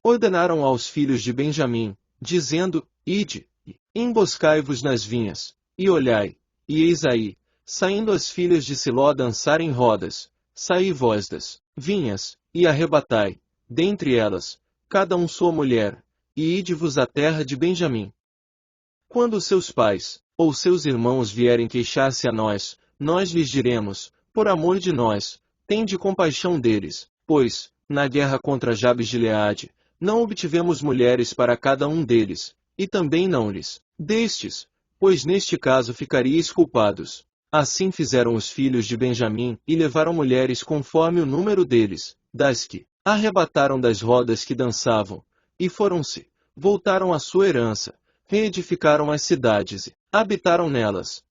Ordenaram aos filhos de Benjamim, dizendo, ide, e emboscai-vos nas vinhas, e olhai, e eis aí, saindo as filhas de Siló a dançar em rodas, saí vós das vinhas, e arrebatai, dentre elas, cada um sua mulher, e ide-vos à terra de Benjamim. Quando seus pais, ou seus irmãos vierem queixar-se a nós, nós lhes diremos, por amor de nós, tende compaixão deles, pois, na guerra contra Jabes de Gileade, não obtivemos mulheres para cada um deles, e também não lhes destes, pois neste caso ficaríeis culpados. Assim fizeram os filhos de Benjamim, e levaram mulheres conforme o número deles, das que arrebataram das rodas que dançavam, e foram-se, voltaram à sua herança, reedificaram as cidades e habitaram nelas.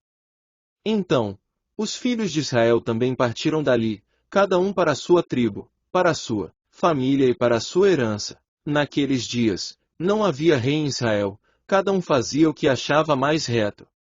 Então, os filhos de Israel também partiram dali, cada um para a sua tribo, para a sua família e para a sua herança. Naqueles dias, não havia rei em Israel, cada um fazia o que achava mais reto.